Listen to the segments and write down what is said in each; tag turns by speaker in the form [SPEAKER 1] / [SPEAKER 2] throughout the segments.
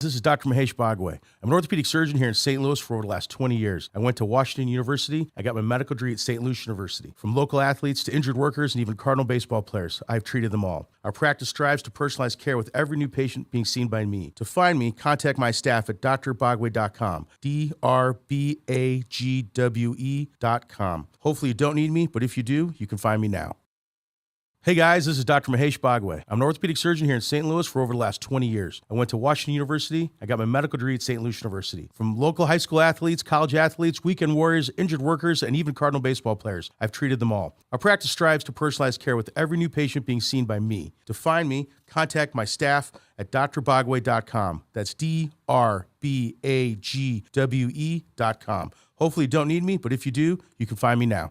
[SPEAKER 1] This is Dr. Mahesh Bhagway. I'm an orthopedic surgeon here in St. Louis for over the last 20 years. I went to Washington University. I got my medical degree at St. Louis University. From local athletes to injured workers and even Cardinal baseball players, I've treated them all. Our practice strives to personalize care with every new patient being seen by me. To find me, contact my staff at drbagwe.com, DRBAGWE.com. Hopefully you don't need me, but if you do, you can find me now. Hey guys, this is Dr. Mahesh Bhagway. I'm an orthopedic surgeon here in St. Louis for over the last 20 years. I went to Washington University. I got my medical degree at St. Louis University. From local high school athletes, college athletes, weekend warriors, injured workers, and even Cardinal baseball players, I've treated them all. Our practice strives to personalize care with every new patient being seen by me. To find me, contact my staff at drbagwe.com. That's DRBAGWE.com. Hopefully you don't need me, but if you do, you can find me now.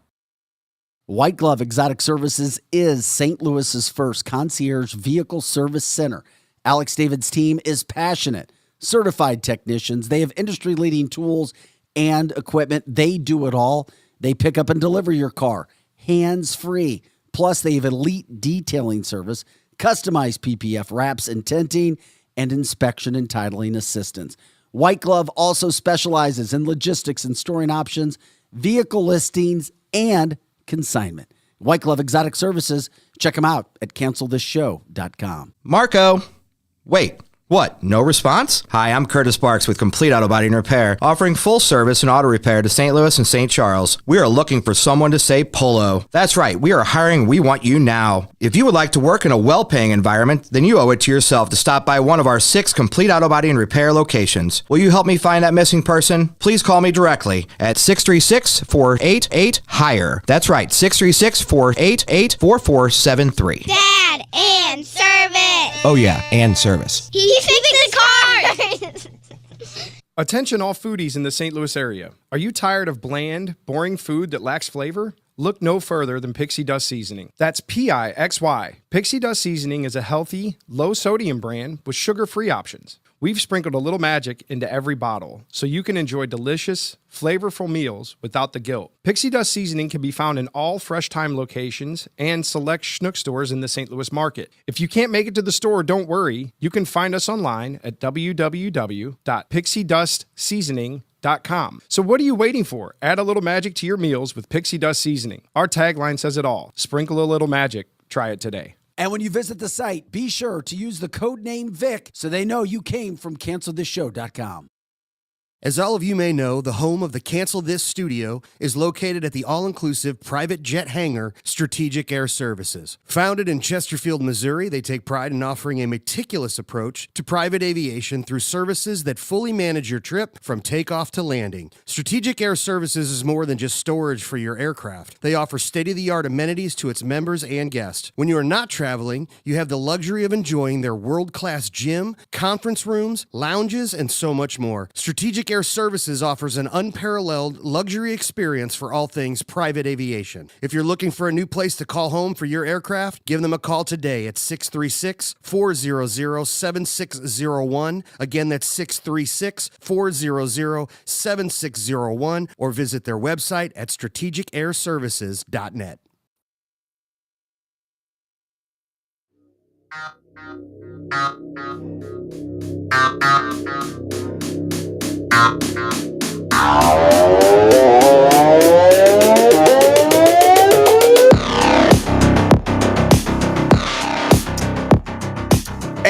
[SPEAKER 2] White Glove Exotic Services is St. Louis's first concierge vehicle service center. Alex David's team is passionate, certified technicians. They have industry-leading tools and equipment. They do it all. They pick up and deliver your car hands-free. Plus, they have elite detailing service, customized PPF wraps and tinting, and inspection and titling assistance. White Glove also specializes in logistics and storing options, vehicle listings, and consignment. White Glove Exotic Services. Check them out at cancelthisshow.com.
[SPEAKER 3] Marco, wait. What? No response? Hi, I'm Curtis Sparks with Complete Auto Body and Repair, offering full service and auto repair to St. Louis and St. Charles. We are looking for someone to say polo. That's right, we are hiring. We want you now. If you would like to work in a well-paying environment, then you owe it to yourself to stop by one of our 6 Complete Auto Body and Repair locations. Will you help me find that missing person? Please call me directly at 636-488-HIRE. That's right, 636-488-4473.
[SPEAKER 4] Dad, and service.
[SPEAKER 3] Oh yeah, and service.
[SPEAKER 4] He fixed the cars.
[SPEAKER 5] Attention all foodies in the St. Louis area. Are you tired of bland, boring food that lacks flavor? Look no further than Pixie Dust Seasoning. That's P-I-X-Y. Pixie Dust Seasoning is a healthy, low-sodium brand with sugar-free options. We've sprinkled a little magic into every bottle so you can enjoy delicious, flavorful meals without the guilt. Pixie Dust Seasoning can be found in all Fresh Time locations and select Schnook stores in the St. Louis market. If you can't make it to the store, don't worry. You can find us online at www.pixiedustseasoning.com. So what are you waiting for? Add a little magic to your meals with Pixie Dust Seasoning. Our tagline says it all. Sprinkle a little magic. Try it today.
[SPEAKER 2] And when you visit the site, be sure to use the code name Vic so they know you came from cancelthisshow.com.
[SPEAKER 6] As all of you may know, the home of the Cancel This studio is located at the all-inclusive private jet hangar, Strategic Air Services. Founded in Chesterfield, Missouri, they take pride in offering a meticulous approach to private aviation through services that fully manage your trip from takeoff to landing. Strategic Air Services is more than just storage for your aircraft. They offer state-of-the-art amenities to its members and guests. When you are not traveling, you have the luxury of enjoying their world-class gym, conference rooms, lounges, and so much more. Strategic Air Services offers an unparalleled luxury experience for all things private aviation. If you're looking for a new place to call home for your aircraft, give them a call today at 636-400-7601. Again, that's 636-400-7601, or visit their website at strategicairservices.net.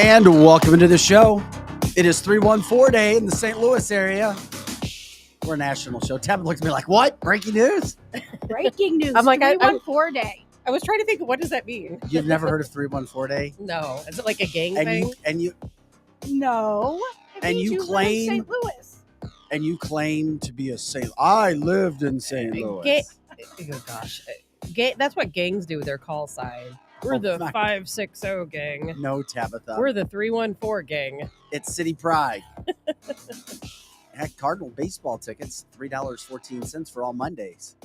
[SPEAKER 2] And welcome into the show. It is 314 Day in the St. Louis area. We're a national show. Tabitha looks at me like, what? Breaking news?
[SPEAKER 7] Breaking news.
[SPEAKER 8] I'm like,
[SPEAKER 7] 314 Day.
[SPEAKER 8] I was trying to think, what does that mean?
[SPEAKER 2] You've never heard of 314 Day?
[SPEAKER 8] No. Is it like a gang thing?
[SPEAKER 7] No.
[SPEAKER 2] You claim
[SPEAKER 7] St. Louis.
[SPEAKER 2] And you claim to be a St. I lived in St. Louis.
[SPEAKER 8] Oh gosh. That's what gangs do, their call sign. We're the 560 gang.
[SPEAKER 2] No, Tabitha.
[SPEAKER 8] We're the 314 gang.
[SPEAKER 2] It's City Pride. Heck, Cardinal baseball tickets, $3.14 for all Mondays.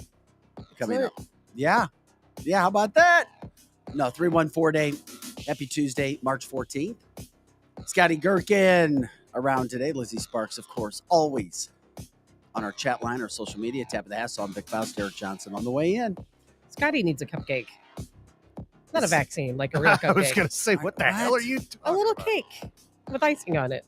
[SPEAKER 2] Coming up. Yeah. Yeah, how about that? No, 314 Day. Happy Tuesday, March 14th. Scotty Gherkin around today. Lizzie Sparks, of course, always on our chat line, our social media. Tap of the Hassle. I'm Vic Faust, Derek Johnson on the way in.
[SPEAKER 8] Scotty needs a cupcake. Not a vaccine, like a real cupcake.
[SPEAKER 5] I was going to say, what the hell are you talking
[SPEAKER 8] A little
[SPEAKER 5] about?
[SPEAKER 8] cake with icing on it.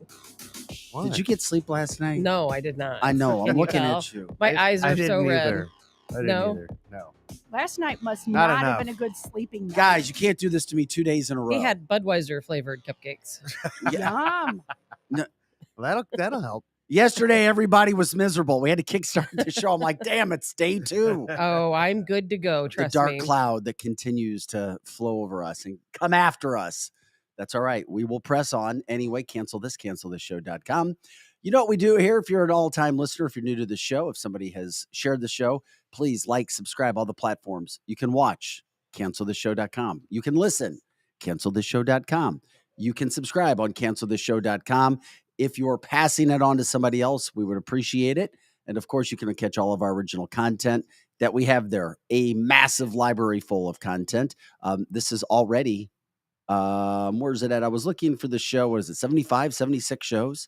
[SPEAKER 2] Did you get sleep last night?
[SPEAKER 8] No, I did not.
[SPEAKER 2] I know. I'm
[SPEAKER 8] Can you
[SPEAKER 2] looking
[SPEAKER 8] tell?
[SPEAKER 2] at you.
[SPEAKER 8] My eyes are so red.
[SPEAKER 9] I didn't
[SPEAKER 8] No?
[SPEAKER 9] either. No.
[SPEAKER 7] Last night must
[SPEAKER 9] Not
[SPEAKER 7] not, have
[SPEAKER 9] enough.
[SPEAKER 7] been a good sleeping night.
[SPEAKER 2] Guys, you can't do this to me 2 days in a row.
[SPEAKER 8] He had Budweiser flavored cupcakes.
[SPEAKER 7] Yum.
[SPEAKER 9] Well, that'll help.
[SPEAKER 2] Yesterday, everybody was miserable. We had to kickstart the show. I'm like, damn, it's day 2.
[SPEAKER 8] Oh, I'm good to go.
[SPEAKER 2] The
[SPEAKER 8] Trust
[SPEAKER 2] dark
[SPEAKER 8] me.
[SPEAKER 2] cloud that continues to flow over us and come after us. That's all right. We will press on. Anyway, cancelthisshow.com. You know what we do here? If you're an all-time listener, if you're new to the show, if somebody has shared the show, please like, subscribe, all the platforms. You can watch, cancelthisshow.com. You can listen, cancelthisshow.com. You can subscribe on cancelthisshow.com. If you're passing it on to somebody else, we would appreciate it. And of course, you can catch all of our original content that we have there, a massive library full of content. This is already, where's it at? I was looking for the show. What is it? 75, 76 shows.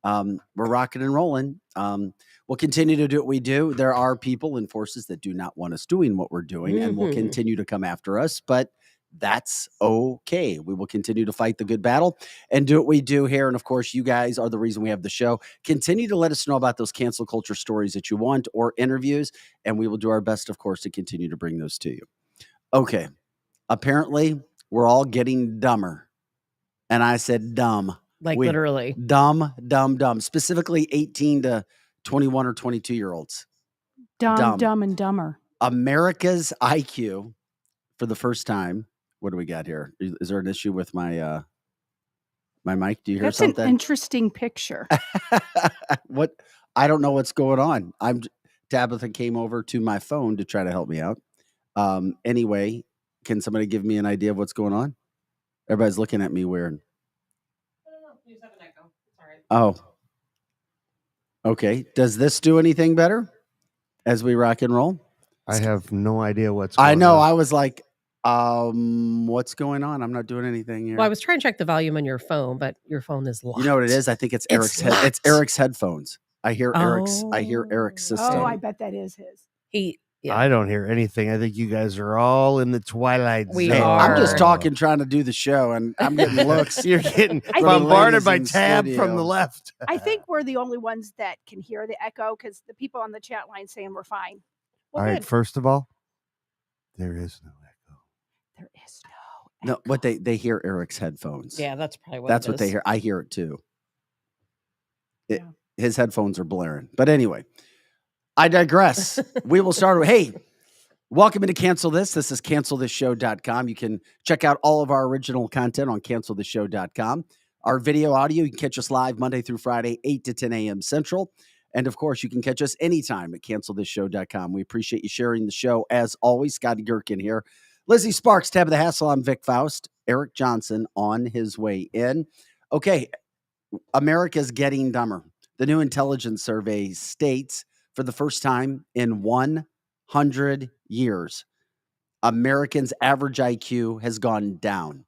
[SPEAKER 2] We're rocking and rolling. We'll continue to do what we do. There are people and forces that do not want us doing what we're doing and will continue to come after us, but that's okay. We will continue to fight the good battle and do what we do here. And of course, you guys are the reason we have the show. Continue to let us know about those cancel culture stories that you want or interviews, and we will do our best, of course, to continue to bring those to you. Okay. Apparently, we're all getting dumber. And I said dumb.
[SPEAKER 8] Like literally.
[SPEAKER 2] Dumb. Specifically 18 to 21 or 22-year-olds.
[SPEAKER 7] Dumb and dumber.
[SPEAKER 2] America's IQ for the first time. What do we got here? Is there an issue with my my mic? Do you hear
[SPEAKER 7] That's
[SPEAKER 2] something?
[SPEAKER 7] an interesting picture.
[SPEAKER 2] What? I don't know what's going on. Tabitha came over to my phone to try to help me out. Anyway, can somebody give me an idea of what's going on? Everybody's looking at me weird.
[SPEAKER 8] You just have an echo. All right.
[SPEAKER 2] Oh. Okay. Does this do anything better as we rock and roll?
[SPEAKER 9] I have no idea what's going
[SPEAKER 2] I know.
[SPEAKER 9] on.
[SPEAKER 2] I was like, what's going on? I'm not doing anything here.
[SPEAKER 8] Well, I was trying to check the volume on your phone, but your phone is locked.
[SPEAKER 2] You know what it is? I think it's Eric's it's Eric's headphones. I hear Eric's system.
[SPEAKER 7] Oh, I bet that is his.
[SPEAKER 9] I don't hear anything. I think you guys are all in the twilight
[SPEAKER 8] We
[SPEAKER 9] zone.
[SPEAKER 8] are.
[SPEAKER 2] I'm just talking, trying to do the show, and I'm getting looks.
[SPEAKER 9] You're getting
[SPEAKER 7] think-
[SPEAKER 9] bombarded by
[SPEAKER 2] Ladies in
[SPEAKER 9] tab
[SPEAKER 2] studio.
[SPEAKER 9] from the left.
[SPEAKER 7] I think we're the only ones that can hear the echo because the people on the chat line saying we're fine.
[SPEAKER 8] Well,
[SPEAKER 9] All right.
[SPEAKER 8] good.
[SPEAKER 9] First of all, there is no echo.
[SPEAKER 7] There is no.
[SPEAKER 2] No, what they hear Eric's headphones.
[SPEAKER 8] Yeah, that's probably what
[SPEAKER 2] That's
[SPEAKER 8] it
[SPEAKER 2] what they
[SPEAKER 8] is.
[SPEAKER 2] hear. I hear it too.
[SPEAKER 7] Yeah.
[SPEAKER 2] His headphones are blaring. But anyway, I digress. We will start with, hey, welcome to Cancel This. This is cancelthisshow.com. You can check out all of our original content on cancelthisshow.com. Our video audio, you can catch us live Monday through Friday, 8 to 10 a.m. Central. And of course, you can catch us anytime at cancelthisshow.com. We appreciate you sharing the show. As always, Scotty Gherkin here. Lizzie Sparks, Tab of the Hassle. I'm Vic Faust. Eric Johnson on his way in. Okay, America's getting dumber. The new intelligence survey states for the first time in 100 years, Americans' average IQ has gone down.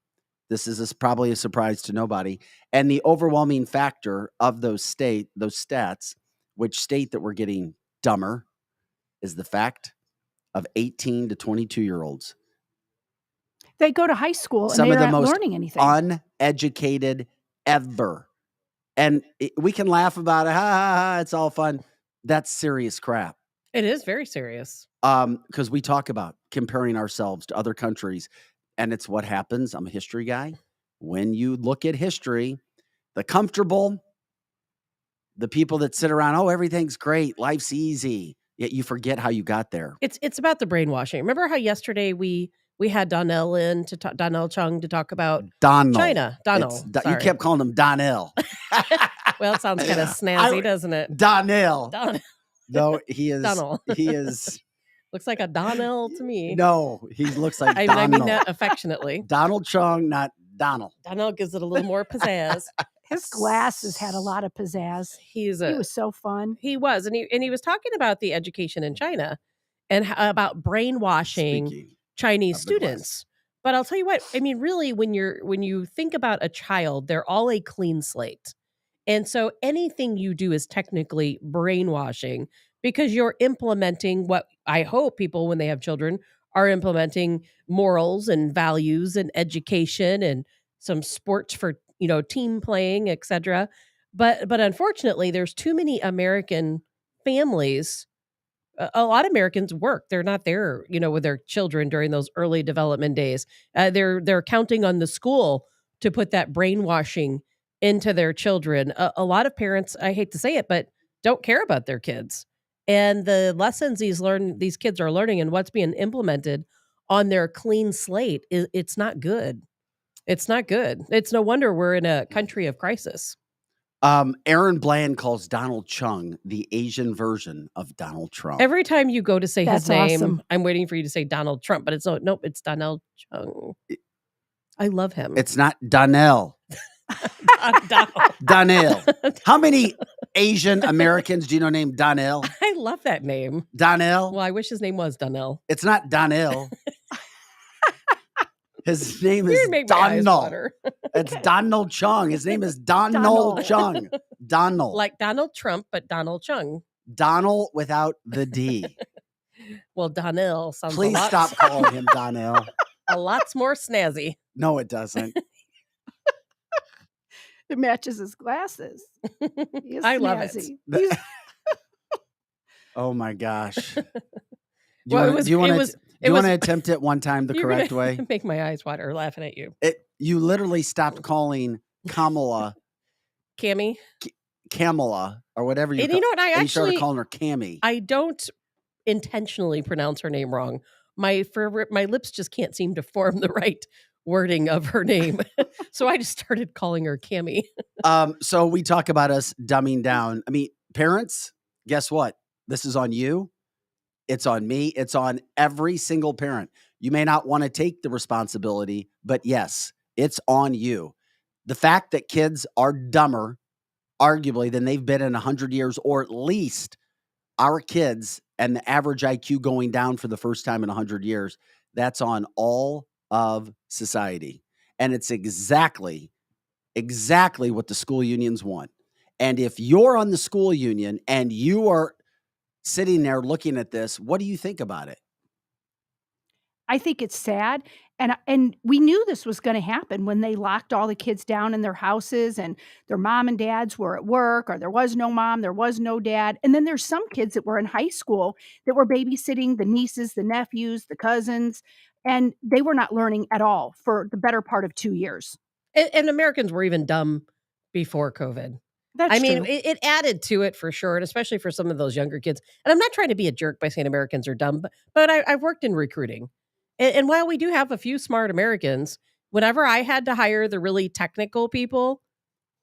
[SPEAKER 2] This is probably a surprise to nobody. And the overwhelming factor of those stats, which state that we're getting dumber, is the fact of 18 to 22-year-olds.
[SPEAKER 7] They go to high school and
[SPEAKER 2] Some of
[SPEAKER 7] they're
[SPEAKER 2] the
[SPEAKER 7] not
[SPEAKER 2] most
[SPEAKER 7] learning anything.
[SPEAKER 2] uneducated ever. And we can laugh about it. Ha, ha, ha, it's all fun. That's serious crap.
[SPEAKER 8] It is very serious.
[SPEAKER 2] Because we talk about comparing ourselves to other countries, and it's what happens. I'm a history guy. When you look at history, the comfortable, the people that sit around, oh, everything's great, life's easy, yet you forget how you got there.
[SPEAKER 8] It's about the brainwashing. Remember how yesterday we had Donnell Donnell Chung to talk about
[SPEAKER 2] Donald.
[SPEAKER 8] China. Donnell.
[SPEAKER 2] You
[SPEAKER 8] sorry.
[SPEAKER 2] kept calling him Donnell.
[SPEAKER 8] Well, it sounds kind of snazzy, doesn't it?
[SPEAKER 2] Donnell.
[SPEAKER 8] Donnell.
[SPEAKER 2] No, he is.
[SPEAKER 8] Donnell.
[SPEAKER 2] He is.
[SPEAKER 8] Looks like a Donnell to me.
[SPEAKER 2] No, he looks like
[SPEAKER 8] I
[SPEAKER 2] Donald.
[SPEAKER 8] mean that affectionately.
[SPEAKER 2] Donald Chung, not Donald.
[SPEAKER 8] Donnell gives it a little more pizzazz.
[SPEAKER 7] His glasses had a lot of pizzazz.
[SPEAKER 8] He
[SPEAKER 7] He was so fun.
[SPEAKER 8] He was, and he was talking about the education in China and about brainwashing
[SPEAKER 2] Speaking
[SPEAKER 8] Chinese
[SPEAKER 2] of the glass.
[SPEAKER 8] students. But I'll tell you what, I mean, really, when you think about a child, they're all a clean slate. And so anything you do is technically brainwashing because you're implementing what I hope people, when they have children, are implementing morals and values and education and some sports for, team playing, etc. But unfortunately, there's too many American families. A lot of Americans work. They're not there, with their children during those early development days. They're counting on the school to put that brainwashing into their children. A lot of parents, I hate to say it, but don't care about their kids. And the lessons these kids are learning and what's being implemented on their clean slate, it's not good. It's not good. It's no wonder we're in a country of crisis.
[SPEAKER 2] Aaron Bland calls Donald Chung the Asian version of Donald Trump.
[SPEAKER 8] Every time you go to say his
[SPEAKER 7] That's
[SPEAKER 8] name,
[SPEAKER 7] awesome.
[SPEAKER 8] I'm waiting for you to say Donald Trump, but nope, it's Donald Chung. I love him.
[SPEAKER 2] It's not Donnell.
[SPEAKER 8] Donald.
[SPEAKER 2] Donnell. How many Asian Americans do you know named Donnell?
[SPEAKER 8] I love that name.
[SPEAKER 2] Donnell?
[SPEAKER 8] Well, I wish his name was Donnell.
[SPEAKER 2] It's not Donnell. His name is
[SPEAKER 8] You make my eyes
[SPEAKER 2] Donald.
[SPEAKER 8] water.
[SPEAKER 2] It's Donald Chung. His name is Donald
[SPEAKER 7] Donald.
[SPEAKER 2] Chung. Donald.
[SPEAKER 8] Like Donald Trump, but Donald Chung.
[SPEAKER 2] Donald without the D.
[SPEAKER 8] Well, Donnell sounds
[SPEAKER 2] Please stop calling him Donnell.
[SPEAKER 8] a lot more snazzy.
[SPEAKER 2] No, it doesn't.
[SPEAKER 7] It matches his glasses. He is
[SPEAKER 8] I love it.
[SPEAKER 7] snazzy. He's-
[SPEAKER 2] Oh my gosh.
[SPEAKER 8] Well,
[SPEAKER 2] Do you want
[SPEAKER 8] it was-
[SPEAKER 2] to attempt it one time the
[SPEAKER 8] You're
[SPEAKER 2] correct
[SPEAKER 8] gonna
[SPEAKER 2] way?
[SPEAKER 8] Make my eyes water laughing at you.
[SPEAKER 2] You literally stopped calling Kamala
[SPEAKER 8] Cammy.
[SPEAKER 2] Kamala or whatever you
[SPEAKER 8] And
[SPEAKER 2] call,
[SPEAKER 8] you know what?
[SPEAKER 2] and you started calling her Cammy.
[SPEAKER 8] I don't intentionally pronounce her name wrong. My lips just can't seem to form the right wording of her name. So I just started calling her Cammy.
[SPEAKER 2] So we talk about us dumbing down. I mean, parents, guess what? This is on you. It's on me. It's on every single parent. You may not want to take the responsibility, but yes, it's on you. The fact that kids are dumber, arguably, than they've been in 100 years, or at least our kids and the average IQ going down for the first time in 100 years, that's on all of society. And it's exactly what the school unions want. And if you're on the school union and you are sitting there looking at this, what do you think about it?
[SPEAKER 7] I think it's sad. And we knew this was going to happen when they locked all the kids down in their houses and their mom and dads were at work, or there was no mom, there was no dad. And then there's some kids that were in high school that were babysitting the nieces, the nephews, the cousins, and they were not learning at all for the better part of 2 years.
[SPEAKER 8] And Americans were even dumb before COVID.
[SPEAKER 7] That's
[SPEAKER 8] I mean,
[SPEAKER 7] true.
[SPEAKER 8] it added to it for sure, and especially for some of those younger kids. And I'm not trying to be a jerk by saying Americans are dumb, but I've worked in recruiting. And while we do have a few smart Americans, whenever I had to hire the really technical people,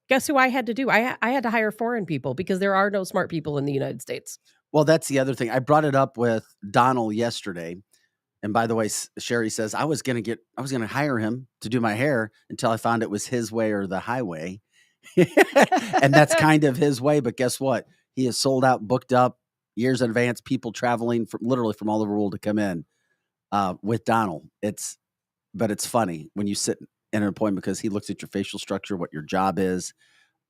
[SPEAKER 8] guess who I had to do? I had to hire foreign people because there are no smart people in the United States.
[SPEAKER 2] Well, that's the other thing. I brought it up with Donald yesterday. And by the way, Sherry says, I was going to hire him to do my hair until I found it was his way or the highway. And that's kind of his way. But guess what? He is sold out, booked up years in advance, people traveling literally from all over the world to come in with Donald. But it's funny when you sit in an appointment because he looks at your facial structure, what your job is,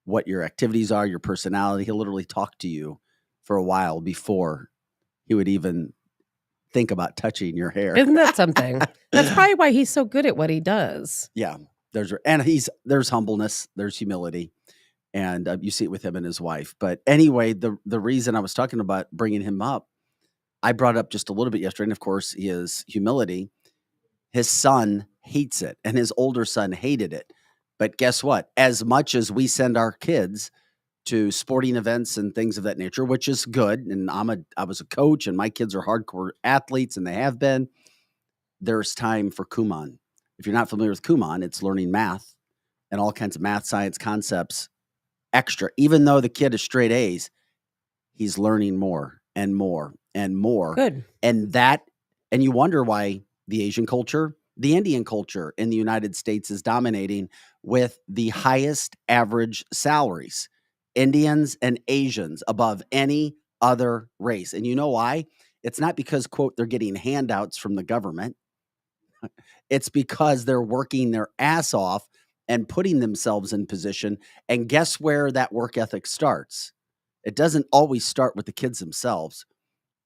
[SPEAKER 2] what your activities are, your personality. He'll literally talk to you for a while before he would even think about touching your hair.
[SPEAKER 8] Isn't that something? That's probably why he's so good at what he does.
[SPEAKER 2] Yeah. There's humbleness, there's humility, and you see it with him and his wife. But anyway, the reason I was talking about bringing him up, I brought it up just a little bit yesterday, and of course, his humility. His son hates it, and his older son hated it. But guess what? As much as we send our kids to sporting events and things of that nature, which is good, and I was a coach, and my kids are hardcore athletes, and they have been, there's time for Kumon. If you're not familiar with Kumon, it's learning math and all kinds of math, science concepts extra. Even though the kid is straight A's, he's learning more and more and more.
[SPEAKER 8] Good.
[SPEAKER 2] And you wonder why the Asian culture, the Indian culture in the United States is dominating with the highest average salaries. Indians and Asians above any other race. And you know why? It's not because, quote, they're getting handouts from the government. It's because they're working their ass off and putting themselves in position. And guess where that work ethic starts? It doesn't always start with the kids themselves.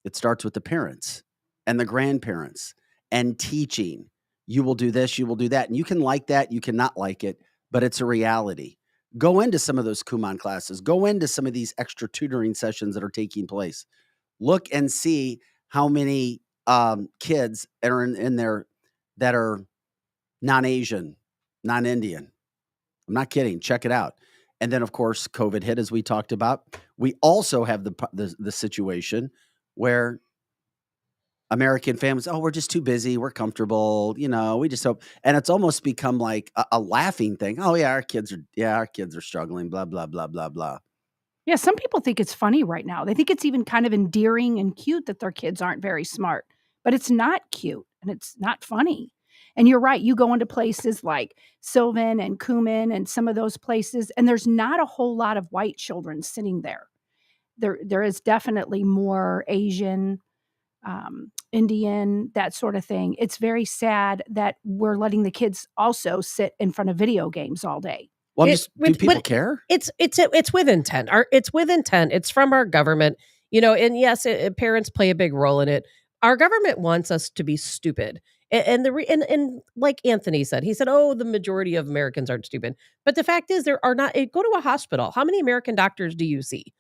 [SPEAKER 2] It starts with the parents and the grandparents and teaching. You will do this, you will do that. And you can like that, you cannot like it, but it's a reality. Go into some of those Kumon classes. Go into some of these extra tutoring sessions that are taking place. Look and see how many kids are in there that are non-Asian, non-Indian. I'm not kidding. Check it out. And then, of course, COVID hit, as we talked about. We also have the situation where American families, oh, we're just too busy. We're comfortable. We just hope. And it's almost become like a laughing thing. Oh, yeah, our kids are struggling, blah, blah, blah, blah, blah.
[SPEAKER 7] Yeah, some people think it's funny right now. They think it's even kind of endearing and cute that their kids aren't very smart, but it's not cute and it's not funny. And you're right. You go into places like Sylvan and Cumin and some of those places, and there's not a whole lot of white children sitting there. There is definitely more Asian, Indian, that sort of thing. It's very sad that we're letting the kids also sit in front of video games all day.
[SPEAKER 2] Well, do people care?
[SPEAKER 8] It's with intent. It's with intent. It's from our government, and yes, parents play a big role in it. Our government wants us to be stupid. And like Anthony said, he said, "Oh, the majority of Americans aren't stupid." But the fact is, there are not. Go to a hospital. How many American doctors do you see?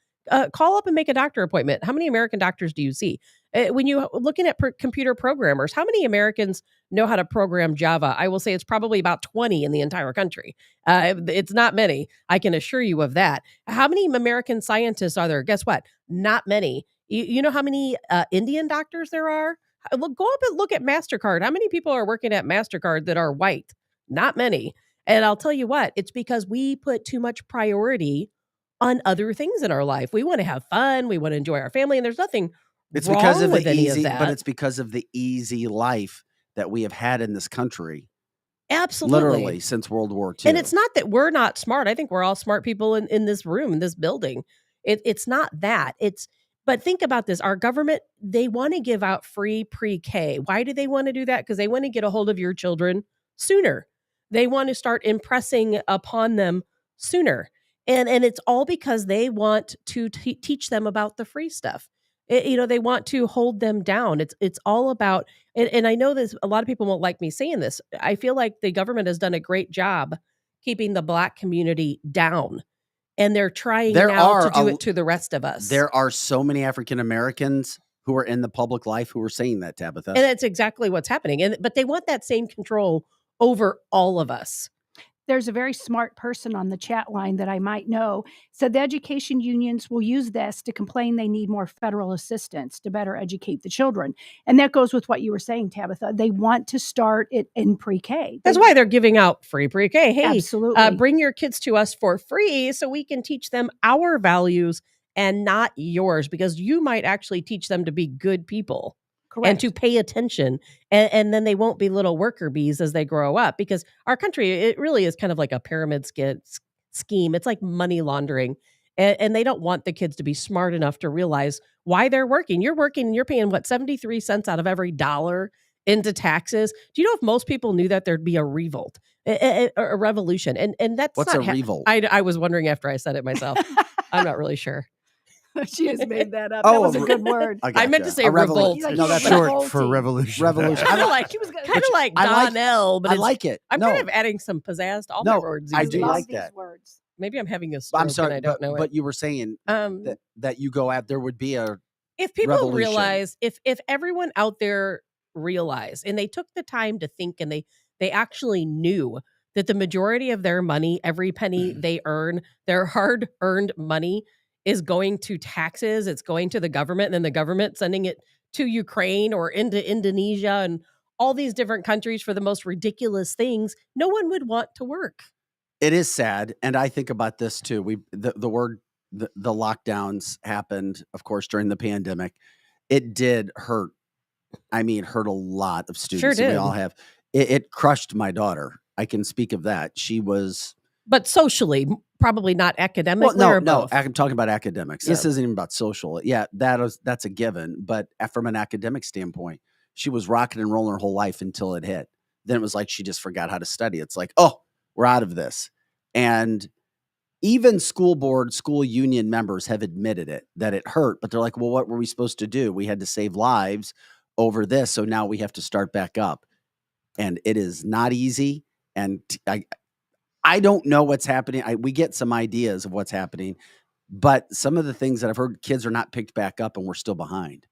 [SPEAKER 8] Call up and make a doctor appointment. How many American doctors do you see? When you looking at computer programmers, how many Americans know how to program Java? I will say it's probably about 20 in the entire country. It's not many. I can assure you of that. How many American scientists are there? Guess what? Not many. You know how many Indian doctors there are? Go up and look at MasterCard. How many people are working at MasterCard that are white? Not many. And I'll tell you what, it's because we put too much priority on other things in our life. We want to have fun. We want to enjoy our family. And there's nothing
[SPEAKER 2] It's
[SPEAKER 8] wrong
[SPEAKER 2] because of
[SPEAKER 8] with
[SPEAKER 2] the
[SPEAKER 8] any
[SPEAKER 2] easy,
[SPEAKER 8] of that.
[SPEAKER 2] but it's because of the easy life that we have had in this country.
[SPEAKER 8] Absolutely.
[SPEAKER 2] Literally since World War II.
[SPEAKER 8] And it's not that we're not smart. I think we're all smart people in this room, in this building. It's not that. But think about this. Our government, they want to give out free pre-K. Why do they want to do that? Because they want to get a hold of your children sooner. They want to start impressing upon them sooner. And it's all because they want to teach them about the free stuff. They want to hold them down. It's all about, and I know this, a lot of people won't like me saying this. I feel like the government has done a great job keeping the Black community down. And they're trying now to do it to the rest of us.
[SPEAKER 2] There are so many African Americans who are in the public life who are saying that, Tabitha.
[SPEAKER 8] And that's exactly what's happening. But they want that same control over all of us.
[SPEAKER 7] There's a very smart person on the chat line that I might know. Said the education unions will use this to complain they need more federal assistance to better educate the children. And that goes with what you were saying, Tabitha. They want to start it in pre-K.
[SPEAKER 8] That's why they're giving out free pre-K. Hey,
[SPEAKER 7] absolutely.
[SPEAKER 8] Bring your kids to us for free so we can teach them our values and not yours, because you might actually teach them to be good people. Correct. And to pay attention. And then they won't be little worker bees as they grow up, because our country, it really is kind of like a pyramid scheme. It's like money laundering. And they don't want the kids to be smart enough to realize why they're working. You're working and you're paying, 73 cents out of every dollar into taxes. Do you know if most people knew that, there'd be a revolt, a revolution? And that's
[SPEAKER 2] what's
[SPEAKER 8] not
[SPEAKER 2] a revolt?
[SPEAKER 8] I was wondering after I said it myself. I'm not really sure.
[SPEAKER 7] She has made that up. That was a good word.
[SPEAKER 8] I meant to say revolt.
[SPEAKER 9] No, that's short for revolution.
[SPEAKER 2] Revolution.
[SPEAKER 8] Kind of like Donnell, but
[SPEAKER 2] I like it.
[SPEAKER 8] I'm kind of adding some pizzazz to all my words.
[SPEAKER 2] I do like
[SPEAKER 7] these
[SPEAKER 2] that.
[SPEAKER 7] words.
[SPEAKER 8] Maybe I'm having a stroke.
[SPEAKER 2] I'm sorry,
[SPEAKER 8] and I don't know
[SPEAKER 2] but
[SPEAKER 8] it.
[SPEAKER 2] you were saying that you go out, there would be a
[SPEAKER 8] if people
[SPEAKER 2] revolution.
[SPEAKER 8] realize, if everyone out there realized, and they took the time to think, and they actually knew that the majority of their money, every penny they earn, their hard-earned money, is going to taxes, it's going to the government, and then the government sending it to Ukraine or into Indonesia and all these different countries for the most ridiculous things, no one would want to work.
[SPEAKER 2] It is sad. And I think about this too. The lockdowns happened, of course, during the pandemic. It did hurt. I mean, hurt a lot of students.
[SPEAKER 8] Sure did.
[SPEAKER 2] We all have. It crushed my daughter. I can speak of that. She was...
[SPEAKER 8] But socially, probably not academically.
[SPEAKER 2] Well,
[SPEAKER 8] or
[SPEAKER 2] no,
[SPEAKER 8] both.
[SPEAKER 2] I'm talking about academics.
[SPEAKER 8] Yeah.
[SPEAKER 2] This isn't even about social. Yeah, that's a given. But from an academic standpoint, she was rocking and rolling her whole life until it hit. Then it was like she just forgot how to study. It's like, oh, we're out of this. And even school board, school union members have admitted it, that it hurt. But they're like, well, what were we supposed to do? We had to save lives over this. So now we have to start back up. And it is not easy. And I don't know what's happening. We get some ideas of what's happening, but some of the things that I've heard, kids are not picked back up and we're still behind.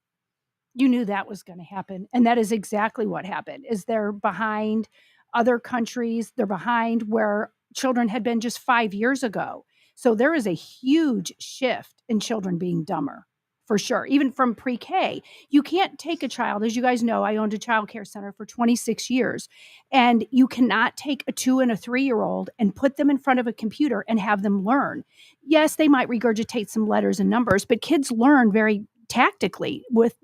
[SPEAKER 7] You knew that was gonna happen, and that is exactly what happened, is they're behind other countries. They're behind where children had been just 5 years ago. So there is a huge shift in children being dumber, for sure, even from pre-K. You can't take a child, as you guys know, I owned a child care center for 26 years, and you cannot take a 2 and a 3-year-old and put them in front of a computer and have them learn. Yes, they might regurgitate some letters and numbers, but kids learn very tactically with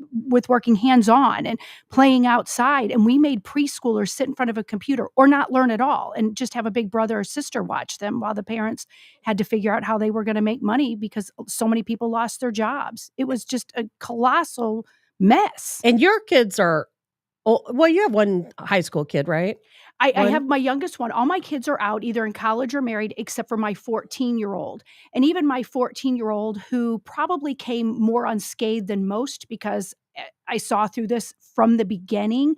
[SPEAKER 7] working hands-on and playing outside, and we made preschoolers sit in front of a computer or not learn at all and just have a big brother or sister watch them while the parents had to figure out how they were going to make money because so many people lost their jobs. It was just a colossal mess.
[SPEAKER 8] And your kids are, well, you have one high school kid, right?
[SPEAKER 7] I have my youngest one. All my kids are out either in college or married, except for my 14-year-old. And even my 14-year-old, who probably came more unscathed than most because I saw through this from the beginning.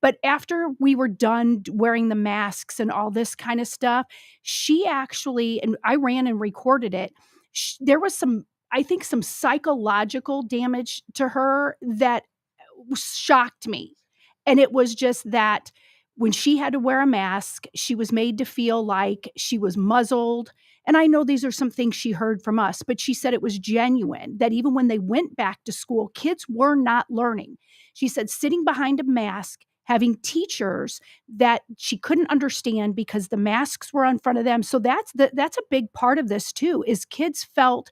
[SPEAKER 7] But after we were done wearing the masks and all this kind of stuff, she actually, and I ran and recorded it, there was some, I think, some psychological damage to her that shocked me. And it was just that when she had to wear a mask, she was made to feel like she was muzzled. And I know these are some things she heard from us, but she said it was genuine, that even when they went back to school, kids were not learning. She said sitting behind a mask, having teachers that she couldn't understand because the masks were in front of them. So that's a big part of this too, is kids felt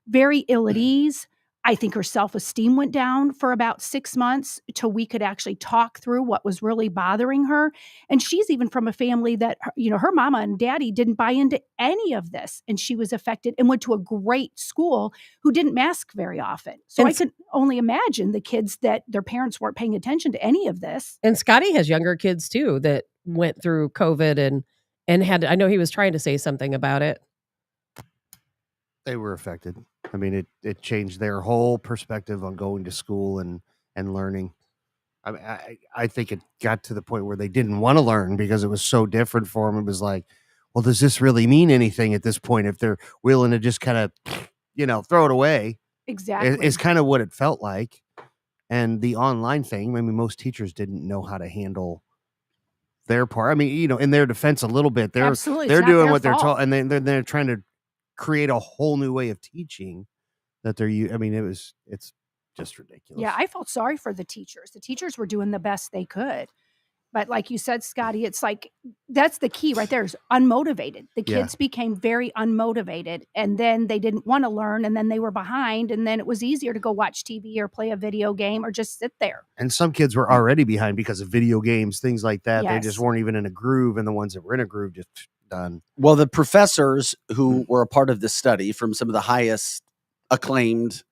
[SPEAKER 7] very ill at ease. I think her self-esteem went down for about 6 months till we could actually talk through what was really bothering her. And she's even from a family that, her mama and daddy didn't buy into any of this. And she was affected and went to a great school who didn't mask very often. So I could only imagine the kids that their parents weren't paying attention to any of this.
[SPEAKER 8] And Scotty has younger kids too that went through COVID and had, I know he was trying to say something about it.
[SPEAKER 9] They were affected. I mean, it changed their whole perspective on going to school and learning. I think it got to the point where they didn't want to learn because it was so different for them. It was like, well, does this really mean anything at this point? If they're willing to just kind of, throw it away.
[SPEAKER 7] Exactly.
[SPEAKER 9] It's kind of what it felt like. And the online thing, I mean, most teachers didn't know how to handle their part. I mean, in their defense a little bit, they're doing what they're told, and they're trying to create a whole new way of teaching that I mean, it's just ridiculous.
[SPEAKER 7] Yeah, I felt sorry for the teachers. The teachers were doing the best they could. But like you said, Scotty, it's like, that's the key right there, is unmotivated. The kids became very unmotivated, and then they didn't want to learn, and then they were behind, and then it was easier to go watch TV or play a video game or just sit there.
[SPEAKER 9] And some kids were already behind because of video games, things like that.
[SPEAKER 7] Yes.
[SPEAKER 9] They just weren't even in a groove, and the ones that were in a groove just done.
[SPEAKER 2] Well, the professors who were a part of this study from some of the highest acclaimed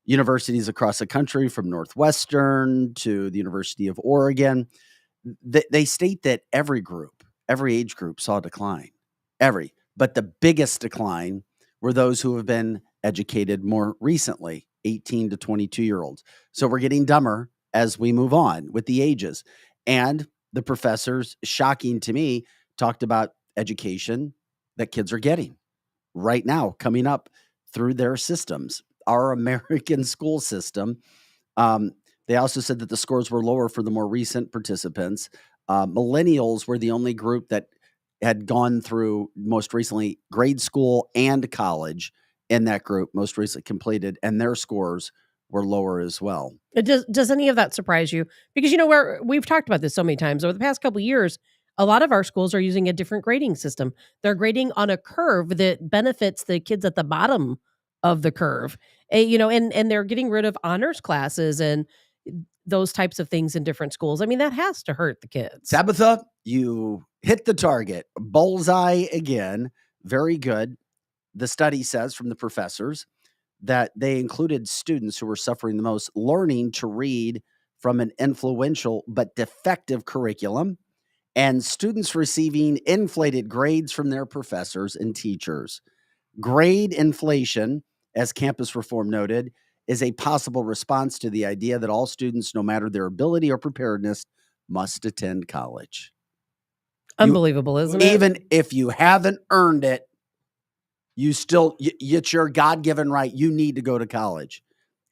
[SPEAKER 2] universities across the country, from Northwestern to the University of Oregon, they state that every age group saw a decline. But the biggest decline were those who have been educated more recently, 18 to 22-year-olds. So we're getting dumber as we move on with the ages. And the professors, shocking to me, talked about education that kids are getting right now, coming up through their systems, our American school system. They also said that the scores were lower for the more recent participants. Millennials were the only group that had gone through most recently grade school and college in that group, most recently completed, and their scores were lower as well.
[SPEAKER 8] Does any of that surprise you? Because, we've talked about this so many times over the past couple of years. A lot of our schools are using a different grading system. They're grading on a curve that benefits the kids at the bottom of the curve. And they're getting rid of honors classes and those types of things in different schools. I mean, that has to hurt the kids.
[SPEAKER 2] Tabitha, you hit the target. Bullseye again. Very good. The study says from the professors that they included students who were suffering the most learning to read from an influential but defective curriculum, and students receiving inflated grades from their professors and teachers. Grade inflation, as Campus Reform noted, is a possible response to the idea that all students, no matter their ability or preparedness, must attend college.
[SPEAKER 8] Unbelievable, isn't it?
[SPEAKER 2] Even if you haven't earned it, you still, it's your God-given right. You need to go to college.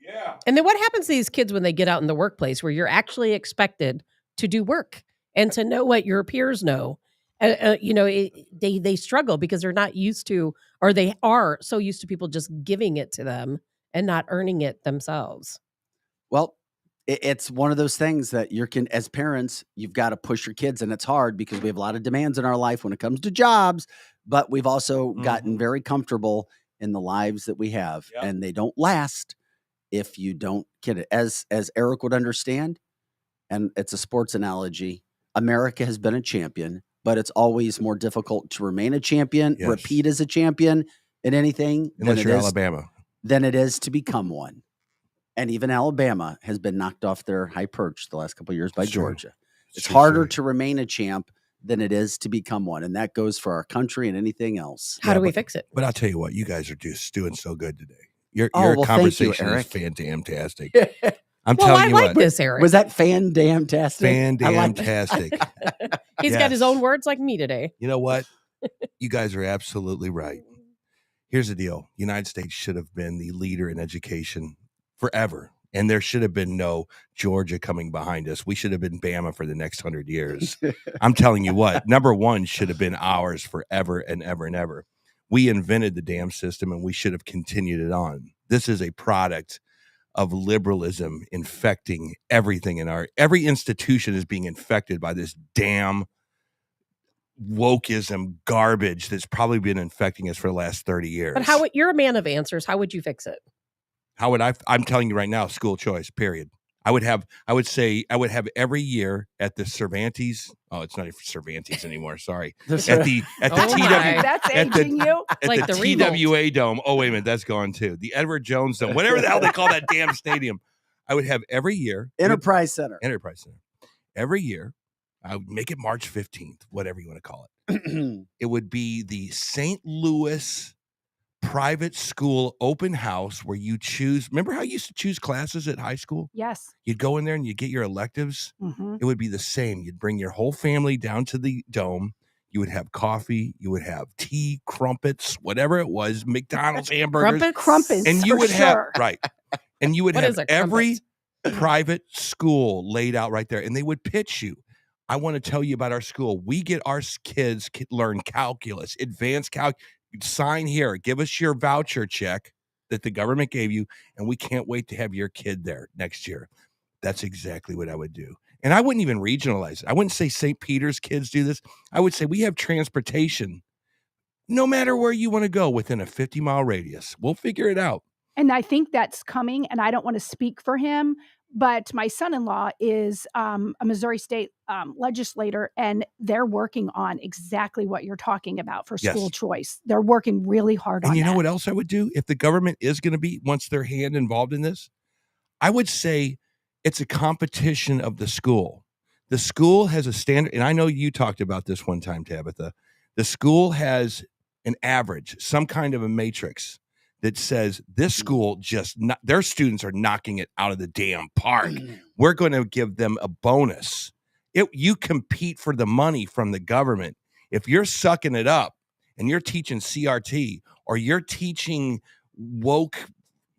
[SPEAKER 1] Yeah.
[SPEAKER 8] And then what happens to these kids when they get out in the workplace where you're actually expected to do work and to know what your peers know? They struggle because they're not used to, or they are so used to people just giving it to them and not earning it themselves.
[SPEAKER 2] Well, it's one of those things that as parents, you've got to push your kids, and it's hard because we have a lot of demands in our life when it comes to jobs, but we've also gotten very comfortable in the lives that we have, and they don't last if you don't get it. As Eric would understand, and it's a sports analogy, America has been a champion, but it's always more difficult to remain a champion, repeat as a champion in anything
[SPEAKER 1] Unless you're Alabama.
[SPEAKER 2] than it is to become one. And even Alabama has been knocked off their high perch the last couple of years by Georgia. It's harder to remain a champ than it is to become one. And that goes for our country and anything else.
[SPEAKER 8] How do we fix it?
[SPEAKER 1] But I'll tell you what, you guys are just doing so good today. Your
[SPEAKER 2] well,
[SPEAKER 1] conversation
[SPEAKER 2] thank you, Eric.
[SPEAKER 1] is fantastic.
[SPEAKER 8] I like this, Eric.
[SPEAKER 2] Was that fan-damn-tastic?
[SPEAKER 1] Fan-damn-tastic.
[SPEAKER 8] He's got his own words like me today.
[SPEAKER 1] You know what? You guys are absolutely right. Here's the deal. The United States should have been the leader in education forever. And there should have been no Georgia coming behind us. We should have been Bama for the next 100 years. I'm telling you what, number one should have been ours forever and ever and ever. We invented the damn system and we should have continued it on. This is a product of liberalism infecting everything in every institution is being infected by this damn wokeism garbage that's probably been infecting us for the last 30 years.
[SPEAKER 8] But you're a man of answers. How would you fix it?
[SPEAKER 1] How would I'm telling you right now, school choice, period. I would have every year at the Cervantes. Oh, it's not even Cervantes anymore. Sorry. At the TW.
[SPEAKER 7] That's aging you.
[SPEAKER 1] At
[SPEAKER 8] like
[SPEAKER 1] the TWA Dome. Oh, wait a minute. That's gone too. The Edward Jones Dome. Whatever the hell they call that damn stadium. I would have every year.
[SPEAKER 2] Enterprise Center.
[SPEAKER 1] Every year. I would make it March 15th, whatever you want to call it. It would be the St. Louis private school open house where you choose. Remember how you used to choose classes at high school?
[SPEAKER 7] Yes.
[SPEAKER 1] You'd go in there and you'd get your electives. It would be the same. You'd bring your whole family down to the dome. You would have coffee. You would have tea, crumpets, whatever it was, McDonald's hamburgers.
[SPEAKER 7] Crumpets.
[SPEAKER 1] And you would have,
[SPEAKER 7] sure.
[SPEAKER 1] right. And you would
[SPEAKER 8] What
[SPEAKER 1] have
[SPEAKER 8] is a
[SPEAKER 1] every private school laid out right there. And they would pitch you. I want to tell you about our school. We get our kids learn calculus, advanced calculus. Sign here, give us your voucher check that the government gave you, and we can't wait to have your kid there next year. That's exactly what I would do. And I wouldn't even regionalize it. I wouldn't say St. Peter's kids do this. I would say we have transportation no matter where you want to go within a 50-mile radius. We'll figure it out.
[SPEAKER 7] And I think that's coming, and I don't want to speak for him, but my son-in-law is a Missouri State legislator, and they're working on exactly what you're talking about for school choice. They're working really hard on that.
[SPEAKER 1] And you know what else I would do? If the government is going to be, once their hand involved in this, I would say it's a competition of the school. The school has a standard, and I know you talked about this one time, Tabitha. The school has an average, some kind of a matrix that says this school their students are knocking it out of the damn park. We're going to give them a bonus. You compete for the money from the government. If you're sucking it up and you're teaching CRT or you're teaching woke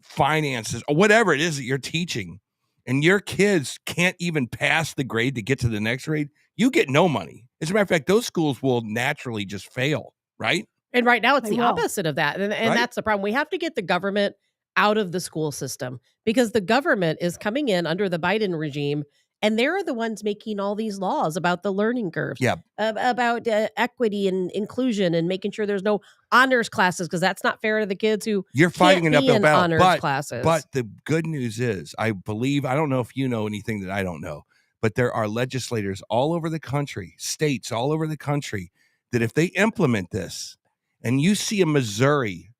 [SPEAKER 1] finances or whatever it is that you're teaching, and your kids can't even pass the grade to get to the next grade, you get no money. As a matter of fact, those schools will naturally just fail, right?
[SPEAKER 8] And right now it's
[SPEAKER 7] They
[SPEAKER 8] the
[SPEAKER 7] will.
[SPEAKER 8] opposite of that. And
[SPEAKER 1] Right?
[SPEAKER 8] that's the problem. We have to get the government out of the school system because the government is coming in under the Biden regime and they're the ones making all these laws about the learning curves, about equity and inclusion and making sure there's no honors classes because that's not fair to the kids who
[SPEAKER 1] You're fighting
[SPEAKER 8] can't
[SPEAKER 1] an
[SPEAKER 8] be
[SPEAKER 1] uphill
[SPEAKER 8] in
[SPEAKER 1] battle.
[SPEAKER 8] honors classes.
[SPEAKER 1] But the good news is, I don't know if you know anything that I don't know, but there are legislators all over the country, states all over the country, that if they implement this, and you see a Missouri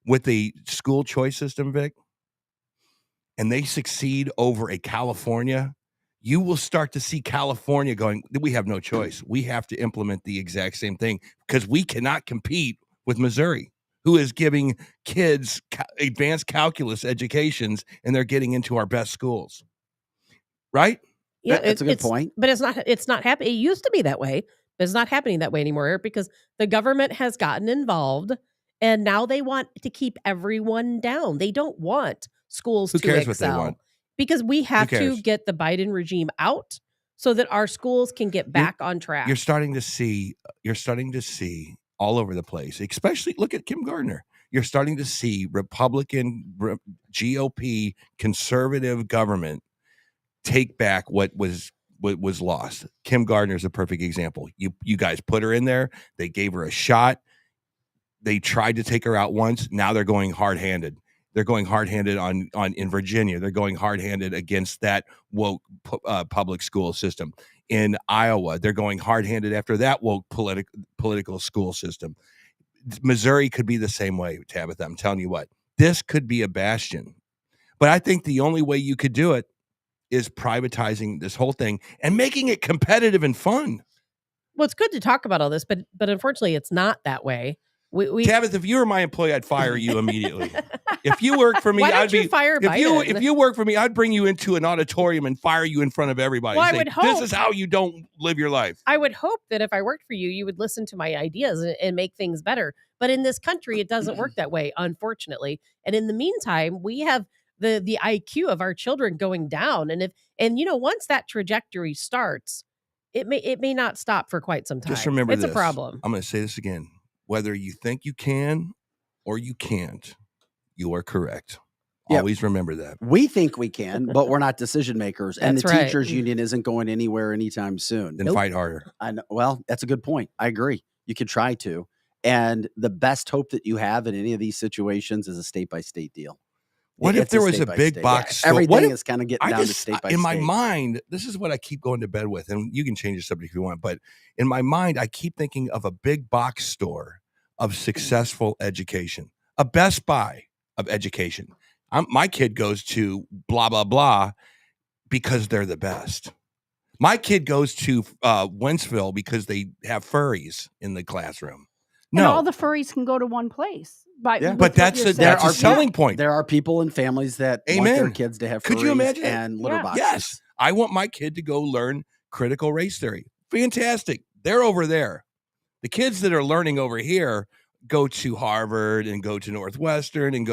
[SPEAKER 1] with a school choice system, Vic, and they succeed over a California, you will start to see California going, we have no choice. We have to implement the exact same thing because we cannot compete with Missouri, who is giving kids advanced calculus educations and they're getting into our best schools. Right?
[SPEAKER 8] Yeah,
[SPEAKER 2] That's a good point.
[SPEAKER 8] But it's not happening. It used to be that way But it's not happening that way anymore, Eric, because the government has gotten involved and now they want to keep everyone down. They don't want schools
[SPEAKER 10] Who
[SPEAKER 8] to
[SPEAKER 10] cares
[SPEAKER 8] excel
[SPEAKER 10] what they want?
[SPEAKER 8] because we have to
[SPEAKER 10] cares?
[SPEAKER 8] get the Biden regime out so that our schools can get back on track.
[SPEAKER 10] You're starting to see all over the place, especially look at Kim Gardner. You're starting to see Republican GOP conservative government take back what was lost. Kim Gardner is a perfect example. You guys put her in there. They gave her a shot. They tried to take her out once. Now they're going hard-handed. They're going hard-handed on in Virginia. They're going hard-handed against that woke public school system. In Iowa, they're going hard-handed after that woke political school system. Missouri could be the same way, Tabitha. I'm telling you what. This could be a bastion. But I think the only way you could do it is privatizing this whole thing and making it competitive and fun.
[SPEAKER 8] Well, it's good to talk about all this, but unfortunately, it's not that way.
[SPEAKER 10] Tabitha, if you were my employee, I'd fire you immediately. If you work for me,
[SPEAKER 8] Why don't
[SPEAKER 10] I'd be
[SPEAKER 8] you fire
[SPEAKER 10] if
[SPEAKER 8] Biden?
[SPEAKER 10] you work for me, I'd bring you into an auditorium and fire you in front of everybody.
[SPEAKER 8] Well, I
[SPEAKER 10] Say,
[SPEAKER 8] would
[SPEAKER 10] this
[SPEAKER 8] hope-
[SPEAKER 10] is how you don't live your life.
[SPEAKER 8] I would hope that if I worked for you, you would listen to my ideas and make things better. But in this country, it doesn't work that way, unfortunately. And in the meantime, we have the IQ of our children going down. And once that trajectory starts, it may not stop for quite some time.
[SPEAKER 10] Just remember
[SPEAKER 8] it's
[SPEAKER 10] this.
[SPEAKER 8] a problem.
[SPEAKER 10] I'm going to say this again. Whether you think you can or you can't, you are correct.
[SPEAKER 2] Yep.
[SPEAKER 10] Always remember that.
[SPEAKER 2] We think we can, but we're not decision makers. And
[SPEAKER 8] That's
[SPEAKER 2] the
[SPEAKER 8] right.
[SPEAKER 2] teachers union isn't going anywhere anytime soon.
[SPEAKER 10] Then fight harder.
[SPEAKER 2] I know. Well, that's a good point. I agree. You could try to. And the best hope that you have in any of these situations is a state-by-state deal.
[SPEAKER 10] What if
[SPEAKER 2] It's
[SPEAKER 10] there was a
[SPEAKER 2] state-by-state.
[SPEAKER 10] big box store?
[SPEAKER 2] Everything
[SPEAKER 10] What if-
[SPEAKER 2] is kind of getting
[SPEAKER 10] I
[SPEAKER 2] down to
[SPEAKER 10] just,
[SPEAKER 2] state-by-state.
[SPEAKER 10] in my mind, this is what I keep going to bed with, and you can change the subject if you want, but in my mind, I keep thinking of a big box store of successful education, a Best Buy of education. My kid goes to blah, blah, blah because they're the best. My kid goes to Wentzville because they have furries in the classroom.
[SPEAKER 7] And
[SPEAKER 10] No,
[SPEAKER 7] all the furries can go to one place.
[SPEAKER 10] but
[SPEAKER 7] with
[SPEAKER 10] that's
[SPEAKER 7] what
[SPEAKER 10] a
[SPEAKER 7] you're saying.
[SPEAKER 10] selling point.
[SPEAKER 2] There are people and families that want
[SPEAKER 10] Amen.
[SPEAKER 2] their kids to have
[SPEAKER 10] Could you
[SPEAKER 2] furries
[SPEAKER 10] imagine that?
[SPEAKER 2] and litter
[SPEAKER 7] Yeah.
[SPEAKER 2] boxes.
[SPEAKER 10] Yes, I want my kid to go learn critical race theory. Fantastic. They're over there. The kids that are learning over here go to Harvard and go to Northwestern and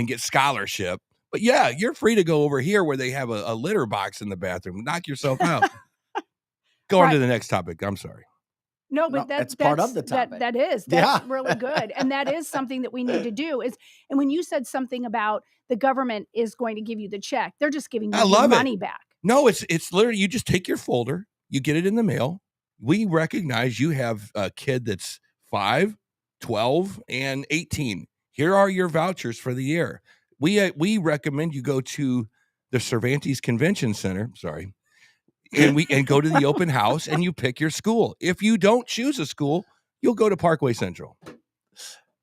[SPEAKER 10] get scholarship. But yeah, you're free to go over here where they have a litter box in the bathroom. Knock yourself out. Go on to
[SPEAKER 7] Right.
[SPEAKER 10] the next topic. I'm sorry.
[SPEAKER 7] No, but
[SPEAKER 2] No,
[SPEAKER 7] that's
[SPEAKER 2] part of the topic.
[SPEAKER 7] That's
[SPEAKER 2] Yeah.
[SPEAKER 7] really good, and that is something that we need to do. And when you said something about the government is going to give you the check, they're just giving you
[SPEAKER 10] I
[SPEAKER 7] your
[SPEAKER 10] love it.
[SPEAKER 7] money back.
[SPEAKER 10] No, it's literally you just take your folder, you get it in the mail. We recognize you have a kid that's 5, 12, and 18. Here are your vouchers for the year. We recommend you go to the Cervantes Convention Center. Sorry. And go to the open house and you pick your school. If you don't choose a school, you'll go to Parkway Central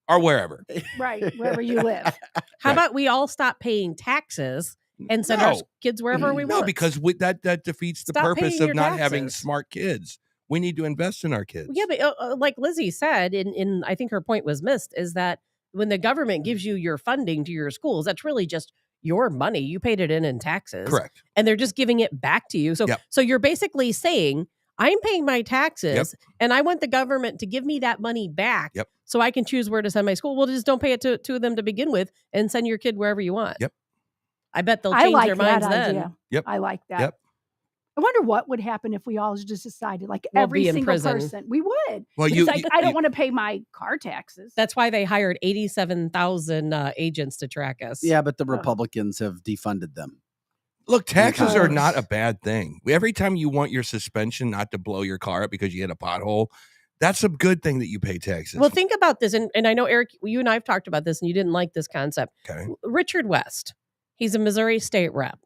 [SPEAKER 10] or wherever.
[SPEAKER 7] Right, wherever you live.
[SPEAKER 8] How about we all stop paying taxes and send
[SPEAKER 10] No.
[SPEAKER 8] our kids wherever we
[SPEAKER 10] No,
[SPEAKER 8] want?
[SPEAKER 10] because that defeats the
[SPEAKER 8] Stop
[SPEAKER 10] purpose
[SPEAKER 8] paying
[SPEAKER 10] of
[SPEAKER 8] your
[SPEAKER 10] not having
[SPEAKER 8] taxes.
[SPEAKER 10] smart kids. We need to invest in our kids.
[SPEAKER 8] Yeah, but like Lizzie said, in I think her point was missed, is that when the government gives you your funding to your schools, that's really just your money. You paid it in taxes.
[SPEAKER 10] Correct.
[SPEAKER 8] And they're just giving it back to you. So
[SPEAKER 10] Yep.
[SPEAKER 8] so you're basically saying, I'm paying my taxes and I want the government to give me that money back
[SPEAKER 10] Yep.
[SPEAKER 8] so I can choose where to send my school. Well, just don't pay it to them to begin with and send your kid wherever you want.
[SPEAKER 10] Yep.
[SPEAKER 8] I bet they'll
[SPEAKER 7] I
[SPEAKER 8] change
[SPEAKER 7] like
[SPEAKER 8] their
[SPEAKER 7] that
[SPEAKER 8] minds then.
[SPEAKER 7] idea.
[SPEAKER 10] Yep.
[SPEAKER 7] I like that.
[SPEAKER 10] Yep.
[SPEAKER 7] I wonder what would happen if we all just decided, like
[SPEAKER 8] We'll
[SPEAKER 7] every
[SPEAKER 8] be in
[SPEAKER 7] single
[SPEAKER 8] prison.
[SPEAKER 7] person. We would.
[SPEAKER 10] Well,
[SPEAKER 7] It's
[SPEAKER 10] you
[SPEAKER 7] like, I don't want to pay my car taxes.
[SPEAKER 8] That's why they hired 87,000 agents to track us.
[SPEAKER 2] Yeah, but the Republicans have defunded them.
[SPEAKER 10] look, taxes are
[SPEAKER 7] Because-
[SPEAKER 10] not a bad thing. Every time you want your suspension not to blow your car up because you hit a pothole, that's a good thing that you pay taxes.
[SPEAKER 8] Well, think about this. And I know, Eric, you and I have talked about this and you didn't like this concept.
[SPEAKER 10] Okay.
[SPEAKER 8] Richard West, he's a Missouri state rep.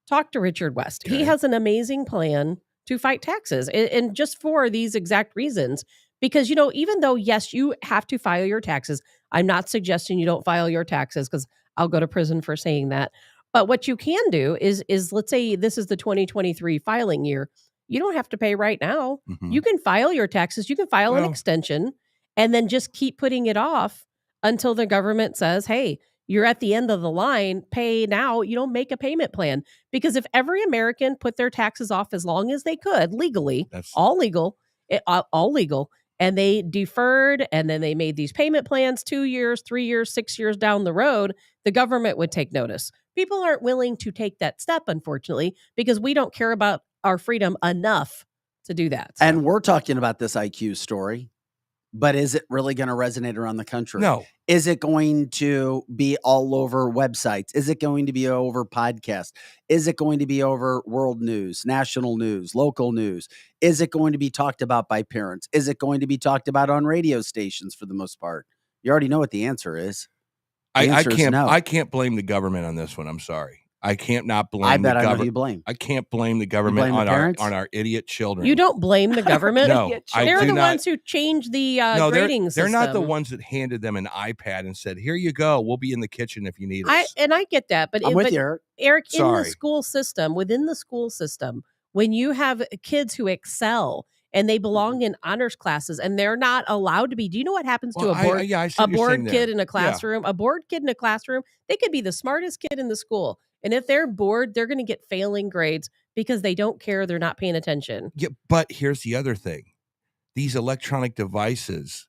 [SPEAKER 8] Talk to Richard West.
[SPEAKER 10] Okay.
[SPEAKER 8] He has an amazing plan to fight taxes and just for these exact reasons. Because, even though, yes, you have to file your taxes, I'm not suggesting you don't file your taxes because I'll go to prison for saying that. But what you can do is let's say this is the 2023 filing year. You don't have to pay right now.
[SPEAKER 10] Mhm.
[SPEAKER 8] You can file your taxes. You can file an
[SPEAKER 10] Well-
[SPEAKER 8] extension and then just keep putting it off until the government says, hey, you're at the end of the line, pay now. You don't make a payment plan. Because if every American put their taxes off as long as they could legally,
[SPEAKER 10] That's
[SPEAKER 8] all legal, all legal. And they deferred, and then they made these payment plans 2 years, 3 years, 6 years down the road. The government would take notice. People aren't willing to take that step, unfortunately, because we don't care about our freedom enough to do that.
[SPEAKER 2] And we're talking about this IQ story, but is it really going to resonate around the country?
[SPEAKER 10] No.
[SPEAKER 2] Is it going to be all over websites? Is it going to be over podcasts? Is it going to be over world news, national news, local news? Is it going to be talked about by parents? Is it going to be talked about on radio stations for the most part? You already know what the answer is. The answer is no.
[SPEAKER 10] I can't blame the government on this one. I'm sorry. I can't not blame
[SPEAKER 2] I bet
[SPEAKER 10] the
[SPEAKER 2] I know who
[SPEAKER 10] government.
[SPEAKER 2] you blame.
[SPEAKER 10] I can't blame the government
[SPEAKER 2] blame the parents?
[SPEAKER 10] on our idiot children.
[SPEAKER 8] You don't blame the government?
[SPEAKER 10] No, I
[SPEAKER 8] they're
[SPEAKER 10] do
[SPEAKER 8] the
[SPEAKER 10] not.
[SPEAKER 8] ones who changed the
[SPEAKER 10] No,
[SPEAKER 8] grading
[SPEAKER 10] they're
[SPEAKER 8] system.
[SPEAKER 10] not the ones that handed them an iPad and said, "Here you go. We'll be in the kitchen if you need us."
[SPEAKER 8] I get that, but
[SPEAKER 2] I'm with
[SPEAKER 8] but
[SPEAKER 2] you, Eric.
[SPEAKER 8] Eric, in the
[SPEAKER 10] Sorry.
[SPEAKER 8] school system, within the school system, when you have kids who excel and they belong in honors classes and they're not allowed to be, do you know what happens to
[SPEAKER 10] Well,
[SPEAKER 8] a bored,
[SPEAKER 10] I see
[SPEAKER 8] a
[SPEAKER 10] what you're saying
[SPEAKER 8] bored
[SPEAKER 10] there.
[SPEAKER 8] kid in a
[SPEAKER 10] Yeah.
[SPEAKER 8] classroom? A bored kid in a classroom, they could be the smartest kid in the school. And if they're bored, they're going to get failing grades because they don't care. They're not paying attention.
[SPEAKER 10] Yeah, but here's the other thing. These electronic devices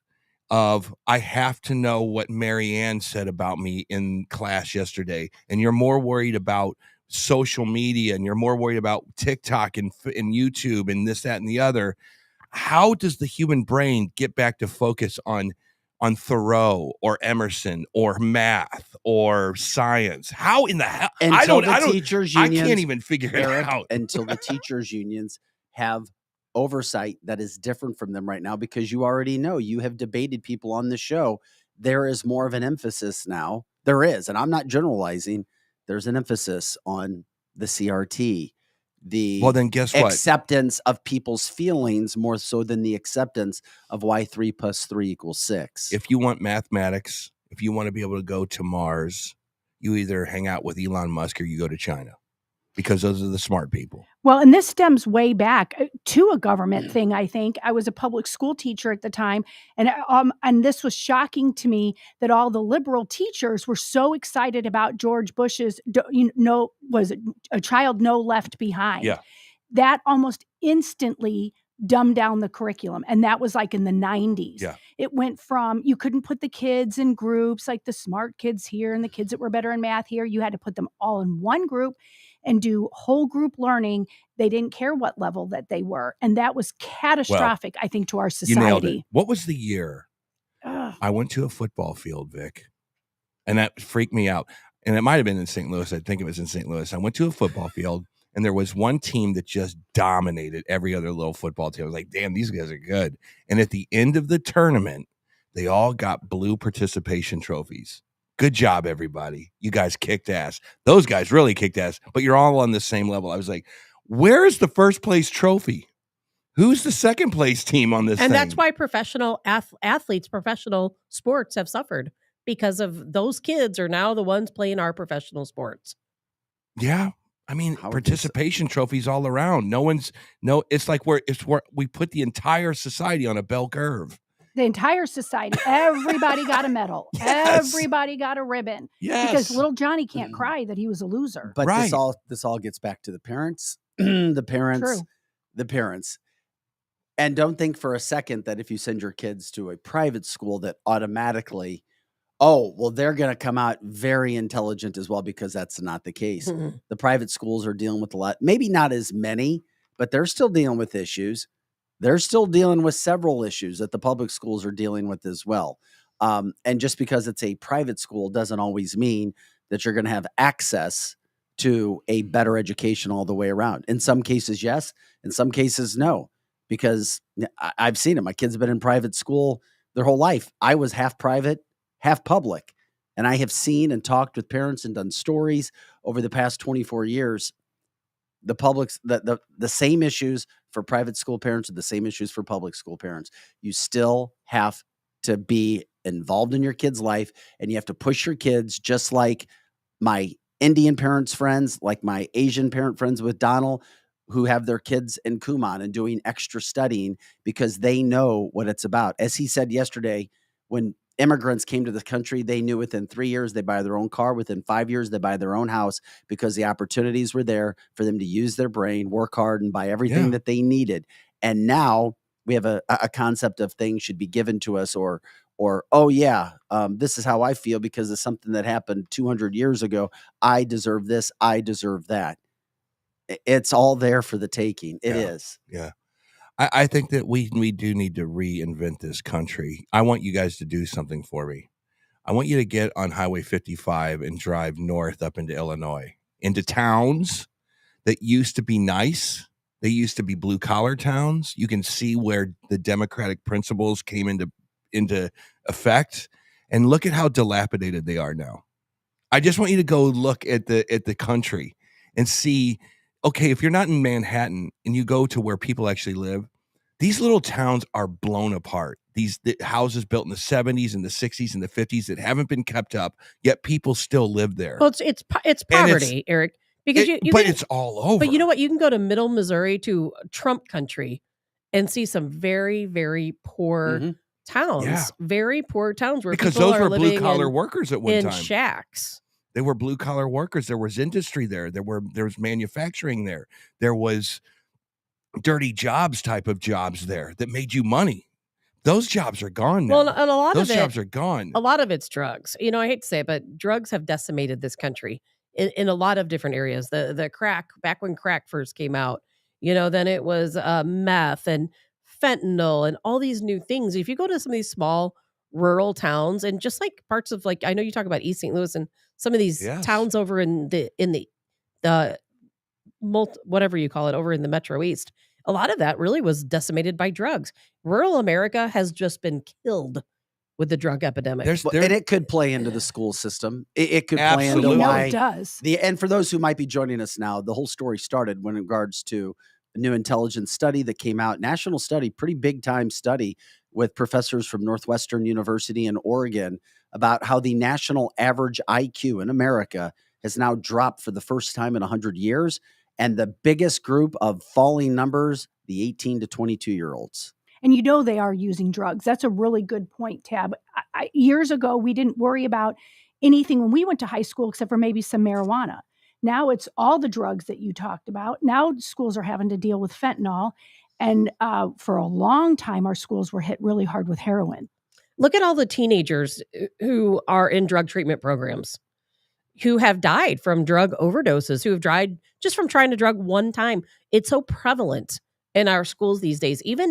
[SPEAKER 10] of I have to know what Marianne said about me in class yesterday, and you're more worried about social media and you're more worried about TikTok and YouTube and this, that, and the other. How does the human brain get back to focus on Thoreau or Emerson or math or science? How in the hell?
[SPEAKER 2] Until the teachers unions,
[SPEAKER 10] I can't even figure
[SPEAKER 2] Eric,
[SPEAKER 10] it out.
[SPEAKER 2] until the teachers unions have oversight that is different from them right now, because you already know, you have debated people on the show. There is more of an emphasis now. There is, and I'm not generalizing. There's an emphasis on the CRT,
[SPEAKER 10] Well, then guess what?
[SPEAKER 2] acceptance of people's feelings more so than the acceptance of why 3 + 3 = 6.
[SPEAKER 10] If you want mathematics, if you want to be able to go to Mars, you either hang out with Elon Musk or you go to China, because those are the smart people.
[SPEAKER 7] Well, and this stems way back to a government thing, I think. I was a public school teacher at the time, and this was shocking to me that all the liberal teachers were so excited about George Bush's, was it A Child No Left Behind?
[SPEAKER 10] Yeah.
[SPEAKER 7] That almost instantly dumbed down the curriculum, and that was like in the 90s.
[SPEAKER 10] Yeah.
[SPEAKER 7] It went from, you couldn't put the kids in groups, like the smart kids here and the kids that were better in math here. You had to put them all in one group and do whole group learning. They didn't care what level that they were. And that was catastrophic, I think, to our
[SPEAKER 10] You nailed it.
[SPEAKER 7] society.
[SPEAKER 10] What was the year?
[SPEAKER 7] Ugh.
[SPEAKER 10] I went to a football field, Vic, and that freaked me out. And it might have been in St. Louis. I think it was in St. Louis. I went to a football field, and there was one team that just dominated every other little football team. I was like, damn, these guys are good. And at the end of the tournament, they all got blue participation trophies. Good job, everybody. You guys kicked ass. Those guys really kicked ass, but you're all on the same level. I was like, where is the first place trophy? Who's the second place team on this
[SPEAKER 8] And
[SPEAKER 10] thing?
[SPEAKER 8] that's why professional athletes, professional sports have suffered, because of those kids are now the ones playing our professional sports.
[SPEAKER 10] Yeah. I mean,
[SPEAKER 2] How
[SPEAKER 10] participation trophies all around. It's like where we put the entire society on a bell curve.
[SPEAKER 7] The entire society, everybody got a medal.
[SPEAKER 10] Yes.
[SPEAKER 7] Everybody got a ribbon.
[SPEAKER 10] Yes.
[SPEAKER 7] Because little Johnny can't cry that he was a loser.
[SPEAKER 2] But
[SPEAKER 10] Right.
[SPEAKER 2] this all gets back to the parents, the parents. And don't think for a second that if you send your kids to a private school that automatically, oh, well, they're going to come out very intelligent as well, because that's not the case. The private schools are dealing with a lot, maybe not as many, but they're still dealing with issues. They're still dealing with several issues that the public schools are dealing with as well. And just because it's a private school doesn't always mean that you're going to have access to a better education all the way around. In some cases, yes. In some cases, no. Because I've seen it. My kids have been in private school their whole life. I was half private, half public. And I have seen and talked with parents and done stories over the past 24 years. The public's the same issues for private school parents are the same issues for public school parents. You still have to be involved in your kid's life, and you have to push your kids, just like my Indian parents' friends, like my Asian parent friends with Donald, who have their kids in Kumon and doing extra studying because they know what it's about. As he said yesterday, when immigrants came to the country, they knew within 3 years they buy their own car. Within 5 years, they buy their own house, because the opportunities were there for them to use their brain, work hard, and buy everything that they needed. And now we have a concept of things should be given to us, or oh yeah, this is how I feel because of something that happened 200 years ago. I deserve this. I deserve that. It's all there for the taking. It is.
[SPEAKER 10] Yeah. I think that we do need to reinvent this country. I want you guys to do something for me. I want you to get on Highway 55 and drive north up into Illinois, into towns that used to be nice. They used to be blue collar towns. You can see where the democratic principles came into effect, and look at how dilapidated they are now. I just want you to go look at the country and see, okay, if you're not in Manhattan and you go to where people actually live, these little towns are blown apart. The houses built in the 70s and the 60s and the 50s that haven't been kept up, yet people still live there.
[SPEAKER 8] Well, it's poverty, Eric. Because
[SPEAKER 10] it's all over.
[SPEAKER 8] But you know what? You can go to middle Missouri, to Trump country, and see some very, very poor towns. Very poor towns where
[SPEAKER 10] because
[SPEAKER 8] people
[SPEAKER 10] those
[SPEAKER 8] are
[SPEAKER 10] were blue
[SPEAKER 8] living
[SPEAKER 10] collar workers at one
[SPEAKER 8] in
[SPEAKER 10] time.
[SPEAKER 8] Shacks.
[SPEAKER 10] They were blue collar workers. There was industry there. There was manufacturing there. There was dirty jobs type of jobs there that made you money. Those jobs are gone now.
[SPEAKER 8] Well, and a lot
[SPEAKER 10] those
[SPEAKER 8] of
[SPEAKER 10] jobs are gone.
[SPEAKER 8] A lot of it's drugs. You know, I hate to say it, but drugs have decimated this country in a lot of different areas. The crack, back when crack first came out, you know, then it was meth and fentanyl and all these new things. If you go to some of these small rural towns, and just like parts of, like, I know you talk about East St. Louis and some of these towns over in the whatever you call it, over in the Metro East, a lot of that really was decimated by drugs. Rural America has just been killed with the drug epidemic.
[SPEAKER 2] And it could play into the school system. It could play into why
[SPEAKER 7] it does.
[SPEAKER 2] And for those who might be joining us now, the whole story started when in regards to a new intelligence study that came out, national study, pretty big time study with professors from Northwestern University in Oregon about how the national average IQ in America has now dropped for the first time in 100 years. And the biggest group of falling numbers, the 18 to 22-year-olds.
[SPEAKER 7] And you know they are using drugs. That's a really good point, Tab. Years ago, we didn't worry about anything when we went to high school except for maybe some marijuana. Now it's all the drugs that you talked about. Now schools are having to deal with fentanyl. And for a long time, our schools were hit really hard with heroin.
[SPEAKER 8] Look at all the teenagers who are in drug treatment programs, who have died from drug overdoses, who have died just from trying to drug one time. It's so prevalent in our schools these days, even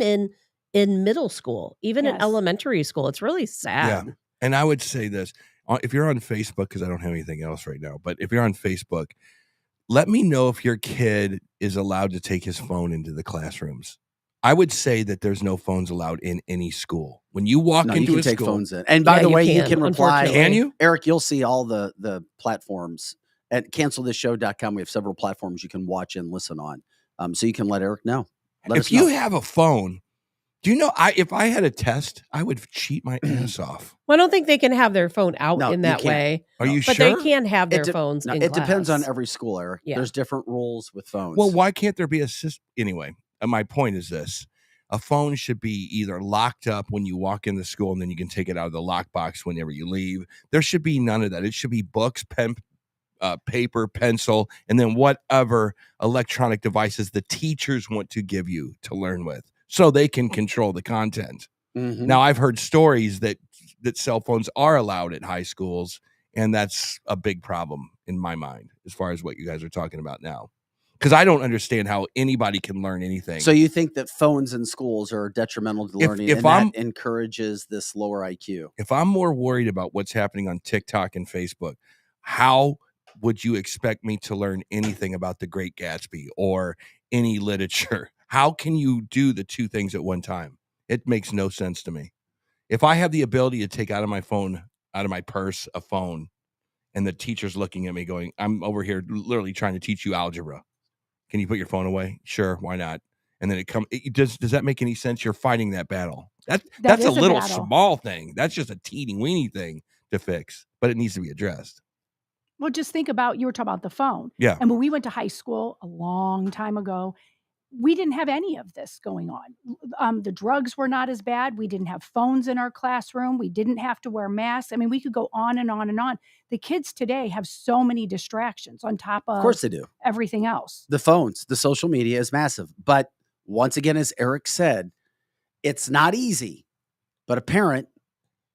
[SPEAKER 8] in middle school, even in elementary school. It's really sad.
[SPEAKER 10] Yeah. And I would say this, if you're on Facebook, because I don't have anything else right now, but if you're on Facebook, let me know if your kid is allowed to take his phone into the classrooms. I would say that there's no phones allowed in any school. When you walk into
[SPEAKER 2] you can
[SPEAKER 10] a
[SPEAKER 2] take
[SPEAKER 10] school,
[SPEAKER 2] phones in. And by the way, you can reply.
[SPEAKER 10] Can you?
[SPEAKER 2] Eric, you'll see all the platforms at cancelthisshow.com. We have several platforms you can watch and listen on. So you can let Eric know.
[SPEAKER 10] If you have a phone, do you know, if I had a test, I would cheat my ass off.
[SPEAKER 8] Well, I don't think they can have their phone out in that way.
[SPEAKER 10] Are you
[SPEAKER 8] but
[SPEAKER 10] sure?
[SPEAKER 8] But they can have their phones in
[SPEAKER 2] It
[SPEAKER 8] class.
[SPEAKER 2] depends on every school, Eric.
[SPEAKER 8] Yeah.
[SPEAKER 2] There's different rules with phones.
[SPEAKER 10] Well, why can't there be a system? Anyway, my point is this. A phone should be either locked up when you walk in the school and then you can take it out of the lockbox whenever you leave. There should be none of that. It should be books, pen, paper, pencil, and then whatever electronic devices the teachers want to give you to learn with so they can control the content.
[SPEAKER 2] Mm-hmm.
[SPEAKER 10] Now, I've heard stories that cell phones are allowed at high schools, and that's a big problem in my mind as far as what you guys are talking about now. Because I don't understand how anybody can learn anything.
[SPEAKER 2] So you think that phones in schools are detrimental to learning, and that encourages this lower IQ?
[SPEAKER 10] If I'm more worried about what's happening on TikTok and Facebook, how would you expect me to learn anything about the Great Gatsby or any literature? How can you do the two things at one time? It makes no sense to me. If I have the ability to take out of my purse, a phone, and the teacher's looking at me going, I'm over here literally trying to teach you algebra. Can you put your phone away? Sure, why not? And then does that make any sense? You're fighting that battle. That's a little small thing. That's just a teeny weeny thing to fix, but it needs to be addressed.
[SPEAKER 7] Well, just think about, you were talking about the phone.
[SPEAKER 10] Yeah.
[SPEAKER 7] And when we went to high school a long time ago, we didn't have any of this going on. The drugs were not as bad. We didn't have phones in our classroom. We didn't have to wear masks. I mean, we could go on and on and on. The kids today have so many distractions on top of
[SPEAKER 2] course they do.
[SPEAKER 7] Everything else.
[SPEAKER 2] The phones, the social media is massive. But once again, as Eric said, It's not easy, but a parent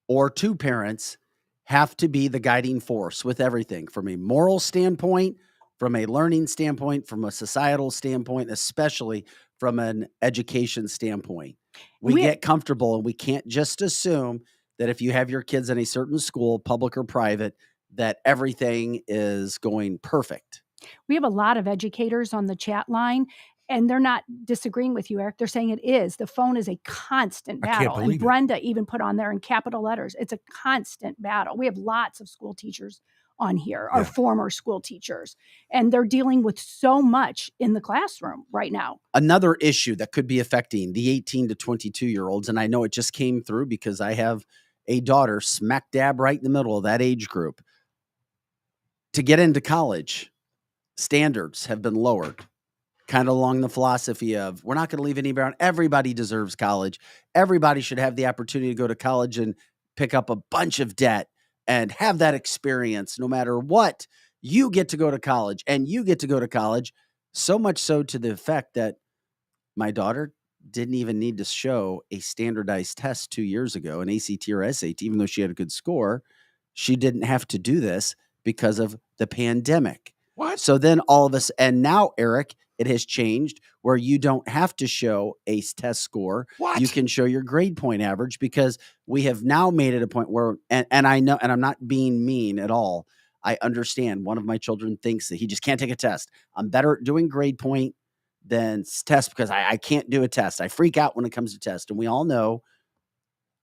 [SPEAKER 2] or two parents have to be the guiding force with everything from a moral standpoint, from a learning standpoint, from a societal standpoint, especially from an education standpoint. We get comfortable and we can't just assume that if you have your kids in a certain school, public or private, that everything is going perfect.
[SPEAKER 7] We have a lot of educators on the chat line, and they're not disagreeing with you, Eric. They're saying it is. The phone is a constant
[SPEAKER 10] I can't
[SPEAKER 7] battle. And
[SPEAKER 10] believe it.
[SPEAKER 7] Brenda even put on there in capital letters, it's a constant battle. We have lots of school teachers on here, our
[SPEAKER 10] Yeah.
[SPEAKER 7] former school teachers, and they're dealing with so much in the classroom right now.
[SPEAKER 2] Another issue that could be affecting the 18 to 22-year-olds, and I know it just came through because I have a daughter smack dab right in the middle of that age group. To get into college, standards have been lowered, kind of along the philosophy of we're not going to leave anybody on. Everybody deserves college. Everybody should have the opportunity to go to college and pick up a bunch of debt and have that experience no matter what. You get to go to college and you get to go to college, so much so to the effect that my daughter didn't even need to show a standardized test 2 years ago, an ACT or SAT, even though she had a good score. She didn't have to do this because of the pandemic.
[SPEAKER 10] What?
[SPEAKER 2] So then all of us, and now, Eric, it has changed where you don't have to show a test score.
[SPEAKER 10] What?
[SPEAKER 2] You can show your grade point average because we have now made it a point where, and I know, and I'm not being mean at all. I understand one of my children thinks that he just can't take a test. I'm better at doing grade point than test because I can't do a test. I freak out when it comes to test. And we all know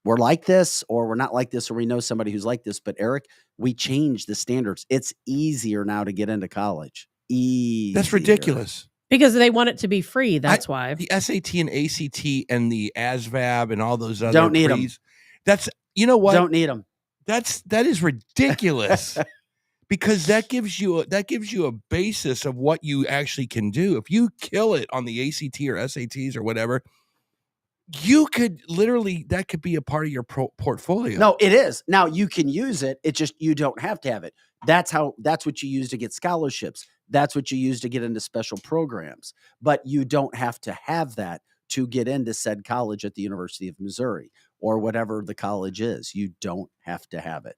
[SPEAKER 2] we're like this or we're not like this, or we know somebody who's like this. But Eric, we changed the standards. It's easier now to get into college. Easier.
[SPEAKER 10] That's ridiculous.
[SPEAKER 8] Because they want it to be free. That's why.
[SPEAKER 10] The SAT and ACT and the ASVAB and all those other
[SPEAKER 2] Don't need them.
[SPEAKER 10] pre's, that's, you know what?
[SPEAKER 2] Don't need them.
[SPEAKER 10] That is ridiculous. Because that gives you a basis of what you actually can do. If you kill it on the ACT or SATs or whatever, you could literally, that could be a part of your portfolio.
[SPEAKER 2] No, it is. Now you can use it. It's just you don't have to have it. That's what you use to get scholarships. That's what you use to get into special programs. But you don't have to have that to get into said college at the University of Missouri or whatever the college is. You don't have to have it.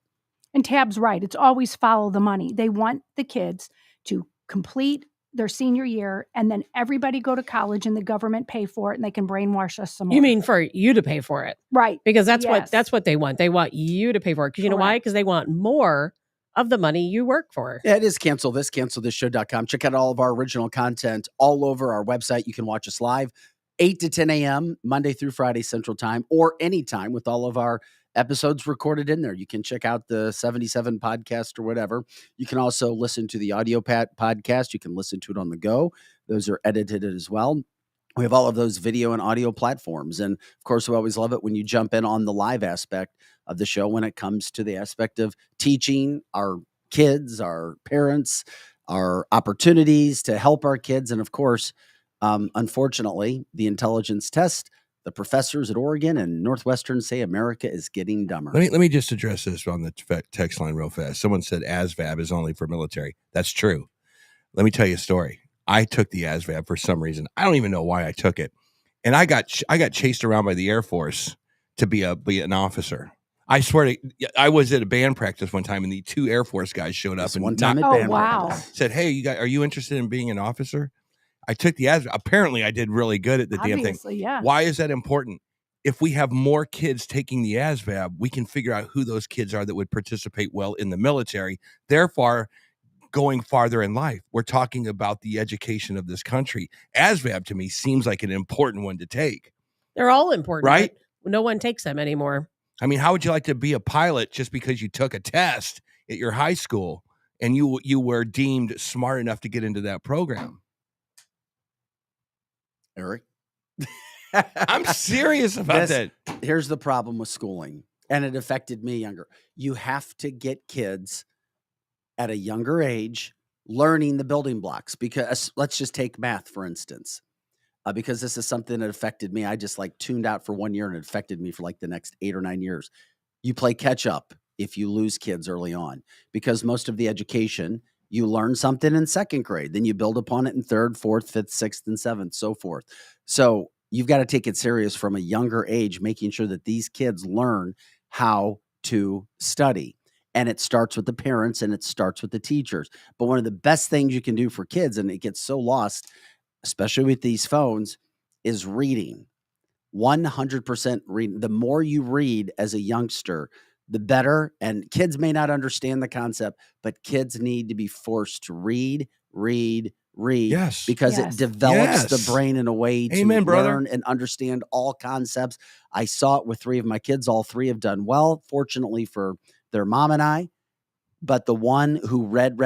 [SPEAKER 7] And Tab's right. It's always follow the money. They want the kids to complete their senior year and then everybody go to college and the government pay for it and they can brainwash us some more.
[SPEAKER 8] You mean for you to pay for it?
[SPEAKER 7] Right.
[SPEAKER 8] Because that's
[SPEAKER 7] Yes.
[SPEAKER 8] what they want. They want you to pay for it. Because you know why?
[SPEAKER 7] Correct.
[SPEAKER 8] Because they want more of the money you work for.
[SPEAKER 2] Yeah, it is cancelthisshow.com. Check out all of our original content all over our website. You can watch us live 8 to 10 a.m. Monday through Friday Central Time or anytime with all of our episodes recorded in there. You can check out the 77 podcast or whatever. You can also listen to the audio podcast. You can listen to it on the go. Those are edited as well. We have all of those video and audio platforms. And of course, we always love it when you jump in on the live aspect of the show when it comes to the aspect of teaching our kids, our parents, our opportunities to help our kids. And of course, unfortunately, the intelligence test, the professors at Oregon and Northwestern say America is getting dumber.
[SPEAKER 10] Let me just address this on the text line real fast. Someone said ASVAB is only for military. That's true. Let me tell you a story. I took the ASVAB for some reason. I don't even know why I took it. And I got chased around by the Air Force to be an officer. I swear to, I was at a band practice one time and the two Air Force guys showed up and
[SPEAKER 2] one time at
[SPEAKER 7] Oh,
[SPEAKER 2] band
[SPEAKER 7] wow.
[SPEAKER 2] practice.
[SPEAKER 10] said, "Hey, are you interested in being an officer?" I took the ASVAB. Apparently I did really good at the damn thing.
[SPEAKER 7] Obviously, yeah.
[SPEAKER 10] Why is that important? If we have more kids taking the ASVAB, we can figure out who those kids are that would participate well in the military, therefore going farther in life. We're talking about the education of this country. ASVAB to me seems like an important one to take.
[SPEAKER 8] They're all important.
[SPEAKER 10] Right?
[SPEAKER 8] But no one takes them anymore.
[SPEAKER 10] I mean, how would you like to be a pilot just because you took a test at your high school and you were deemed smart enough to get into that program?
[SPEAKER 2] Eric?
[SPEAKER 10] I'm serious about that.
[SPEAKER 2] Here's the problem with schooling, and it affected me younger. You have to get kids at a younger age learning the building blocks, because let's just take math, for instance, because this is something that affected me. I just tuned out for 1 year and it affected me for the next 8 or 9 years. You play catch up if you lose kids early on, because most of the education, you learn something in second grade, then you build upon it in third, fourth, fifth, sixth, and seventh, so forth. So you've got to take it serious from a younger age, making sure that these kids learn how to study. And it starts with the parents and it starts with the teachers. But one of the best things you can do for kids, and it gets so lost, especially with these phones, is reading. 100% reading. The more you read as a youngster, the better. And kids may not understand the concept, but kids need to be forced to read.
[SPEAKER 10] Yes.
[SPEAKER 2] Because it
[SPEAKER 7] Yes.
[SPEAKER 2] develops the
[SPEAKER 10] Yes.
[SPEAKER 2] brain in a way to
[SPEAKER 10] Amen, brother.
[SPEAKER 2] learn and understand all concepts. I saw it with 3 of my kids. All 3 have done well, fortunately for their mom and I. But the one who read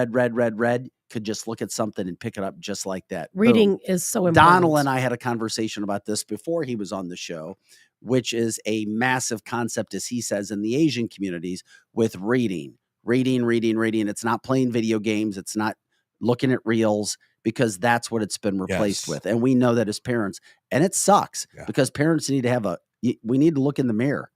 [SPEAKER 2] could just look at something and pick it up just like that. Boom.
[SPEAKER 8] Reading is so important.
[SPEAKER 2] Donald and I had a conversation about this before he was on the show, which is a massive concept, as he says, in the Asian communities with reading. It's not playing video games. It's not looking at reels, because that's what it's been replaced
[SPEAKER 10] Yes.
[SPEAKER 2] with. And we know that as parents, and it sucks
[SPEAKER 10] Yeah.
[SPEAKER 2] because parents need to have we need to look in the mirror,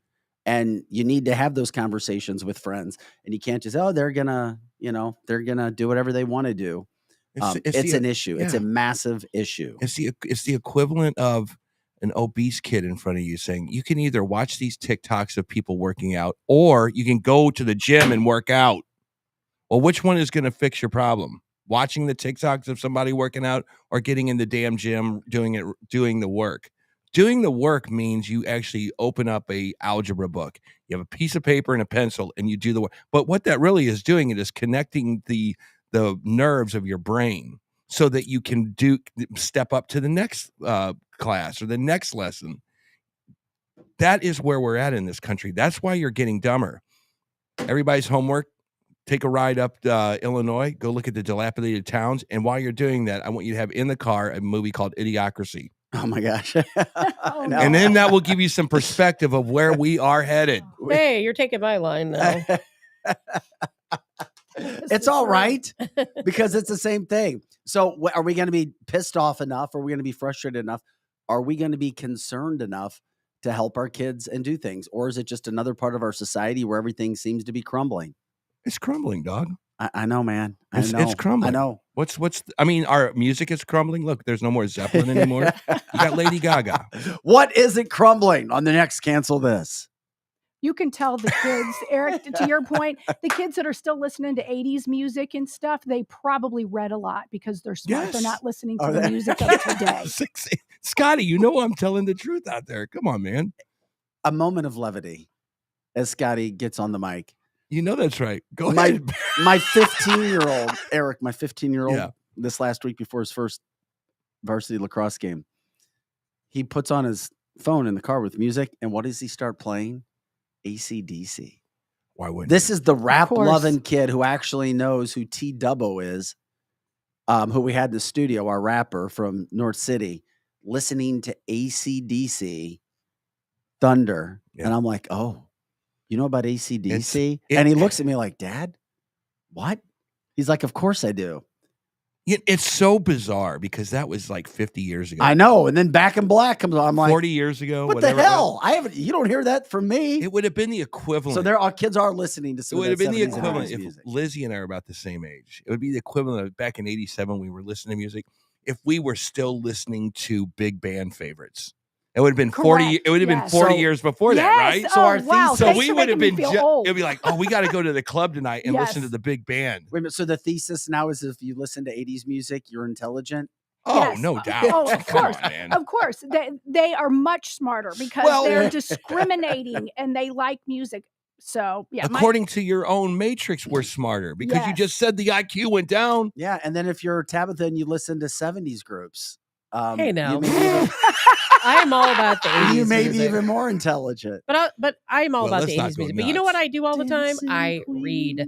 [SPEAKER 2] and you need to have those conversations with friends, and you can't just, they're gonna do whatever they want to do. It's an issue. It's a massive issue.
[SPEAKER 10] It's the equivalent of an obese kid in front of you saying, you can either watch these TikToks of people working out, or you can go to the gym and work out. Well, which one is going to fix your problem? Watching the TikToks of somebody working out, or getting in the damn gym, doing the work? Doing the work means you actually open up a algebra book. You have a piece of paper and a pencil, and you do the work. But what that really is doing, it is connecting the nerves of your brain so that you can step up to the next class or the next lesson. That is where we're at in this country. That's why you're getting dumber. Everybody's homework. Take a ride up Illinois. Go look at the dilapidated towns. And while you're doing that, I want you to have in the car a movie called Idiocracy.
[SPEAKER 2] Oh my gosh.
[SPEAKER 7] Oh, no.
[SPEAKER 10] And then that will give you some perspective of where we are headed.
[SPEAKER 8] Hey, you're taking my line now.
[SPEAKER 2] It's all right, because it's the same thing. So are we going to be pissed off enough? Are we going to be frustrated enough? Are we going to be concerned enough to help our kids and do things? Or is it just another part of our society where everything seems to be crumbling?
[SPEAKER 10] It's crumbling, dog.
[SPEAKER 2] I know, man.
[SPEAKER 10] It's crumbling.
[SPEAKER 2] I know.
[SPEAKER 10] Our music is crumbling. Look, there's no more Zeppelin anymore. You got Lady Gaga.
[SPEAKER 2] What isn't crumbling on the next Cancel This?
[SPEAKER 7] You can tell the kids, Eric, to your point, the kids that are still listening to 80s music and stuff, they probably read a lot because they're smart.
[SPEAKER 10] Yes.
[SPEAKER 7] They're not listening to
[SPEAKER 2] Are
[SPEAKER 7] the
[SPEAKER 2] they?
[SPEAKER 7] music of today.
[SPEAKER 10] Scotty, you know I'm telling the truth out there. Come on, man.
[SPEAKER 2] A moment of levity as Scotty gets on the mic.
[SPEAKER 10] You know that's right. Go
[SPEAKER 2] My
[SPEAKER 10] ahead.
[SPEAKER 2] 15-year-old, Eric, my 15-year-old,
[SPEAKER 10] Yeah.
[SPEAKER 2] this last week before his first varsity lacrosse game, he puts on his phone in the car with music, and what does he start playing? AC/DC.
[SPEAKER 10] Why wouldn't
[SPEAKER 2] This
[SPEAKER 10] you?
[SPEAKER 2] is the rap
[SPEAKER 7] course.
[SPEAKER 2] loving kid who actually knows who T Dubbo is, who we had in the studio, our rapper from North City, listening to AC/DC, Thunder.
[SPEAKER 10] Yeah.
[SPEAKER 2] And I'm like, oh, you know about AC/DC?
[SPEAKER 10] It-
[SPEAKER 2] And he looks at me like, Dad, what? He's like, of course I do.
[SPEAKER 10] It's so bizarre because that was like 50 years ago.
[SPEAKER 2] I know. And then Back in Black comes on. I'm like,
[SPEAKER 10] 40 years ago.
[SPEAKER 2] what the
[SPEAKER 10] whatever it was.
[SPEAKER 2] hell? You don't hear that from me.
[SPEAKER 10] It would have been the equivalent.
[SPEAKER 2] So our kids are listening to
[SPEAKER 10] It
[SPEAKER 2] some
[SPEAKER 10] would
[SPEAKER 2] of
[SPEAKER 10] have
[SPEAKER 2] that
[SPEAKER 10] been the
[SPEAKER 2] 70s and
[SPEAKER 10] equivalent
[SPEAKER 2] 80s
[SPEAKER 10] if
[SPEAKER 2] music.
[SPEAKER 10] Lizzie and I are about the same age. It would be the equivalent of back in 87 we were listening to music. If we were still listening to big band favorites, it would have been 40.
[SPEAKER 7] Correct.
[SPEAKER 10] It would have been
[SPEAKER 7] Yes.
[SPEAKER 10] 40
[SPEAKER 2] So-
[SPEAKER 10] years before that,
[SPEAKER 7] Yes.
[SPEAKER 10] right?
[SPEAKER 2] So
[SPEAKER 7] Oh,
[SPEAKER 2] our
[SPEAKER 7] wow.
[SPEAKER 2] thesis-
[SPEAKER 10] So
[SPEAKER 7] Thanks
[SPEAKER 10] we
[SPEAKER 7] for
[SPEAKER 10] would have
[SPEAKER 7] making
[SPEAKER 10] been.
[SPEAKER 7] me feel old.
[SPEAKER 10] It'd be like, oh, we got to go to the club tonight and listen to
[SPEAKER 7] Yes.
[SPEAKER 10] the big band.
[SPEAKER 2] Wait a minute. So the thesis now is if you listen to 80s music, you're intelligent.
[SPEAKER 10] Oh,
[SPEAKER 7] Yes.
[SPEAKER 10] no doubt.
[SPEAKER 7] Oh, of
[SPEAKER 10] Come
[SPEAKER 7] course.
[SPEAKER 10] on, man.
[SPEAKER 7] Of course, they are much smarter because
[SPEAKER 10] Well-
[SPEAKER 7] they're discriminating and they like music. So yeah,
[SPEAKER 10] According to your own matrix, we're smarter because you
[SPEAKER 7] Yes.
[SPEAKER 10] just said the IQ went down.
[SPEAKER 2] Yeah. And then if you're Tabitha and you listen to 70s groups,
[SPEAKER 8] Hey, now.
[SPEAKER 2] you may be even,
[SPEAKER 8] I'm all about the 80s
[SPEAKER 2] you may be
[SPEAKER 8] music.
[SPEAKER 2] even more intelligent.
[SPEAKER 8] But I'm all
[SPEAKER 10] Well,
[SPEAKER 8] about
[SPEAKER 10] let's
[SPEAKER 8] the
[SPEAKER 10] not
[SPEAKER 8] 80s
[SPEAKER 10] go
[SPEAKER 8] music. But you know what
[SPEAKER 10] nuts.
[SPEAKER 8] I do all the time?
[SPEAKER 7] Dancing
[SPEAKER 8] I
[SPEAKER 7] Queen.
[SPEAKER 8] read.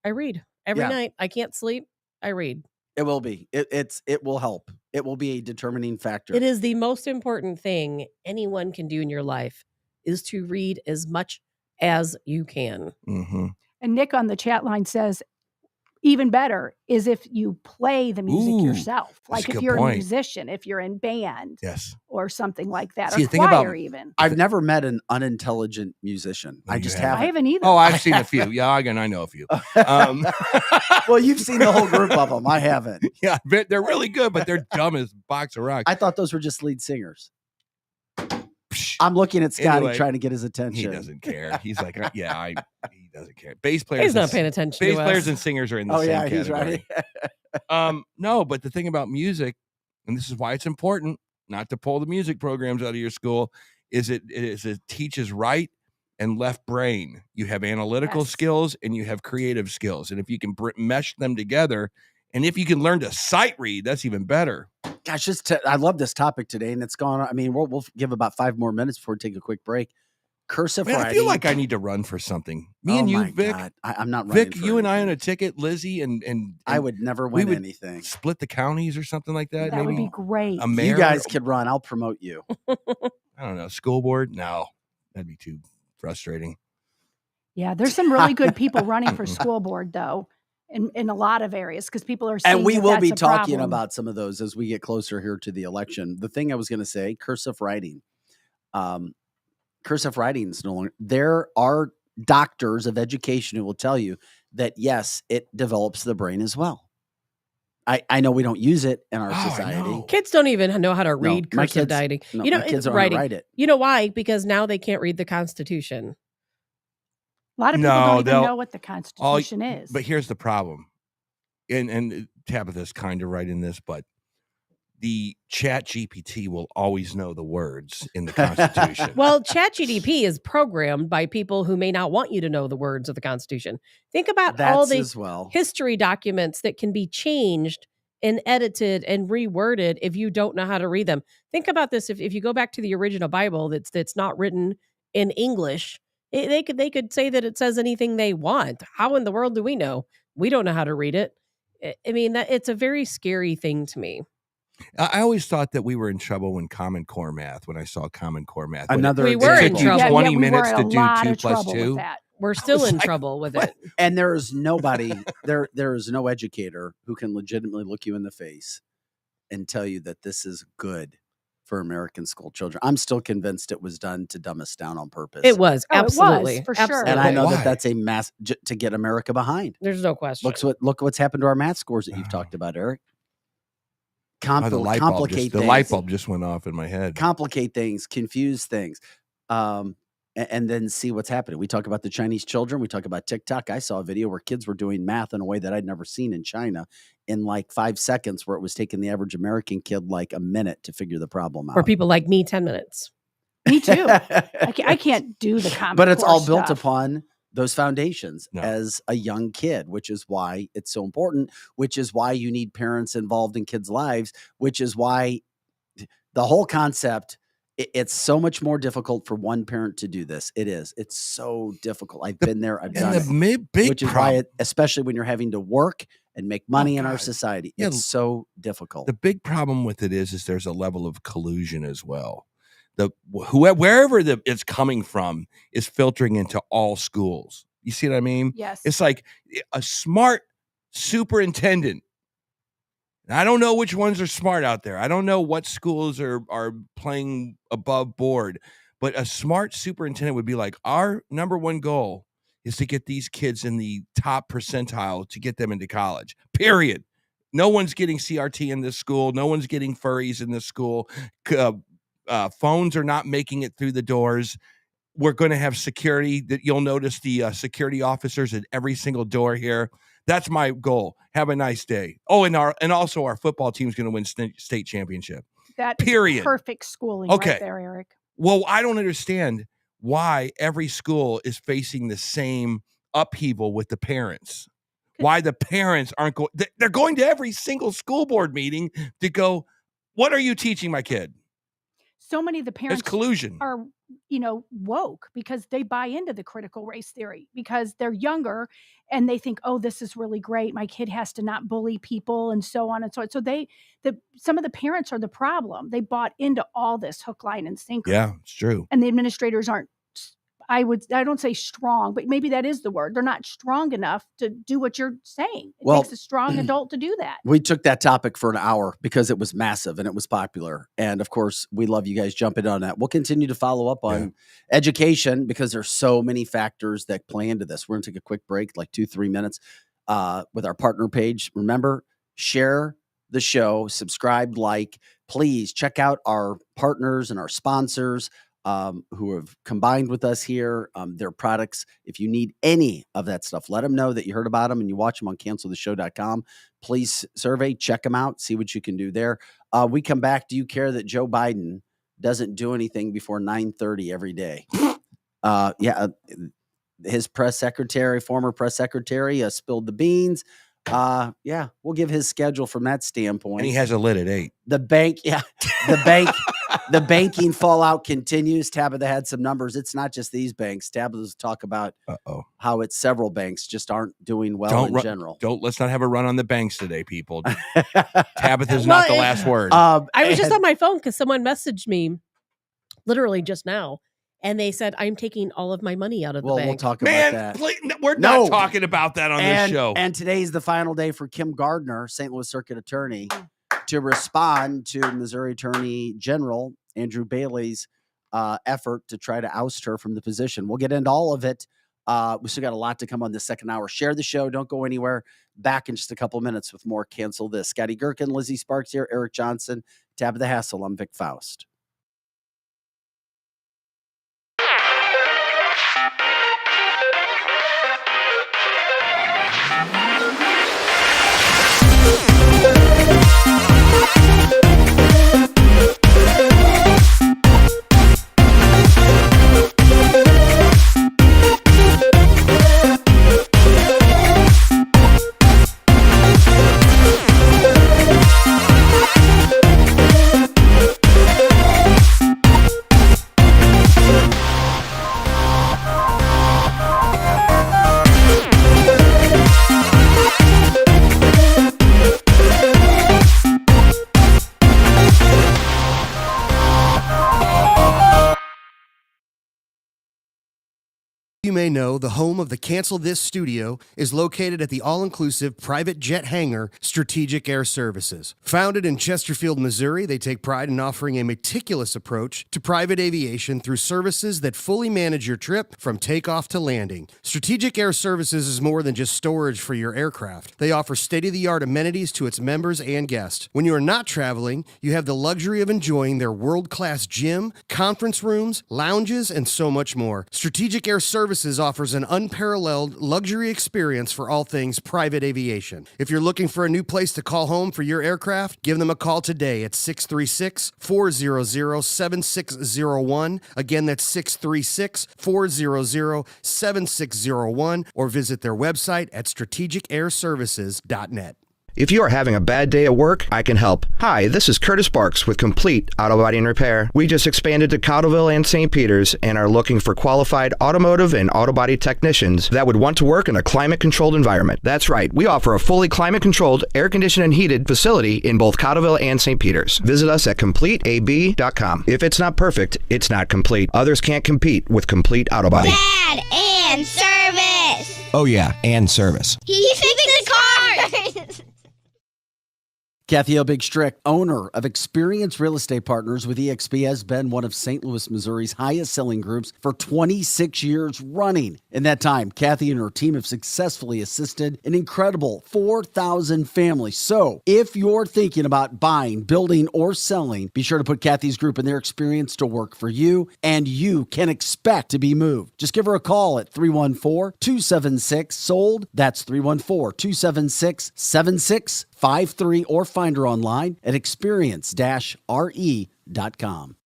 [SPEAKER 8] I read every
[SPEAKER 2] Yeah.
[SPEAKER 8] night. I can't sleep. I read.
[SPEAKER 2] It will be. It will help. It will be a determining factor.
[SPEAKER 8] It is the most important thing anyone can do in your life is to read as much as you can.
[SPEAKER 10] Mm-hmm.
[SPEAKER 7] And Nick on the chat line says, even better is if you play the music
[SPEAKER 10] Ooh,
[SPEAKER 7] yourself.
[SPEAKER 10] that's a
[SPEAKER 7] Like if
[SPEAKER 10] good
[SPEAKER 7] you're
[SPEAKER 10] point.
[SPEAKER 7] a musician, if you're in band
[SPEAKER 10] Yes.
[SPEAKER 7] or something like that,
[SPEAKER 10] See,
[SPEAKER 7] or
[SPEAKER 10] the thing about-
[SPEAKER 7] choir even.
[SPEAKER 2] I've never met an unintelligent musician.
[SPEAKER 10] No,
[SPEAKER 2] I
[SPEAKER 10] you
[SPEAKER 2] just
[SPEAKER 10] haven't.
[SPEAKER 7] I
[SPEAKER 2] haven't.
[SPEAKER 7] haven't either.
[SPEAKER 10] Oh, I've seen a few. Yeah, again, I know a few.
[SPEAKER 2] Well, you've seen the whole group of them. I haven't.
[SPEAKER 10] Yeah, they're really good, but they're dumb as a box of rocks.
[SPEAKER 2] I thought those were just lead singers. I'm looking at Scotty
[SPEAKER 10] Anyway,
[SPEAKER 2] trying to get his
[SPEAKER 10] He
[SPEAKER 2] attention.
[SPEAKER 10] doesn't care. He's like, he doesn't care. Bass players.
[SPEAKER 8] He's not
[SPEAKER 10] and-
[SPEAKER 8] paying attention
[SPEAKER 10] Bass
[SPEAKER 8] to
[SPEAKER 10] players
[SPEAKER 8] us.
[SPEAKER 10] and singers are in the
[SPEAKER 2] Oh
[SPEAKER 10] same
[SPEAKER 2] yeah,
[SPEAKER 10] category.
[SPEAKER 2] he's right.
[SPEAKER 10] No, but the thing about music, and this is why it's important not to pull the music programs out of your school, is it teaches right and left brain. You have analytical
[SPEAKER 7] Yes.
[SPEAKER 10] skills and you have creative skills, and if you can mesh them together, and if you can learn to sight read, that's even better.
[SPEAKER 2] Gosh, I love this topic today, and it's gone. I mean, we'll give about 5 more minutes before we take a quick break. Cursive
[SPEAKER 10] Man,
[SPEAKER 2] writing.
[SPEAKER 10] I feel like I need to run for something. Me and you,
[SPEAKER 2] my
[SPEAKER 10] Vic.
[SPEAKER 2] God. I'm not running
[SPEAKER 10] Vic,
[SPEAKER 2] for
[SPEAKER 10] you and I on
[SPEAKER 2] anything.
[SPEAKER 10] a ticket, Lizzie, and
[SPEAKER 2] I would never
[SPEAKER 10] we
[SPEAKER 2] win
[SPEAKER 10] would
[SPEAKER 2] anything.
[SPEAKER 10] split the counties or something like that.
[SPEAKER 7] That
[SPEAKER 10] maybe
[SPEAKER 7] would be great.
[SPEAKER 10] a mayor.
[SPEAKER 2] You guys could run. I'll promote you.
[SPEAKER 10] I don't know. School board? No, that'd be too frustrating.
[SPEAKER 7] Yeah, there's some really good people running for school board though, in a lot of areas because people are saying
[SPEAKER 2] And we
[SPEAKER 7] that
[SPEAKER 2] will be
[SPEAKER 7] that's a
[SPEAKER 2] talking
[SPEAKER 7] problem.
[SPEAKER 2] about some of those as we get closer here to the election. The thing I was going to say, cursive writing. Cursive writing is no longer. There are doctors of education who will tell you that yes, it develops the brain as well. I know we don't use it in our
[SPEAKER 10] Oh, I
[SPEAKER 2] society.
[SPEAKER 10] know.
[SPEAKER 8] Kids don't even know how to read
[SPEAKER 2] my
[SPEAKER 8] cursive
[SPEAKER 2] kids-
[SPEAKER 8] writing.
[SPEAKER 2] No,
[SPEAKER 8] You know,
[SPEAKER 2] my kids don't
[SPEAKER 8] writing.
[SPEAKER 2] write it.
[SPEAKER 8] You know why? Because now they can't read the Constitution.
[SPEAKER 7] A lot of people
[SPEAKER 10] No,
[SPEAKER 7] don't even
[SPEAKER 10] they'll-
[SPEAKER 7] know what the Constitution is.
[SPEAKER 10] But here's the problem, and Tabitha's kind of right in this, but the Chat GPT will always know the words in the Constitution.
[SPEAKER 8] Well, ChatGPT is programmed by people who may not want you to know the words of the Constitution. Think about all
[SPEAKER 2] That's
[SPEAKER 8] the
[SPEAKER 2] as well.
[SPEAKER 8] history documents that can be changed and edited and reworded if you don't know how to read them. Think about this: if you go back to the original Bible that's not written in English, they could say that it says anything they want. How in the world do we know? We don't know how to read it. I mean, it's a very scary thing to me.
[SPEAKER 10] I always thought that we were in trouble when Common Core math. When I saw Common Core math, when
[SPEAKER 2] Another
[SPEAKER 8] We
[SPEAKER 10] it
[SPEAKER 8] were in
[SPEAKER 10] took you
[SPEAKER 8] trouble.
[SPEAKER 10] 20
[SPEAKER 7] we
[SPEAKER 10] minutes
[SPEAKER 7] were
[SPEAKER 10] to
[SPEAKER 7] in a
[SPEAKER 10] do
[SPEAKER 7] lot
[SPEAKER 10] 2
[SPEAKER 7] of
[SPEAKER 10] plus
[SPEAKER 7] trouble
[SPEAKER 10] 2.
[SPEAKER 7] with that.
[SPEAKER 8] We're still
[SPEAKER 10] was
[SPEAKER 8] in
[SPEAKER 10] like,
[SPEAKER 8] trouble with
[SPEAKER 10] what?
[SPEAKER 8] it.
[SPEAKER 2] And there is nobody there is no educator who can legitimately look you in the face and tell you that this is good for American school children. I'm still convinced it was done to dumb us down on purpose.
[SPEAKER 8] It was
[SPEAKER 7] Oh, it was,
[SPEAKER 8] absolutely
[SPEAKER 7] for sure.
[SPEAKER 8] Absolutely.
[SPEAKER 2] And I know
[SPEAKER 10] Why?
[SPEAKER 2] that that's a mass to get America behind.
[SPEAKER 8] There's no question.
[SPEAKER 2] Look what's happened to our math scores that you've talked about, Eric.
[SPEAKER 10] Oh, the light bulb just went off in my head.
[SPEAKER 2] Complicate things, confuse things, and then see what's happening. We talk about the Chinese children. We talk about TikTok. I saw a video where kids were doing math in a way that I'd never seen in China in like 5 seconds, where it was taking the average American kid like a minute to figure the problem out.
[SPEAKER 8] For people like me, 10 minutes.
[SPEAKER 7] Me too. I can't do the Common
[SPEAKER 2] But it's
[SPEAKER 7] Core
[SPEAKER 2] all built
[SPEAKER 7] stuff.
[SPEAKER 2] upon those foundations
[SPEAKER 10] No.
[SPEAKER 2] as a young kid, which is why it's so important, which is why you need parents involved in kids' lives, which is why the whole concept, it's so much more difficult for one parent to do this. It is. It's so difficult. I've been there. I've done
[SPEAKER 10] And the
[SPEAKER 2] it.
[SPEAKER 10] big
[SPEAKER 2] Which is
[SPEAKER 10] problem,
[SPEAKER 2] why, especially when you're having to work and make money in our
[SPEAKER 10] God.
[SPEAKER 2] society,
[SPEAKER 10] Yeah,
[SPEAKER 2] it's so difficult.
[SPEAKER 10] the big problem with it is there's a level of collusion as well. Wherever it's coming from is filtering into all schools. You see what I mean?
[SPEAKER 7] Yes.
[SPEAKER 10] It's like a smart superintendent. And I don't know which ones are smart out there. I don't know what schools are playing above board, but a smart superintendent would be like, our number one goal is to get these kids in the top percentile to get them into college, period. No one's getting CRT in this school. No one's getting furries in this school. Phones are not making it through the doors. We're going to have security. That you'll notice the security officers at every single door here. That's my goal. Have a nice day. Oh, and also our football team's going to win state championship.
[SPEAKER 7] That is
[SPEAKER 10] Period.
[SPEAKER 7] perfect schooling
[SPEAKER 10] Okay.
[SPEAKER 7] right there, Eric.
[SPEAKER 10] Well, I don't understand why every school is facing the same upheaval with the parents. Why the parents aren't going? They're going to every single school board meeting to go, what are you teaching my kid?
[SPEAKER 7] So many of the
[SPEAKER 10] It's
[SPEAKER 7] parents
[SPEAKER 10] collusion.
[SPEAKER 7] are, woke because they buy into the critical race theory because they're younger and they think, oh, this is really great. My kid has to not bully people and so on and so on. So some of the parents are the problem. They bought into all this hook, line, and sinker.
[SPEAKER 10] Yeah, it's true.
[SPEAKER 7] And the administrators aren't, I don't say strong, but maybe that is the word. They're not strong enough to do what you're saying. It
[SPEAKER 2] Well,
[SPEAKER 7] takes a strong adult to do that.
[SPEAKER 2] We took that topic for an hour because it was massive and it was popular. And of course, we love you guys jumping on that. We'll continue to follow up on education because there's so many factors that play into this. We're going to take a quick break, like 2-3 minutes with our partner page. Remember, share the show, subscribe, like, please check out our partners and our sponsors. who have combined with us here. Their products, if you need any of that stuff, let them know that you heard about them and you watch them on canceltheshow.com. Please survey, check them out, see what you can do there. We come back. Do you care that Joe Biden doesn't do anything before 9:30 every day? His former press secretary, spilled the beans. We'll give his schedule from that standpoint.
[SPEAKER 10] And he has a lid at 8.
[SPEAKER 2] The banking fallout continues. Tabitha had some numbers. It's not just these banks. Tabitha's talk about how it's several banks just aren't doing well in general.
[SPEAKER 10] Let's not have a run on the banks today, people. Tabitha's not the last word.
[SPEAKER 8] I was just on my phone because someone messaged me literally just now. And they said, I'm taking all of my money out of the bank.
[SPEAKER 2] We'll talk about that.
[SPEAKER 10] We're not talking about that on this show.
[SPEAKER 2] And today's the final day for Kim Gardner, St. Louis Circuit Attorney, to respond to Missouri Attorney General Andrew Bailey's effort to try to oust her from the position. We'll get into all of it. We still got a lot to come on the second hour. Share the show. Don't go anywhere. Back in just a couple minutes with more Cancel This. Scotty Gherkin, Lizzie Sparks here, Eric Johnson, Tabitha Hassel. I'm Vic Faust.
[SPEAKER 6] You may know the home of the Cancel This studio is located at the all-inclusive private jet hangar Strategic Air Services. Founded in Chesterfield, Missouri, they take pride in offering a meticulous approach to private aviation through services that fully manage your trip from takeoff to landing. Strategic Air Services is more than just storage for your aircraft. They offer state-of-the-art amenities to its members and guests. When you are not traveling, you have the luxury of enjoying their world-class gym, conference rooms, lounges, and so much more. Strategic Air Services offers an unparalleled luxury experience for all things private aviation. If you're looking for a new place to call home for your aircraft, give them a call today at 636-400-7601. Again, that's 636-400-7601, or visit their website at strategicairservices.net.
[SPEAKER 3] If you are having a bad day at work, I can help. Hi, this is Curtis Sparks with Complete Auto Body and Repair. We just expanded to Cottleville and St. Peters and are looking for qualified automotive and auto body technicians that would want to work in a climate-controlled environment. That's right, we offer a fully climate-controlled, air-conditioned and heated facility in both Cottleville and St. Peters. Visit us at CompleteAB.com. If it's not perfect, it's not complete. Others can't compete with Complete Auto Body.
[SPEAKER 4] Dad and service.
[SPEAKER 3] Oh yeah, and service.
[SPEAKER 4] He fixed the cars.
[SPEAKER 2] Kathy O. Big Strick, owner of Experience Real Estate Partners with eXp, has been one of St. Louis, Missouri's highest selling groups for 26 years running. In that time, Kathy and her team have successfully assisted an incredible 4,000 families. So if you're thinking about buying, building, or selling, be sure to put Kathy's group and their experience to work for you, and you can expect to be moved. Just give her a call at 314-276-SOLD. That's 314-276-7653, or find her online at experience-re.com.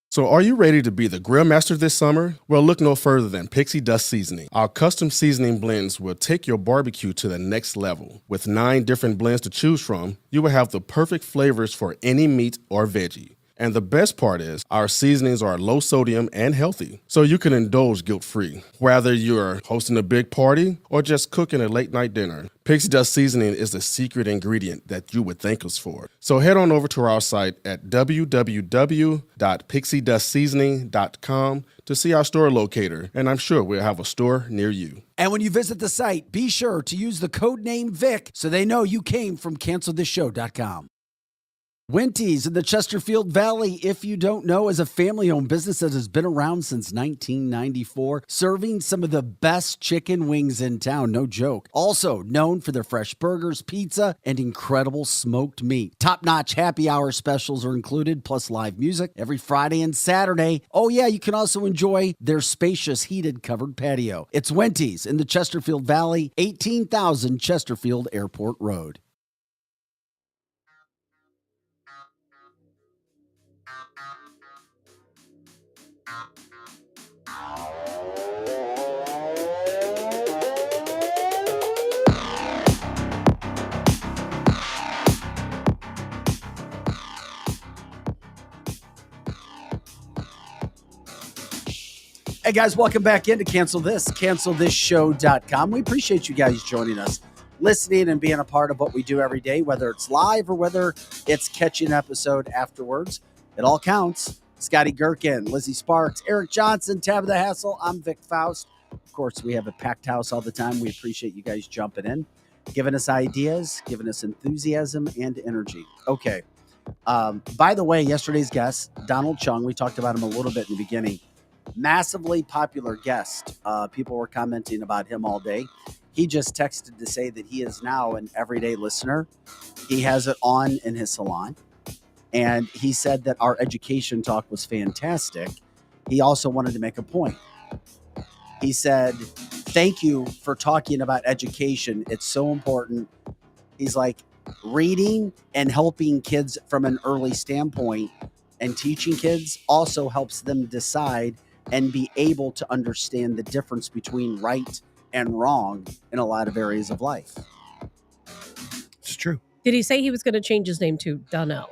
[SPEAKER 11] So are you ready to be the grill master this summer? Well, look no further than Pixie Dust Seasoning. Our custom seasoning blends will take your barbecue to the next level. With 9 different blends to choose from, you will have the perfect flavors for any meat or veggie. And the best part is, our seasonings are low sodium and healthy, so you can indulge guilt-free. Whether you're hosting a big party or just cooking a late-night dinner, Pixie Dust Seasoning is the secret ingredient that you would thank us for. So head on over to our site at www.pixiedustseasoning.com to see our store locator, and I'm sure we'll have a store near you.
[SPEAKER 2] And when you visit the site, be sure to use the code name VIC so they know you came from CancelThisShow.com. Winty's in the Chesterfield Valley, if you don't know, is a family-owned business that has been around since 1994, serving some of the best chicken wings in town, no joke. Also known for their fresh burgers, pizza, and incredible smoked meat. Top-notch happy hour specials are included, plus live music every Friday and Saturday. Oh yeah, you can also enjoy their spacious heated covered patio. It's Winty's in the Chesterfield Valley, 18,000 Chesterfield Airport Road. Hey guys, welcome back into cancelthisshow.com. We appreciate you guys joining us, listening and being a part of what we do every day, whether it's live or whether it's catching an episode afterwards. It all counts. Scotty Gherkin, Lizzie Sparks, Eric Johnson, Tabitha Hassel. I'm Vic Faust. Of course, we have a packed house all the time. We appreciate you guys jumping in, giving us ideas, giving us enthusiasm and energy. Okay. By the way, yesterday's guest, Donald Chung, we talked about him a little bit in the beginning. Massively popular guest. People were commenting about him all day. He just texted to say that he is now an everyday listener. He has it on in his salon. And he said that our education talk was fantastic. He also wanted to make a point. He said, thank you for talking about education. It's so important. He's like, reading and helping kids from an early standpoint and teaching kids also helps them decide and be able to understand the difference between right and wrong in a lot of areas of life.
[SPEAKER 10] It's true.
[SPEAKER 8] Did he say he was going to change his name to Donnell?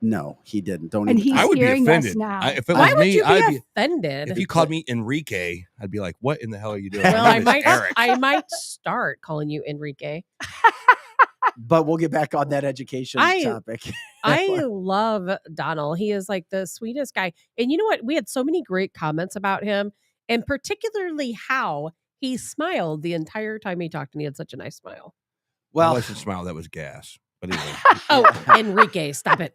[SPEAKER 2] No, he didn't. Don't
[SPEAKER 7] And
[SPEAKER 2] even.
[SPEAKER 7] he's
[SPEAKER 10] I would be
[SPEAKER 7] hearing
[SPEAKER 10] offended.
[SPEAKER 7] us now.
[SPEAKER 10] If it
[SPEAKER 8] Why
[SPEAKER 10] was
[SPEAKER 8] would
[SPEAKER 10] me,
[SPEAKER 8] you be
[SPEAKER 10] I'd be.
[SPEAKER 8] offended?
[SPEAKER 10] If you called me Enrique, I'd be like, "What in the hell are you doing?"
[SPEAKER 8] Well,
[SPEAKER 10] My
[SPEAKER 8] I
[SPEAKER 10] name is
[SPEAKER 8] might,
[SPEAKER 10] Eric.
[SPEAKER 8] I might start calling you Enrique.
[SPEAKER 2] But we'll get back on that education topic.
[SPEAKER 8] I love Donald. He is like the sweetest guy. And you know what? We had so many great comments about him, and particularly how he smiled the entire time he talked, and he had such a nice smile.
[SPEAKER 10] Well,
[SPEAKER 2] Well,
[SPEAKER 10] I wasn't smile. That was gas. But anyway,
[SPEAKER 8] Oh, Enrique, stop it.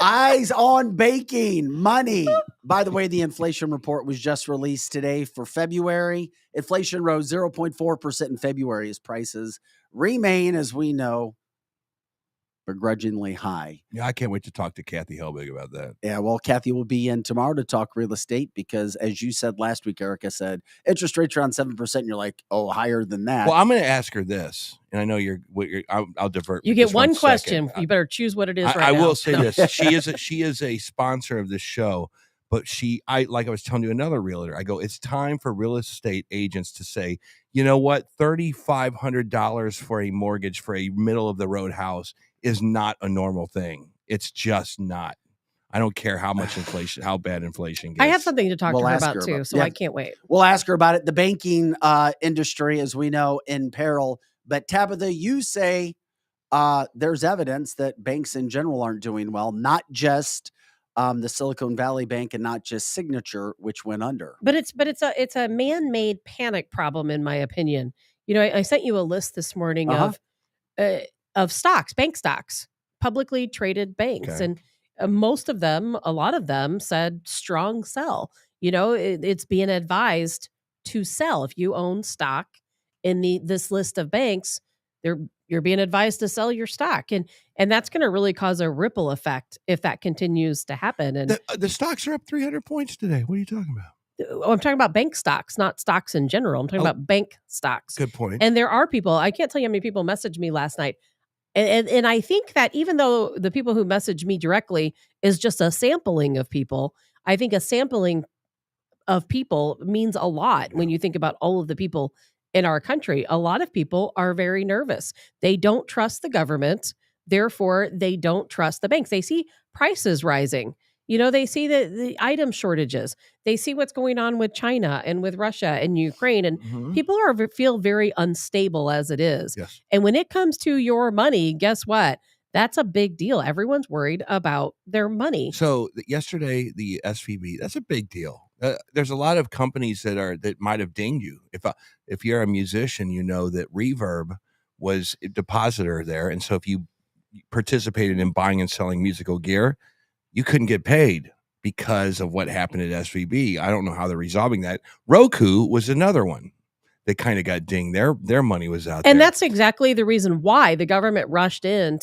[SPEAKER 2] eyes on baking money. By the way, the inflation report was just released today for February. Inflation rose 0.4% in February as prices remain, as we know, begrudgingly high.
[SPEAKER 10] yeah, I can't wait to talk to Kathy Helbig about that.
[SPEAKER 2] Yeah, well, Kathy will be in tomorrow to talk real estate because, as you said last week, Erica said interest rates around 7%. And you're like, oh, higher than that.
[SPEAKER 10] Well, I'm going to ask her this, and I know I'll divert.
[SPEAKER 8] You
[SPEAKER 10] for
[SPEAKER 8] get
[SPEAKER 10] just
[SPEAKER 8] one
[SPEAKER 10] 1
[SPEAKER 8] question.
[SPEAKER 10] second.
[SPEAKER 8] You better choose what it is
[SPEAKER 10] I
[SPEAKER 8] right now.
[SPEAKER 10] will say this: she is a sponsor of this show, but like I was telling you, another realtor. I go, it's time for real estate agents to say, you know what, $3,500 for a mortgage for a middle of the road house is not a normal thing. It's just not. I don't care how much inflation, how bad inflation gets.
[SPEAKER 8] I have something to talk
[SPEAKER 2] We'll
[SPEAKER 8] to her
[SPEAKER 2] ask
[SPEAKER 8] about
[SPEAKER 2] her
[SPEAKER 8] too,
[SPEAKER 2] about-
[SPEAKER 8] so
[SPEAKER 2] yeah.
[SPEAKER 8] I can't wait.
[SPEAKER 2] We'll ask her about it. The banking industry, as we know, in peril. But Tabitha, you say there's evidence that banks in general aren't doing well, not just the Silicon Valley Bank and not just Signature, which went under.
[SPEAKER 8] But it's a man-made panic problem, in my opinion. You know, I sent you a list this morning of stocks, bank stocks, publicly traded banks,
[SPEAKER 10] Okay.
[SPEAKER 8] and most of them, a lot of them, said strong sell. You know, it's being advised to sell if you own stock in this list of banks. You're being advised to sell your stock, and that's going to really cause a ripple effect if that continues to happen. And
[SPEAKER 10] The stocks are up 300 points today. What are you talking about?
[SPEAKER 8] I'm talking about bank stocks, not stocks in general. I'm talking about bank stocks.
[SPEAKER 10] Good point.
[SPEAKER 8] And there are people, I can't tell you how many people messaged me last night. And I think that even though the people who message me directly is just a sampling of people, I think a sampling of people means a lot when you think about all of the people in our country. A lot of people are very nervous. They don't trust the government. Therefore, they don't trust the banks. They see prices rising. You know, they see the item shortages. They see what's going on with China and with Russia and Ukraine. And people feel very unstable as it is.
[SPEAKER 10] Yes.
[SPEAKER 8] And when it comes to your money, guess what? That's a big deal. Everyone's worried about their money.
[SPEAKER 10] So yesterday, the SVB, that's a big deal. There's a lot of companies that might have dinged you. If you're a musician, you know that Reverb was a depositor there. And so if you participated in buying and selling musical gear, you couldn't get paid because of what happened at SVB. I don't know how they're resolving that. Roku was another one that kind of got dinged. Their money was out there.
[SPEAKER 8] And that's exactly the reason why the government rushed in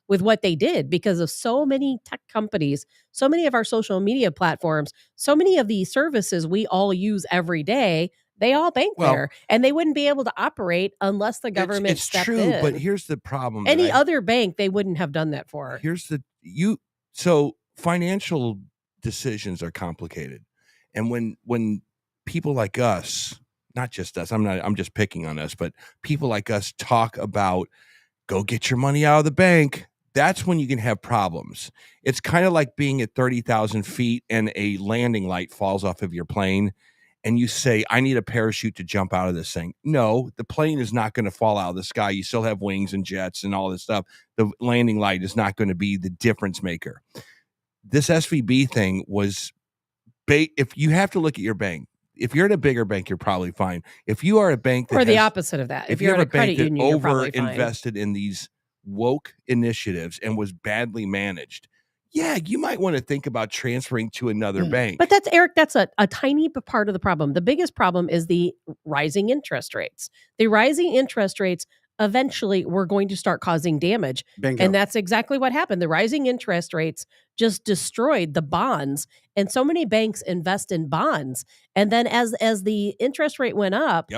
[SPEAKER 8] with what they did, because of so many tech companies, so many of our social media platforms, so many of the services we all use every day, they all bank there, and they wouldn't be able to operate unless the government
[SPEAKER 10] it's
[SPEAKER 8] stepped
[SPEAKER 10] true,
[SPEAKER 8] in.
[SPEAKER 10] but here's the problem.
[SPEAKER 8] Any other bank, they wouldn't have done that for.
[SPEAKER 10] So financial decisions are complicated. And when people like us, not just us, I'm just picking on us, but people like us talk about go get your money out of the bank, that's when you can have problems. It's kind of like being at 30,000 feet and a landing light falls off of your plane and you say, I need a parachute to jump out of this thing. No, the plane is not going to fall out of the sky. You still have wings and jets and all this stuff. The landing light is not going to be the difference maker. This SVB thing was, if you have to look at your bank, if you're at a bigger bank, you're probably fine. If you are a bank that
[SPEAKER 8] or the opposite of that, if you're at a credit union, you're probably fine.
[SPEAKER 10] Invested in these woke initiatives and was badly managed, yeah, you might want to think about transferring to another bank.
[SPEAKER 8] But that's, Eric, that's a tiny part of the problem. The biggest problem is the rising interest rates. The rising interest rates eventually were going to start causing damage.
[SPEAKER 2] Bingo.
[SPEAKER 8] And that's exactly what happened. The rising interest rates just destroyed the bonds. And so many banks invest in bonds. And then as the interest rate went up,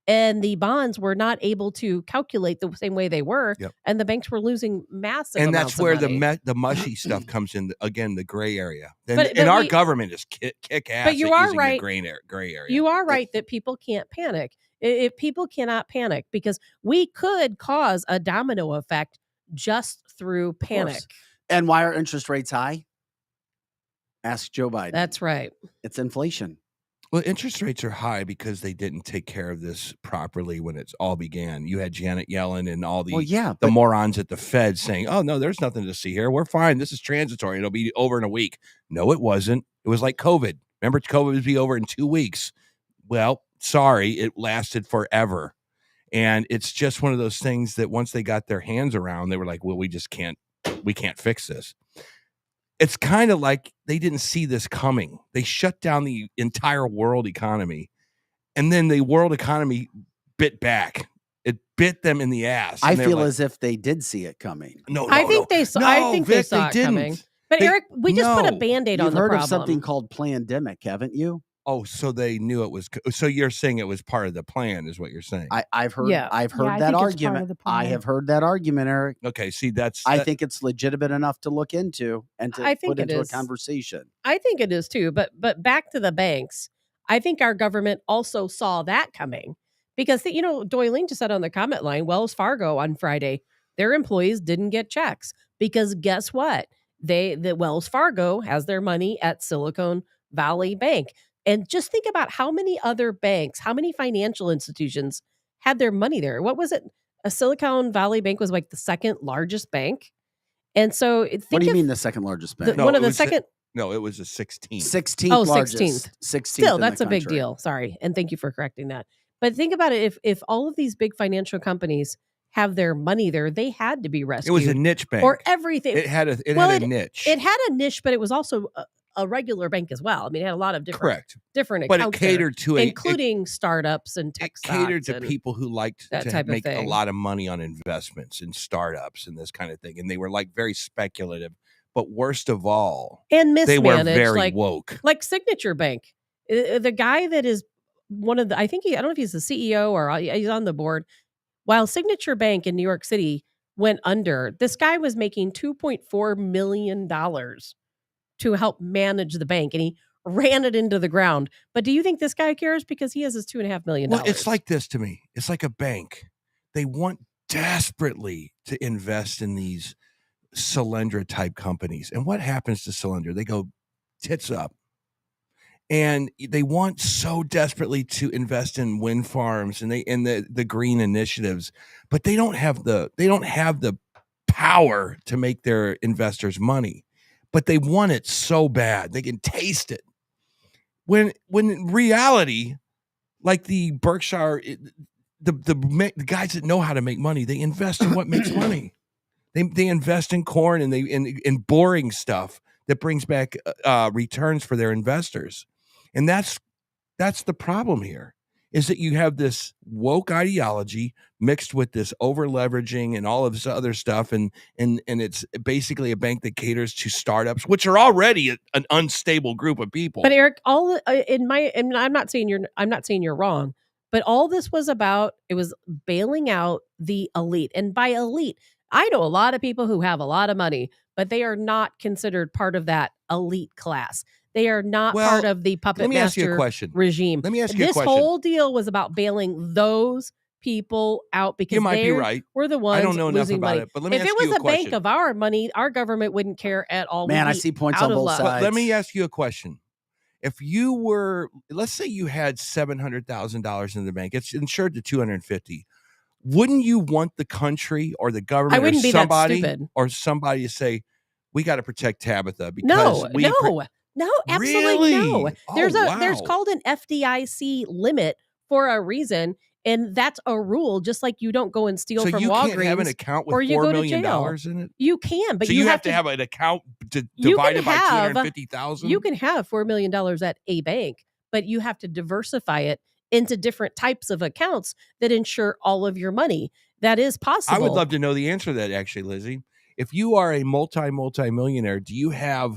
[SPEAKER 8] and the bonds were not able to calculate the same way they were, and the banks were losing massive
[SPEAKER 10] and
[SPEAKER 8] amounts
[SPEAKER 10] that's where
[SPEAKER 8] of money.
[SPEAKER 10] the mushy stuff comes in, again, the gray area. And,
[SPEAKER 8] But
[SPEAKER 10] our government is kick ass
[SPEAKER 8] but you
[SPEAKER 10] at
[SPEAKER 8] are
[SPEAKER 10] using
[SPEAKER 8] right.
[SPEAKER 10] the gray area.
[SPEAKER 8] You are right that people can't panic. If people cannot panic, because we could cause a domino effect just through panic.
[SPEAKER 2] And why are interest rates high? Ask Joe Biden.
[SPEAKER 8] That's right.
[SPEAKER 2] It's inflation.
[SPEAKER 10] Well, interest rates are high because they didn't take care of this properly when it all began. You had Janet Yellen and all the morons at the Fed saying, oh, no, there's nothing to see here. We're fine. This is transitory. It'll be over in a week. No, it wasn't. It was like COVID. Remember, COVID would be over in 2 weeks. Well, sorry, it lasted forever. And it's just one of those things that once they got their hands around, they were like, well, we can't fix this. It's kind of like they didn't see this coming. They shut down the entire world economy, and then the world economy bit back. It bit them in the ass.
[SPEAKER 2] I feel as if they did see it coming.
[SPEAKER 8] I think they saw it coming. But Eric, we just put a Band-Aid on the problem.
[SPEAKER 2] You've heard of something called plandemic, haven't you?
[SPEAKER 10] Oh, so they knew it was. So you're saying it was part of the plan, is what you're saying?
[SPEAKER 2] I've heard that argument. I have heard that argument, Eric.
[SPEAKER 10] Okay, see,
[SPEAKER 2] I think it's legitimate enough to look into and to put into a conversation.
[SPEAKER 8] I think it is too. But back to the banks, I think our government also saw that coming because Doyling just said on the comment line, Wells Fargo on Friday, their employees didn't get checks because guess what? The Wells Fargo has their money at Silicon Valley Bank. And just think about how many other banks, how many financial institutions had their money there. What was it? A Silicon Valley Bank was like the second largest bank. And so
[SPEAKER 2] what do you mean the second largest bank?
[SPEAKER 10] No, it was the 16th.
[SPEAKER 2] 16th largest.
[SPEAKER 8] 16th.
[SPEAKER 2] 16th.
[SPEAKER 8] Still, that's a big deal. Sorry. And thank you for correcting that. But think about it. If all of these big financial companies have their money there, they had to be rescued.
[SPEAKER 10] It was a niche bank.
[SPEAKER 8] Or everything.
[SPEAKER 10] It had a niche.
[SPEAKER 8] It had a niche, but it was also a regular bank as well. I mean, it had a lot of different accounts,
[SPEAKER 10] but it catered to
[SPEAKER 8] including startups and tech stocks.
[SPEAKER 10] It catered to people who liked to make a
[SPEAKER 8] thing.
[SPEAKER 10] lot of money on investments and startups and this kind of thing. And they were like very speculative. But worst of all,
[SPEAKER 8] and mismanaged,
[SPEAKER 10] they were very woke.
[SPEAKER 8] Like Signature Bank. The guy that is one of the, I don't know if he's the CEO or he's on the board. While Signature Bank in New York City went under, this guy was making $2.4 million to help manage the bank, and he ran it into the ground. But do you think this guy cares because he has his $2.5 million?
[SPEAKER 10] Well, it's like this to me. It's like a bank. They want desperately to invest in these Solyndra type companies. And what happens to Solyndra? They go tits up. And they want so desperately to invest in wind farms and the green initiatives, but they don't have the power to make their investors money. But they want it so bad. They can taste it. When in reality, like the Berkshire, the guys that know how to make money, they invest in what makes money. They invest in corn and in boring stuff that brings back returns for their investors. And that's the problem here, is that you have this woke ideology mixed with this over leveraging and all of this other stuff, and it's basically a bank that caters to startups, which are already an unstable group of people.
[SPEAKER 8] But Eric, and I'm not saying you're wrong, but all this was about, it was bailing out the elite. And by elite, I know a lot of people who have a lot of money, but they are not considered part of that elite class. They are not part of the puppet master regime.
[SPEAKER 10] Let me ask you a question.
[SPEAKER 8] This whole deal was about bailing those people out because
[SPEAKER 10] You might be right.
[SPEAKER 8] were the ones
[SPEAKER 10] I don't know enough
[SPEAKER 8] losing
[SPEAKER 10] about
[SPEAKER 8] money.
[SPEAKER 10] it, but let me
[SPEAKER 8] if
[SPEAKER 10] ask
[SPEAKER 8] it was
[SPEAKER 10] you a
[SPEAKER 8] a bank
[SPEAKER 10] question.
[SPEAKER 8] of our money, our government wouldn't care at all.
[SPEAKER 2] Man,
[SPEAKER 8] We'd
[SPEAKER 2] I
[SPEAKER 8] be
[SPEAKER 2] see points
[SPEAKER 8] out
[SPEAKER 2] on
[SPEAKER 8] of
[SPEAKER 2] both
[SPEAKER 8] luck.
[SPEAKER 2] sides.
[SPEAKER 10] Let me ask you a question. If you were, let's say you had $700,000 in the bank, it's insured to $250,000. Wouldn't you want the country or the government
[SPEAKER 8] I wouldn't
[SPEAKER 10] or
[SPEAKER 8] be
[SPEAKER 10] somebody
[SPEAKER 8] that stupid.
[SPEAKER 10] or somebody to say, we got to protect Tabitha because
[SPEAKER 8] No, absolutely no.
[SPEAKER 10] Really?
[SPEAKER 8] There's
[SPEAKER 10] Oh,
[SPEAKER 8] there's
[SPEAKER 10] wow.
[SPEAKER 8] called an FDIC limit for a reason, and that's a rule. Just like you don't go and steal
[SPEAKER 10] So
[SPEAKER 8] from
[SPEAKER 10] you
[SPEAKER 8] Walgreens,
[SPEAKER 10] can't have an account with
[SPEAKER 8] or you
[SPEAKER 10] $4
[SPEAKER 8] go to
[SPEAKER 10] million
[SPEAKER 8] jail.
[SPEAKER 10] in it?
[SPEAKER 8] You can, but
[SPEAKER 10] So you have to have an account divided by 250,000?
[SPEAKER 8] You can have $4 million at a bank, but you have to diversify it into different types of accounts that insure all of your money. That is possible.
[SPEAKER 10] I would love to know the answer to that, actually, Lizzie. If you are a multi-millionaire, do you have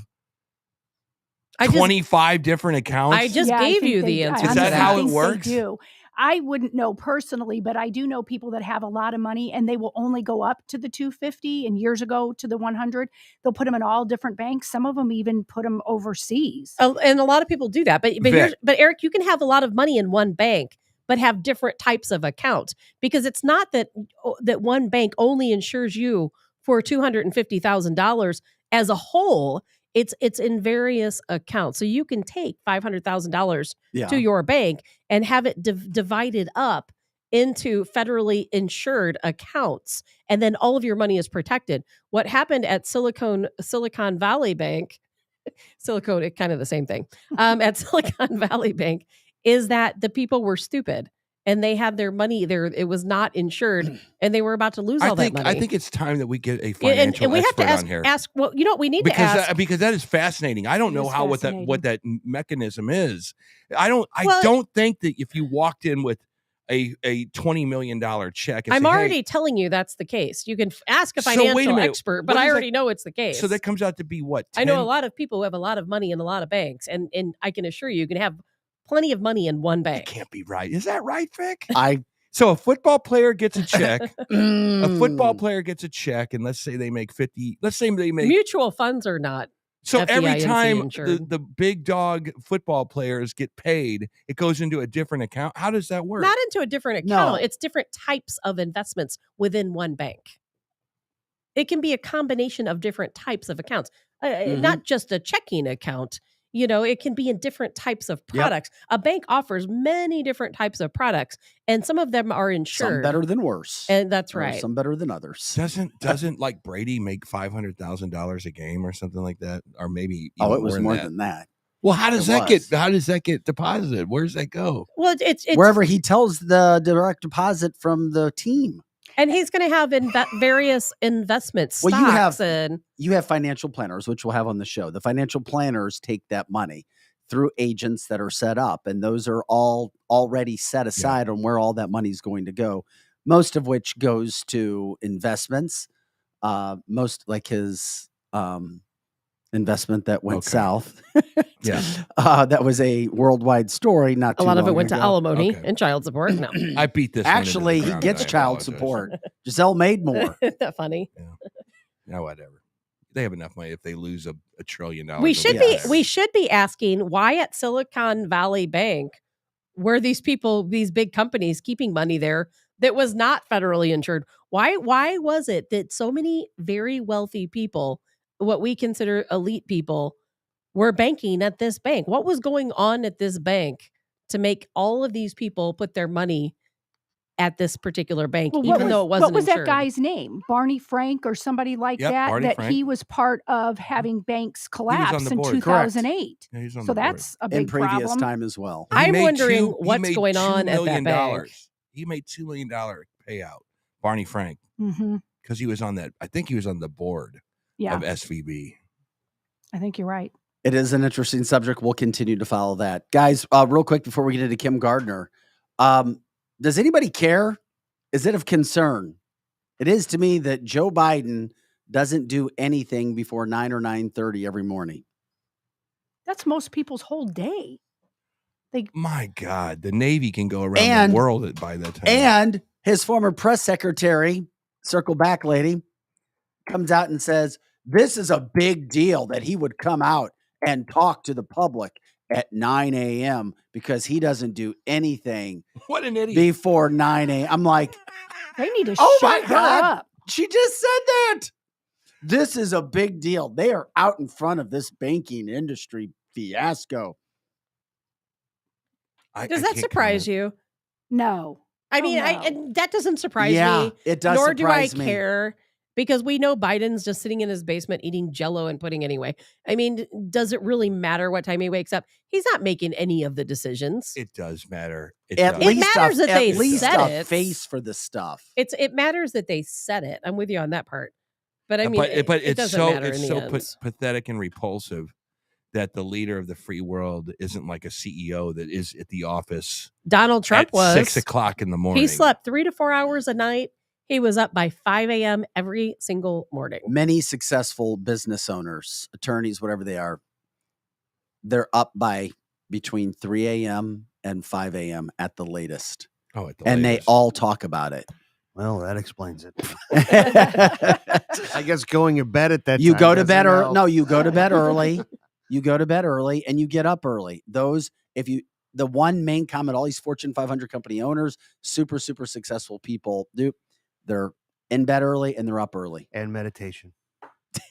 [SPEAKER 10] 25 different accounts?
[SPEAKER 8] I just gave you the answer.
[SPEAKER 10] Is that how it works?
[SPEAKER 7] They do. I wouldn't know personally, but I do know people that have a lot of money and they will only go up to the 250 and years ago to the 100. They'll put them in all different banks. Some of them even put them overseas.
[SPEAKER 8] And a lot of people do that. But Eric, you can have a lot of money in one bank, but have different types of accounts, because it's not that one bank only insures you for $250,000 as a whole. It's in various accounts. So you can take $500,000 to your bank and have it divided up into federally insured accounts, and then all of your money is protected. What happened at Silicon Valley Bank, Silicon, it's kind of the same thing, at Silicon Valley Bank, is that the people were stupid and they had their money there. It was not insured and they were about to lose all that money.
[SPEAKER 10] I think it's time that we get a financial
[SPEAKER 8] and we have
[SPEAKER 10] expert
[SPEAKER 8] to
[SPEAKER 10] on here.
[SPEAKER 8] ask, well, you know what we need to ask?
[SPEAKER 10] Because that is fascinating. I don't know what that mechanism is. I don't think that if you walked in with a $20 million check, and
[SPEAKER 8] I'm
[SPEAKER 10] say,
[SPEAKER 8] already
[SPEAKER 10] hey,
[SPEAKER 8] telling you that's the case. You can ask a
[SPEAKER 10] So wait a
[SPEAKER 8] financial
[SPEAKER 10] minute.
[SPEAKER 8] expert,
[SPEAKER 10] What
[SPEAKER 8] but I
[SPEAKER 10] is
[SPEAKER 8] already
[SPEAKER 10] that-
[SPEAKER 8] know it's the case.
[SPEAKER 10] so that comes out to be what? 10?
[SPEAKER 8] I know a lot of people who have a lot of money in a lot of banks, and I can assure you can have plenty of money in one bank.
[SPEAKER 10] That can't be right. Is that right, Vic?
[SPEAKER 2] I
[SPEAKER 10] So a football player gets a check. A football
[SPEAKER 2] Mm.
[SPEAKER 10] player gets a check, and let's say they make 50. Let's say they make.
[SPEAKER 8] Mutual funds are not.
[SPEAKER 10] So every
[SPEAKER 8] FDIC
[SPEAKER 10] time
[SPEAKER 8] insured.
[SPEAKER 10] the big dog football players get paid, it goes into a different account. How does that work?
[SPEAKER 8] Not into a different
[SPEAKER 2] No.
[SPEAKER 8] account. It's different types of investments within one bank. It can be a combination of different types of accounts, not just a checking account. You know, it can be in different types of products. A bank offers many different types of products, and some of them are insured.
[SPEAKER 2] Some better than worse.
[SPEAKER 8] And that's
[SPEAKER 2] Or
[SPEAKER 8] right.
[SPEAKER 2] Some better than others.
[SPEAKER 10] Doesn't like Brady make $500,000 a game or something like that, or maybe
[SPEAKER 2] Oh,
[SPEAKER 10] even
[SPEAKER 2] it was
[SPEAKER 10] more
[SPEAKER 2] more than that.
[SPEAKER 10] Well, how does
[SPEAKER 2] It
[SPEAKER 10] that get deposited? Where does that go?
[SPEAKER 8] Well, it's
[SPEAKER 2] wherever he tells the direct deposit from the team.
[SPEAKER 8] and he's going to have various investments.
[SPEAKER 2] Well,
[SPEAKER 8] Stocks
[SPEAKER 2] you have financial planners, which we'll have on the show. The financial planners take that money through agents that are set up, and those are all already set aside on where all that money is going to go. Most of which goes to investments. Most like his investment that went south.
[SPEAKER 10] Yeah.
[SPEAKER 2] That was a worldwide story. Not
[SPEAKER 8] a
[SPEAKER 2] too
[SPEAKER 8] lot of it
[SPEAKER 2] long
[SPEAKER 8] went to
[SPEAKER 2] ago.
[SPEAKER 8] alimony and child support. No,
[SPEAKER 10] I beat this.
[SPEAKER 2] Actually, he gets child support. Giselle made more.
[SPEAKER 8] Isn't that funny?
[SPEAKER 10] No, whatever. They have enough money if they lose $1 trillion.
[SPEAKER 8] We should be asking why at Silicon Valley Bank were these big companies keeping money there that was not federally insured? Why was it that so many very wealthy people, what we consider elite people, were banking at this bank? What was going on at this bank to make all of these people put their money at this particular bank, though it wasn't
[SPEAKER 7] What was
[SPEAKER 8] insured?
[SPEAKER 7] that guy's name? Barney Frank or somebody like that?
[SPEAKER 10] Barney
[SPEAKER 7] That
[SPEAKER 10] Frank.
[SPEAKER 7] he was part of having banks
[SPEAKER 10] on
[SPEAKER 7] collapse
[SPEAKER 10] the
[SPEAKER 7] in
[SPEAKER 10] board.
[SPEAKER 7] 2008.
[SPEAKER 10] Yeah, he's on
[SPEAKER 7] So
[SPEAKER 10] the board.
[SPEAKER 7] that's a big
[SPEAKER 2] In previous
[SPEAKER 7] problem.
[SPEAKER 2] time as well.
[SPEAKER 10] He
[SPEAKER 8] I'm
[SPEAKER 10] made
[SPEAKER 8] wondering
[SPEAKER 10] he
[SPEAKER 8] what's
[SPEAKER 10] made
[SPEAKER 8] going
[SPEAKER 10] $2
[SPEAKER 8] on at that
[SPEAKER 10] million.
[SPEAKER 8] bank.
[SPEAKER 10] He made $2 million payout. Barney Frank.
[SPEAKER 7] Mm-hmm.
[SPEAKER 10] because he was on that. I think he was on the board
[SPEAKER 7] Yeah,
[SPEAKER 10] of SVB.
[SPEAKER 7] I think you're right.
[SPEAKER 2] It is an interesting subject. We'll continue to follow that. Guys, real quick before we get into Kim Gardner, does anybody care? Is it of concern? It is to me that Joe Biden doesn't do anything before 9 or 9:30 every morning.
[SPEAKER 7] That's most people's whole day.
[SPEAKER 10] My God, the Navy can go around the world by that time.
[SPEAKER 2] And his former press secretary, circle back lady, comes out and says, this is a big deal that he would come out and talk to the public at 9 a.m. because he doesn't do anything
[SPEAKER 10] What an idiot.
[SPEAKER 2] before 9 a.m. I'm like,
[SPEAKER 7] They need to
[SPEAKER 2] oh
[SPEAKER 7] shut
[SPEAKER 2] my
[SPEAKER 7] her
[SPEAKER 2] God,
[SPEAKER 7] up.
[SPEAKER 2] she just said that. This is a big deal. They are out in front of this banking industry fiasco.
[SPEAKER 8] Does that surprise you?
[SPEAKER 7] No.
[SPEAKER 8] I mean,
[SPEAKER 7] no.
[SPEAKER 8] that doesn't surprise
[SPEAKER 2] Yeah,
[SPEAKER 8] me.
[SPEAKER 2] it does
[SPEAKER 8] Nor do I
[SPEAKER 2] surprise me.
[SPEAKER 8] care, because we know Biden's just sitting in his basement eating Jell-O and pudding anyway. I mean, does it really matter what time he wakes up? He's not making any of the decisions.
[SPEAKER 10] It does matter.
[SPEAKER 2] At
[SPEAKER 8] It matters that they
[SPEAKER 2] at least
[SPEAKER 8] said
[SPEAKER 2] a
[SPEAKER 8] it.
[SPEAKER 2] face for the stuff.
[SPEAKER 8] It matters that they said it. I'm with you on that part. But I mean,
[SPEAKER 10] but
[SPEAKER 8] it
[SPEAKER 10] it's
[SPEAKER 8] doesn't
[SPEAKER 10] so
[SPEAKER 8] matter in the end.
[SPEAKER 10] pathetic and repulsive that the leader of the free world isn't like a CEO that is at the office.
[SPEAKER 8] Donald Trump
[SPEAKER 10] at
[SPEAKER 8] was
[SPEAKER 10] 6 o'clock in the morning.
[SPEAKER 8] He slept 3 to 4 hours a night. He was up by 5 a.m. every single morning.
[SPEAKER 2] Many successful business owners, attorneys, whatever they are, they're up by between 3 a.m. and 5 a.m. at the latest.
[SPEAKER 10] Oh, at the
[SPEAKER 2] and
[SPEAKER 10] latest.
[SPEAKER 2] they all talk about it.
[SPEAKER 9] Well, that explains it. I guess going to bed at that
[SPEAKER 2] You
[SPEAKER 9] time
[SPEAKER 2] go to
[SPEAKER 9] doesn't
[SPEAKER 2] bed
[SPEAKER 9] help.
[SPEAKER 2] No, you go to bed early. You go to bed early and you get up early. The one main comment, all these Fortune 500 company owners, super, super successful people do, they're in bed early and they're up early.
[SPEAKER 9] And meditation.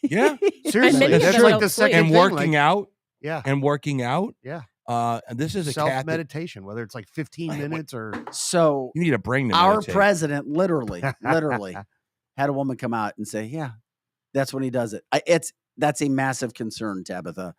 [SPEAKER 10] Yeah.
[SPEAKER 9] Seriously,
[SPEAKER 8] many of
[SPEAKER 9] that's
[SPEAKER 8] them
[SPEAKER 9] like
[SPEAKER 8] don't
[SPEAKER 9] the
[SPEAKER 8] sleep.
[SPEAKER 9] second
[SPEAKER 10] And
[SPEAKER 9] thing,
[SPEAKER 10] working
[SPEAKER 9] like-
[SPEAKER 10] out.
[SPEAKER 9] Yeah.
[SPEAKER 10] And working out.
[SPEAKER 9] Yeah.
[SPEAKER 10] And this is a cat that
[SPEAKER 9] Self-meditation, whether it's like 15 minutes or...
[SPEAKER 2] So
[SPEAKER 10] you need a brain to
[SPEAKER 2] our
[SPEAKER 10] meditate.
[SPEAKER 2] president literally had a woman come out and say, yeah, that's when he does it. That's a massive concern, Tabitha.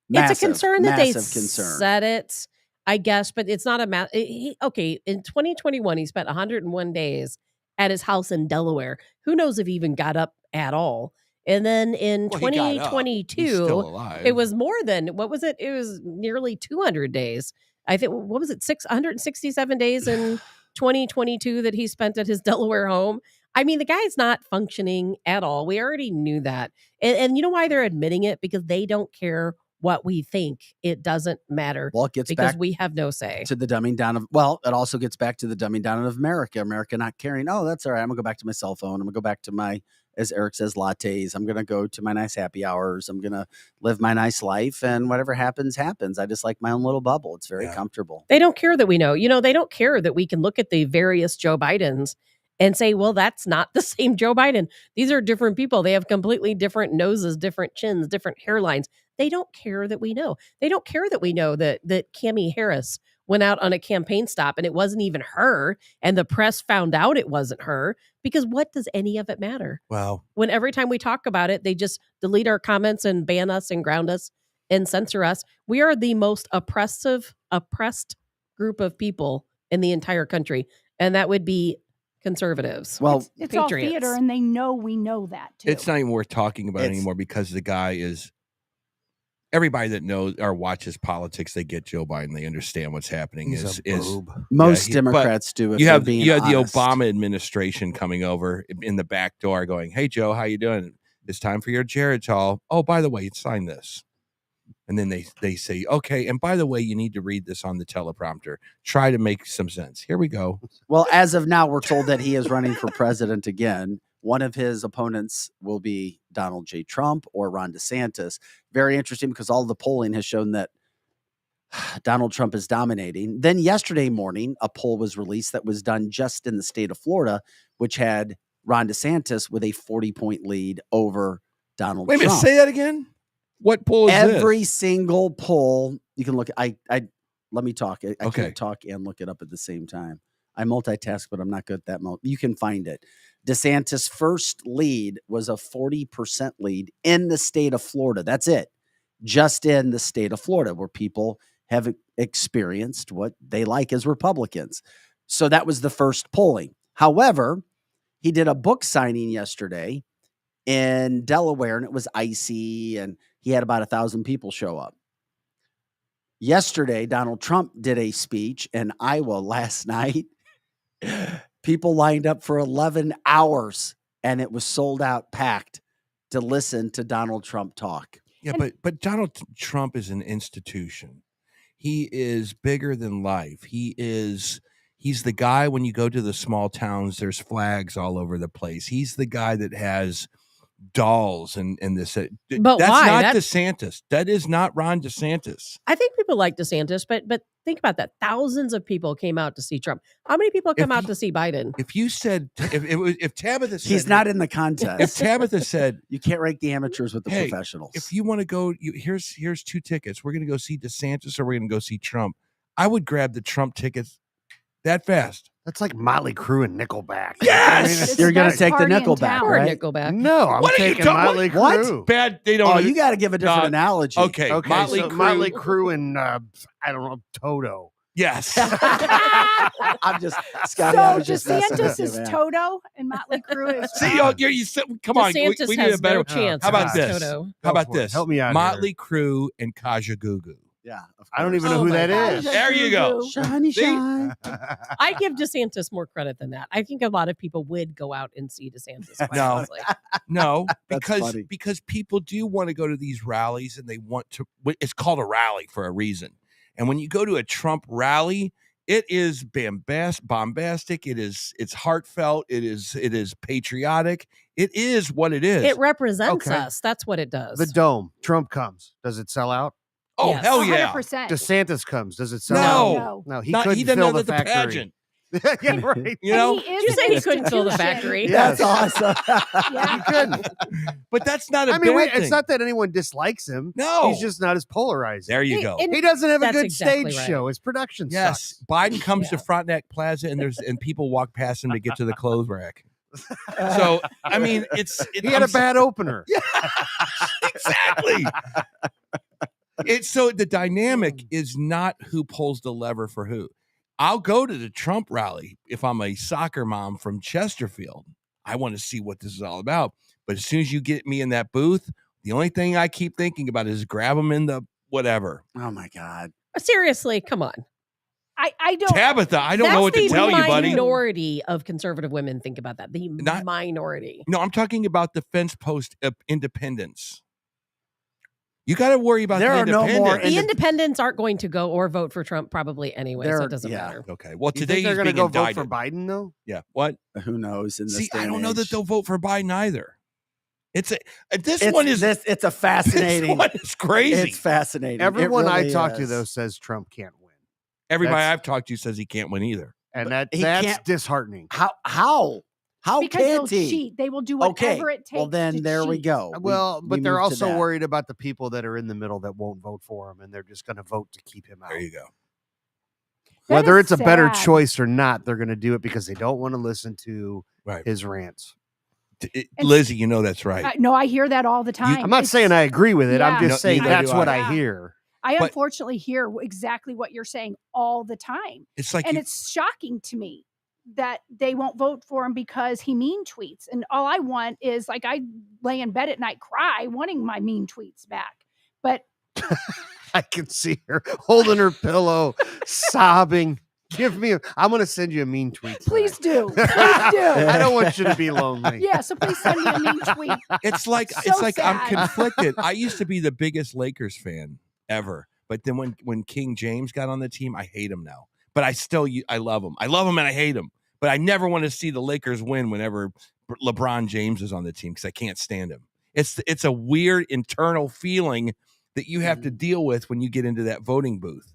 [SPEAKER 8] It's a concern that they
[SPEAKER 2] concern.
[SPEAKER 8] said it, I guess, but it's not a okay, in 2021, he spent 101 days at his house in Delaware. Who knows if he even got up at all? And then in
[SPEAKER 10] Well, he got up. He's
[SPEAKER 8] 2022,
[SPEAKER 10] still alive.
[SPEAKER 8] it was more than, what was it? It was nearly 200 days. I think, what was it? 667 days in 2022 that he spent at his Delaware home. I mean, the guy's not functioning at all. We already knew that. And you know why they're admitting it? Because they don't care what we think. It doesn't matter.
[SPEAKER 2] Well, it gets
[SPEAKER 8] because
[SPEAKER 2] back
[SPEAKER 8] we have no say.
[SPEAKER 2] to the dumbing down of, well, it also gets back to the dumbing down of America not caring. Oh, that's all right. I'm gonna go back to my cell phone. I'm gonna go back to my, as Eric says, lattes. I'm gonna go to my nice happy hours. I'm gonna live my nice life, and whatever happens, happens. I just like my own little bubble. It's very comfortable.
[SPEAKER 8] They don't care that we know. You know, they don't care that we can look at the various Joe Bidens and say, well, that's not the same Joe Biden. These are different people. They have completely different noses, different chins, different hairlines. They don't care that we know. They don't care that we know that Cammie Harris went out on a campaign stop and it wasn't even her, and the press found out it wasn't her, because what does any of it matter?
[SPEAKER 10] Wow.
[SPEAKER 8] When every time we talk about it, they just delete our comments and ban us and ground us and censor us. We are the most oppressed group of people in the entire country, and that would be conservatives.
[SPEAKER 2] Well,
[SPEAKER 7] It's all theater, and they know we know that too.
[SPEAKER 10] It's not even worth talking about
[SPEAKER 2] It's-
[SPEAKER 10] anymore because the guy is. Everybody that knows or watches politics, they get Joe Biden. They understand what's happening.
[SPEAKER 9] He's a boob.
[SPEAKER 2] Most
[SPEAKER 10] but
[SPEAKER 2] Democrats do. If
[SPEAKER 10] you
[SPEAKER 2] they're
[SPEAKER 10] have
[SPEAKER 2] being
[SPEAKER 10] the
[SPEAKER 2] honest.
[SPEAKER 10] Obama administration coming over in the back door, going, "Hey Joe, how you doing? It's time for your Geritol. Oh, by the way, sign this." And then they say, "Okay, and by the way, you need to read this on the teleprompter. Try to make some sense." Here we go.
[SPEAKER 2] Well, as of now, we're told that he is running for president again. One of his opponents will be Donald J. Trump or Ron DeSantis. Very interesting because all the polling has shown that Donald Trump is dominating. Then yesterday morning, a poll was released that was done just in the state of Florida, which had Ron DeSantis with a 40-point lead over Donald
[SPEAKER 10] Wait a minute,
[SPEAKER 2] Trump.
[SPEAKER 10] say that again. What poll is
[SPEAKER 2] Every
[SPEAKER 10] this?
[SPEAKER 2] single poll you can look at. I let me talk. I
[SPEAKER 10] Okay.
[SPEAKER 2] can't talk and look it up at the same time. I multitask, but I'm not good at that. You can find it. DeSantis' first lead was a 40% lead in the state of Florida. That's it. Just in the state of Florida, where people have experienced what they like as Republicans. So that was the first polling. However, he did a book signing yesterday in Delaware, and it was icy, and he had about 1,000 people show up. Yesterday, Donald Trump did a speech in Iowa last night. People lined up for 11 hours, and it was sold out, packed, to listen to Donald Trump talk.
[SPEAKER 10] Yeah, but Donald Trump is an institution. He is bigger than life. He's the guy when you go to the small towns, there's flags all over the place. He's the guy that has dolls and this.
[SPEAKER 8] But
[SPEAKER 10] that's
[SPEAKER 8] why?
[SPEAKER 10] not DeSantis. That is not Ron DeSantis.
[SPEAKER 8] I think people like DeSantis, but think about that. Thousands of people came out to see Trump. How many people come out to see Biden?
[SPEAKER 10] If you said, if Tabitha said,
[SPEAKER 2] he's not in the contest.
[SPEAKER 10] If Tabitha said,
[SPEAKER 2] you can't rank the amateurs with the
[SPEAKER 10] hey,
[SPEAKER 2] professionals.
[SPEAKER 10] If you want to go, here's 2 tickets. We're going to go see DeSantis or we're going to go see Trump. I would grab the Trump tickets that fast.
[SPEAKER 9] That's like Motley Crue and Nickelback.
[SPEAKER 10] Yes!
[SPEAKER 2] You're going to take the Nickelback,
[SPEAKER 8] Or
[SPEAKER 2] right?
[SPEAKER 8] Nickelback.
[SPEAKER 9] No, I'm
[SPEAKER 10] What are you
[SPEAKER 9] taking
[SPEAKER 10] talking-
[SPEAKER 9] Motley
[SPEAKER 2] what?
[SPEAKER 9] Crue.
[SPEAKER 10] Bad. They don't.
[SPEAKER 2] Oh, you got to give a different analogy.
[SPEAKER 10] Okay, Motley
[SPEAKER 9] so
[SPEAKER 10] Crue.
[SPEAKER 9] Motley Crue and I don't know, Toto.
[SPEAKER 10] Yes.
[SPEAKER 2] I'm just Scotty.
[SPEAKER 7] So
[SPEAKER 2] I was just messing
[SPEAKER 7] DeSantis
[SPEAKER 2] with you,
[SPEAKER 7] is
[SPEAKER 2] man.
[SPEAKER 7] Toto and Motley Crue is
[SPEAKER 10] See, you said, come on.
[SPEAKER 8] DeSantis
[SPEAKER 10] We need
[SPEAKER 8] has
[SPEAKER 10] a better.
[SPEAKER 8] no chance.
[SPEAKER 10] How about
[SPEAKER 8] against
[SPEAKER 10] this?
[SPEAKER 8] Toto.
[SPEAKER 10] How about
[SPEAKER 9] for it.
[SPEAKER 10] this?
[SPEAKER 9] Help me out
[SPEAKER 10] Motley Crue and Kaja Gugu.
[SPEAKER 2] Yeah, of
[SPEAKER 9] I don't
[SPEAKER 2] course.
[SPEAKER 9] even know
[SPEAKER 8] Oh
[SPEAKER 9] who
[SPEAKER 8] my
[SPEAKER 9] that
[SPEAKER 8] gosh.
[SPEAKER 9] is.
[SPEAKER 10] There you go.
[SPEAKER 2] Shiny
[SPEAKER 10] See?
[SPEAKER 2] shine.
[SPEAKER 8] I give DeSantis more credit than that. I think a lot of people would go out and see DeSantis. quite
[SPEAKER 10] No.
[SPEAKER 8] honestly.
[SPEAKER 10] No,
[SPEAKER 2] That's funny.
[SPEAKER 10] because people do want to go to these rallies and they want to. It's called a rally for a reason. And when you go to a Trump rally, it is bombastic. It's heartfelt. It is patriotic. It is what it is.
[SPEAKER 8] It represents
[SPEAKER 9] Okay.
[SPEAKER 8] us. That's what it does.
[SPEAKER 9] The Dome. Trump comes. Does it sell out?
[SPEAKER 10] Oh
[SPEAKER 8] Yes.
[SPEAKER 10] hell yeah!
[SPEAKER 7] 100%.
[SPEAKER 9] DeSantis comes. Does it sell
[SPEAKER 10] No.
[SPEAKER 9] out? No, he
[SPEAKER 10] Not,
[SPEAKER 9] couldn't
[SPEAKER 10] he doesn't
[SPEAKER 9] fill
[SPEAKER 10] know
[SPEAKER 9] the
[SPEAKER 10] that the
[SPEAKER 9] factory.
[SPEAKER 10] pageant.
[SPEAKER 9] Yeah, right.
[SPEAKER 10] You know,
[SPEAKER 7] And he is
[SPEAKER 8] Did you
[SPEAKER 7] an
[SPEAKER 8] say he couldn't fill the
[SPEAKER 7] institution.
[SPEAKER 8] factory?
[SPEAKER 2] That's
[SPEAKER 9] Yes.
[SPEAKER 2] awesome.
[SPEAKER 7] Yeah.
[SPEAKER 9] He couldn't.
[SPEAKER 10] but that's not a
[SPEAKER 9] I mean,
[SPEAKER 10] bad thing.
[SPEAKER 9] it's not that anyone dislikes him.
[SPEAKER 10] No.
[SPEAKER 9] He's just not as polarizing.
[SPEAKER 10] There you go.
[SPEAKER 9] He doesn't have a
[SPEAKER 8] That's
[SPEAKER 9] good
[SPEAKER 8] exactly
[SPEAKER 9] stage
[SPEAKER 8] right.
[SPEAKER 9] show. His production
[SPEAKER 10] Yes,
[SPEAKER 9] sucks.
[SPEAKER 10] Biden comes
[SPEAKER 8] Yeah.
[SPEAKER 10] to Frontenac Plaza and people walk past him to get to the clothes rack. So I mean,
[SPEAKER 9] He had a bad opener.
[SPEAKER 10] exactly. So the dynamic is not who pulls the lever for who. I'll go to the Trump rally if I'm a soccer mom from Chesterfield. I want to see what this is all about. But as soon as you get me in that booth, the only thing I keep thinking about is grab them in the whatever.
[SPEAKER 2] Oh my God.
[SPEAKER 8] Seriously, come on.
[SPEAKER 7] I don't.
[SPEAKER 10] Tabitha, I don't know what to
[SPEAKER 8] That's
[SPEAKER 10] tell you,
[SPEAKER 8] the
[SPEAKER 10] buddy.
[SPEAKER 8] minority of conservative women think about that. The
[SPEAKER 10] Not-
[SPEAKER 8] minority.
[SPEAKER 10] No, I'm talking about the fence post independence. You got to worry about
[SPEAKER 2] There
[SPEAKER 10] the
[SPEAKER 2] are no more
[SPEAKER 10] independents.
[SPEAKER 8] The independents aren't going to go or vote for Trump probably anyway, so
[SPEAKER 2] They're-
[SPEAKER 8] it doesn't
[SPEAKER 2] yeah.
[SPEAKER 8] matter.
[SPEAKER 10] Okay. Well,
[SPEAKER 9] You
[SPEAKER 10] today
[SPEAKER 9] think they're
[SPEAKER 10] he's
[SPEAKER 9] going to
[SPEAKER 10] being
[SPEAKER 9] go vote
[SPEAKER 10] indicted.
[SPEAKER 9] for Biden, though?
[SPEAKER 10] Yeah. What?
[SPEAKER 2] Who knows? In this
[SPEAKER 10] See,
[SPEAKER 2] day
[SPEAKER 10] I
[SPEAKER 2] and
[SPEAKER 10] don't know that
[SPEAKER 2] age.
[SPEAKER 10] they'll vote for Biden either. It's
[SPEAKER 2] It's a fascinating.
[SPEAKER 10] This one is crazy.
[SPEAKER 2] It's fascinating. It
[SPEAKER 9] Everyone I
[SPEAKER 2] really
[SPEAKER 9] talk to,
[SPEAKER 2] is.
[SPEAKER 9] though, says Trump can't win.
[SPEAKER 10] Everybody
[SPEAKER 9] that's-
[SPEAKER 10] I've talked to says he can't win either.
[SPEAKER 9] And
[SPEAKER 2] he
[SPEAKER 9] that's
[SPEAKER 2] can't-
[SPEAKER 9] disheartening.
[SPEAKER 2] How
[SPEAKER 7] because
[SPEAKER 2] can't
[SPEAKER 7] they'll
[SPEAKER 2] he?
[SPEAKER 7] cheat. They will do whatever it takes.
[SPEAKER 2] Well, then
[SPEAKER 7] to
[SPEAKER 2] there we
[SPEAKER 7] cheat.
[SPEAKER 2] go.
[SPEAKER 9] Well,
[SPEAKER 2] We
[SPEAKER 9] but they're
[SPEAKER 2] move to
[SPEAKER 9] also
[SPEAKER 2] that.
[SPEAKER 9] worried about the people that are in the middle that won't vote for him, and they're just going to vote to keep him out.
[SPEAKER 10] There you go.
[SPEAKER 7] That
[SPEAKER 9] Whether
[SPEAKER 7] is
[SPEAKER 9] it's a better
[SPEAKER 7] sad.
[SPEAKER 9] choice or not, they're going to do it because they don't want to listen to
[SPEAKER 10] Right.
[SPEAKER 9] his rants.
[SPEAKER 7] And-
[SPEAKER 10] Lizzie, you know that's right.
[SPEAKER 7] No, I hear that all the time.
[SPEAKER 9] I'm not
[SPEAKER 7] It's-
[SPEAKER 9] saying I agree with it.
[SPEAKER 7] Yeah.
[SPEAKER 9] I'm just
[SPEAKER 10] No,
[SPEAKER 9] saying
[SPEAKER 10] neither
[SPEAKER 9] that's
[SPEAKER 10] do
[SPEAKER 9] what
[SPEAKER 10] I.
[SPEAKER 9] I hear.
[SPEAKER 7] I
[SPEAKER 10] but-
[SPEAKER 7] unfortunately hear exactly what you're saying all the time.
[SPEAKER 10] It's like
[SPEAKER 7] And
[SPEAKER 10] you-
[SPEAKER 7] it's shocking to me that they won't vote for him because he mean tweets. And all I want is, like, I lay in bed at night, cry, wanting my mean tweets back. But
[SPEAKER 9] I can see her holding her pillow, sobbing. I'm going to send you a mean tweet.
[SPEAKER 7] please
[SPEAKER 9] tonight.
[SPEAKER 7] do. Please do.
[SPEAKER 9] I don't want you to be lonely.
[SPEAKER 7] Yeah, so please send me a mean tweet.
[SPEAKER 10] it's like
[SPEAKER 7] So
[SPEAKER 10] it's like I'm
[SPEAKER 7] sad.
[SPEAKER 10] conflicted. I used to be the biggest Lakers fan ever, but then when King James got on the team, I hate him now. But I love him. I love him and I hate him. But I never want to see the Lakers win whenever LeBron James is on the team because I can't stand him. It's a weird internal feeling that you have to deal with when you get into that voting booth.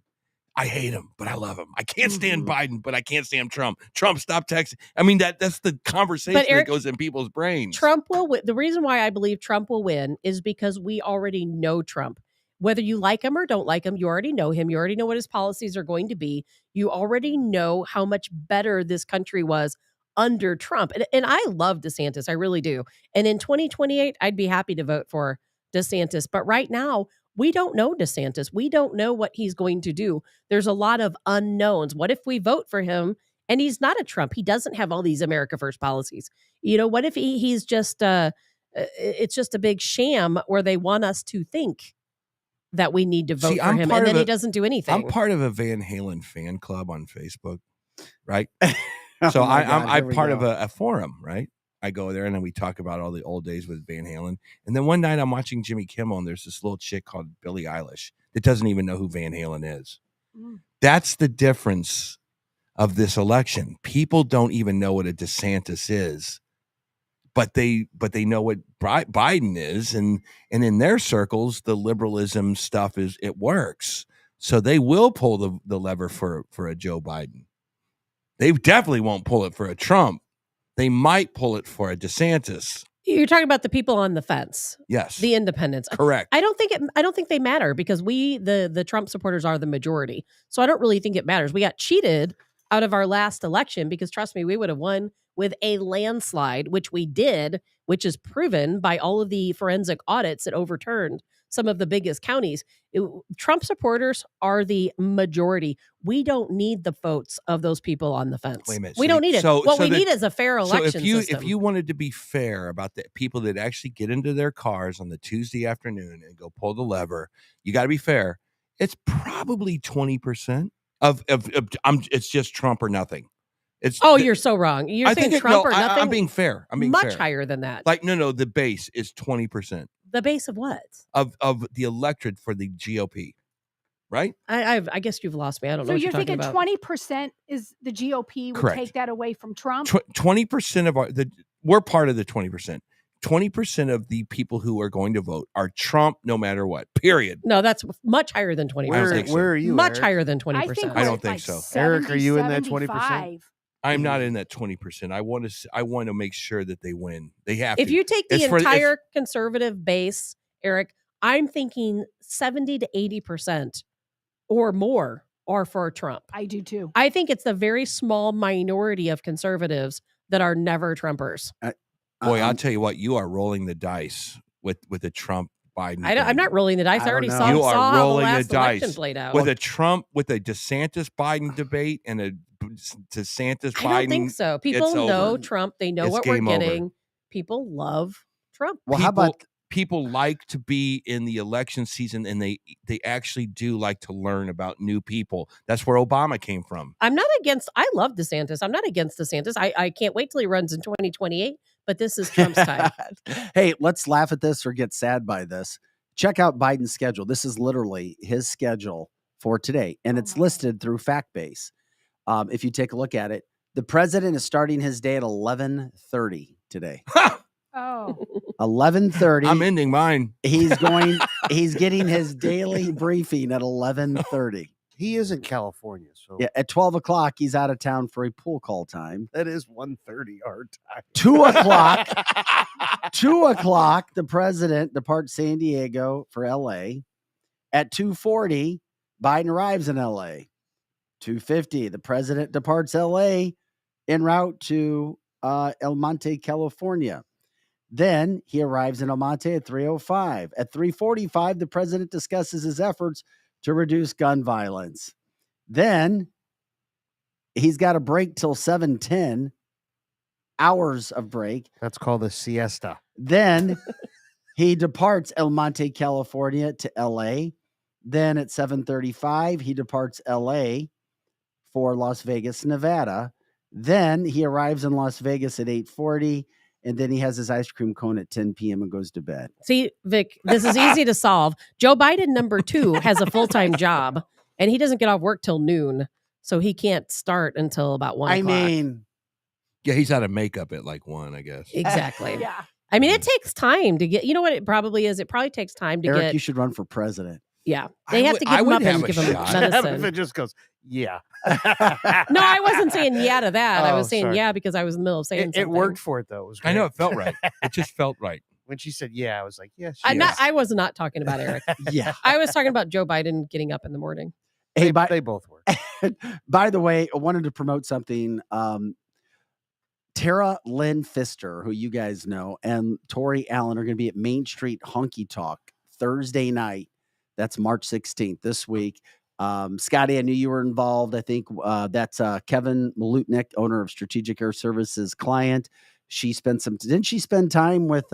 [SPEAKER 10] I hate him, but I love him. I can't stand Biden, but I can't stand Trump. Trump, stop texting. I mean, that's the conversation
[SPEAKER 8] Eric,
[SPEAKER 10] that goes in people's brains.
[SPEAKER 8] Trump will win. The reason why I believe Trump will win is because we already know Trump. Whether you like him or don't like him, you already know him. You already know what his policies are going to be. You already know how much better this country was under Trump. And I love DeSantis. I really do. And in 2028, I'd be happy to vote for DeSantis. But right now, we don't know DeSantis. We don't know what he's going to do. There's a lot of unknowns. What if we vote for him And he's not a Trump. He doesn't have all these America First policies. What if he's just it's just a big sham where they want us to think that we need to vote for him, and then he doesn't do anything.
[SPEAKER 10] I'm part of a Van Halen fan club on Facebook, right? So I'm part of a forum, right? I go there and then we talk about all the old days with Van Halen. And then one night I'm watching Jimmy Kimmel and there's this little chick called Billie Eilish that doesn't even know who Van Halen is. That's the difference of this election. People don't even know what a DeSantis is, but they know what Biden is. And in their circles, the liberalism stuff it works. So they will pull the lever for a Joe Biden. They definitely won't pull it for a Trump. They might pull it for a DeSantis.
[SPEAKER 8] You're talking about the people on the fence.
[SPEAKER 10] Yes.
[SPEAKER 8] The independents.
[SPEAKER 10] Correct.
[SPEAKER 8] I don't think they matter because the Trump supporters are the majority. So I don't really think it matters. We got cheated out of our last election because, trust me, we would have won with a landslide, which we did, which is proven by all of the forensic audits that overturned some of the biggest counties. Trump supporters are the majority. We don't need the votes of those people on the fence.
[SPEAKER 10] Wait a minute.
[SPEAKER 8] We don't need it. What we need is a fair election system.
[SPEAKER 10] If you wanted to be fair about the people that actually get into their cars on the Tuesday afternoon and go pull the lever, you got to be fair. It's probably 20% of it's just Trump or nothing.
[SPEAKER 8] You're so wrong. You're saying Trump or nothing?
[SPEAKER 10] I'm being fair. I'm being
[SPEAKER 8] much
[SPEAKER 10] fair.
[SPEAKER 8] higher than that.
[SPEAKER 10] Like, no, the base is 20%.
[SPEAKER 8] The base of what?
[SPEAKER 10] Of the electorate for the GOP, right?
[SPEAKER 8] I guess you've lost me. I don't know.
[SPEAKER 7] So
[SPEAKER 8] what
[SPEAKER 7] you're thinking
[SPEAKER 8] about.
[SPEAKER 7] 20% is the GOP would
[SPEAKER 10] Correct.
[SPEAKER 7] take that away from Trump?
[SPEAKER 10] 20% of we're part of the 20%. 20% of the people who are going to vote are Trump, no matter what. Period.
[SPEAKER 8] No, that's much higher than 20%.
[SPEAKER 10] I don't think so.
[SPEAKER 9] Where are you?
[SPEAKER 8] Much
[SPEAKER 9] Eric?
[SPEAKER 8] higher than 20%.
[SPEAKER 10] I don't think so.
[SPEAKER 9] Eric, are you in that 20%?
[SPEAKER 10] I'm not in that 20%. I want to make sure that they win. They have to.
[SPEAKER 8] If you take the entire conservative base, Eric, I'm thinking 70 to 80% or more are for Trump.
[SPEAKER 7] I do too.
[SPEAKER 8] I think it's a very small minority of conservatives that are never Trumpers.
[SPEAKER 10] Boy, I'll tell you what, you are rolling the dice with the Trump Biden.
[SPEAKER 8] I'm not rolling the dice. I already saw,
[SPEAKER 10] you are
[SPEAKER 8] saw
[SPEAKER 10] rolling
[SPEAKER 8] how the last
[SPEAKER 10] the dice
[SPEAKER 8] election played out.
[SPEAKER 10] with a DeSantis Biden debate and a DeSantis Biden.
[SPEAKER 8] I don't think so. People know Trump. They know what we're getting.
[SPEAKER 10] Over.
[SPEAKER 8] People love Trump.
[SPEAKER 2] Well, how about
[SPEAKER 10] people like to be in the election season, and they actually do like to learn about new people. That's where Obama came from.
[SPEAKER 8] I'm not against. I love DeSantis. I'm not against DeSantis. I can't wait till he runs in 2028. But this is Trump's time.
[SPEAKER 2] Hey, let's laugh at this or get sad by this. Check out Biden's schedule. This is literally his schedule for today, and it's listed through FactBase. If you take a look at it, the president is starting his day at 11:30 today. 11:30.
[SPEAKER 10] I'm ending mine.
[SPEAKER 2] He's getting his daily briefing at 11:30.
[SPEAKER 9] He is in California, so
[SPEAKER 2] Yeah, at 12 o'clock, he's out of town for a pool call time.
[SPEAKER 9] that is 1:30 our time.
[SPEAKER 2] 2 o'clock. 2 o'clock, the president departs San Diego for LA. At 2:40, Biden arrives in LA. 2:50, the president departs LA en route to El Monte, California. Then he arrives in El Monte at 3:05. At 3:45, the president discusses his efforts to reduce gun violence. Then he's got a break till 7:10, hours of break.
[SPEAKER 9] That's called a siesta.
[SPEAKER 2] Then he departs El Monte, California to LA. Then at 7:35, he departs LA for Las Vegas, Nevada. Then he arrives in Las Vegas at 8:40. And then he has his ice cream cone at 10 p.m. and goes to bed.
[SPEAKER 8] See, Vic, this is easy to solve. Joe Biden, number 2, has a full-time job, and he doesn't get off work till noon, so he can't start until about 1 o'clock.
[SPEAKER 2] I mean,
[SPEAKER 10] Yeah, he's out of makeup at like 1, I guess.
[SPEAKER 8] Exactly.
[SPEAKER 7] Yeah.
[SPEAKER 8] I mean, it takes time to get, you know what it probably is? It probably takes time to
[SPEAKER 2] Eric,
[SPEAKER 8] get.
[SPEAKER 2] you should run for president.
[SPEAKER 8] Yeah. They have to give
[SPEAKER 10] I
[SPEAKER 8] him
[SPEAKER 10] would
[SPEAKER 8] up and
[SPEAKER 10] have a
[SPEAKER 8] give him
[SPEAKER 10] shot.
[SPEAKER 8] medicine.
[SPEAKER 9] If it just goes, yeah.
[SPEAKER 8] No, I wasn't saying yeah to that. I
[SPEAKER 9] Oh,
[SPEAKER 8] was saying
[SPEAKER 9] sorry.
[SPEAKER 8] yeah because I was in the middle of saying something.
[SPEAKER 9] It worked for it though. It was
[SPEAKER 10] I know
[SPEAKER 9] great.
[SPEAKER 10] it felt right. It just felt right.
[SPEAKER 9] When she said yeah, I was like, yes.
[SPEAKER 8] I was not talking about Eric.
[SPEAKER 2] Yeah.
[SPEAKER 8] I was talking about Joe Biden getting up in the morning.
[SPEAKER 2] Hey,
[SPEAKER 9] They both were.
[SPEAKER 2] by the way, I wanted to promote something. Tara Lynn Pfister, who you guys know, and Tori Allen are going to be at Main Street Honky Talk Thursday night. That's March 16th this week. Scotty, I knew you were involved. I think that's Kevin Malutnik, owner of Strategic Air Services client. Didn't she spend time with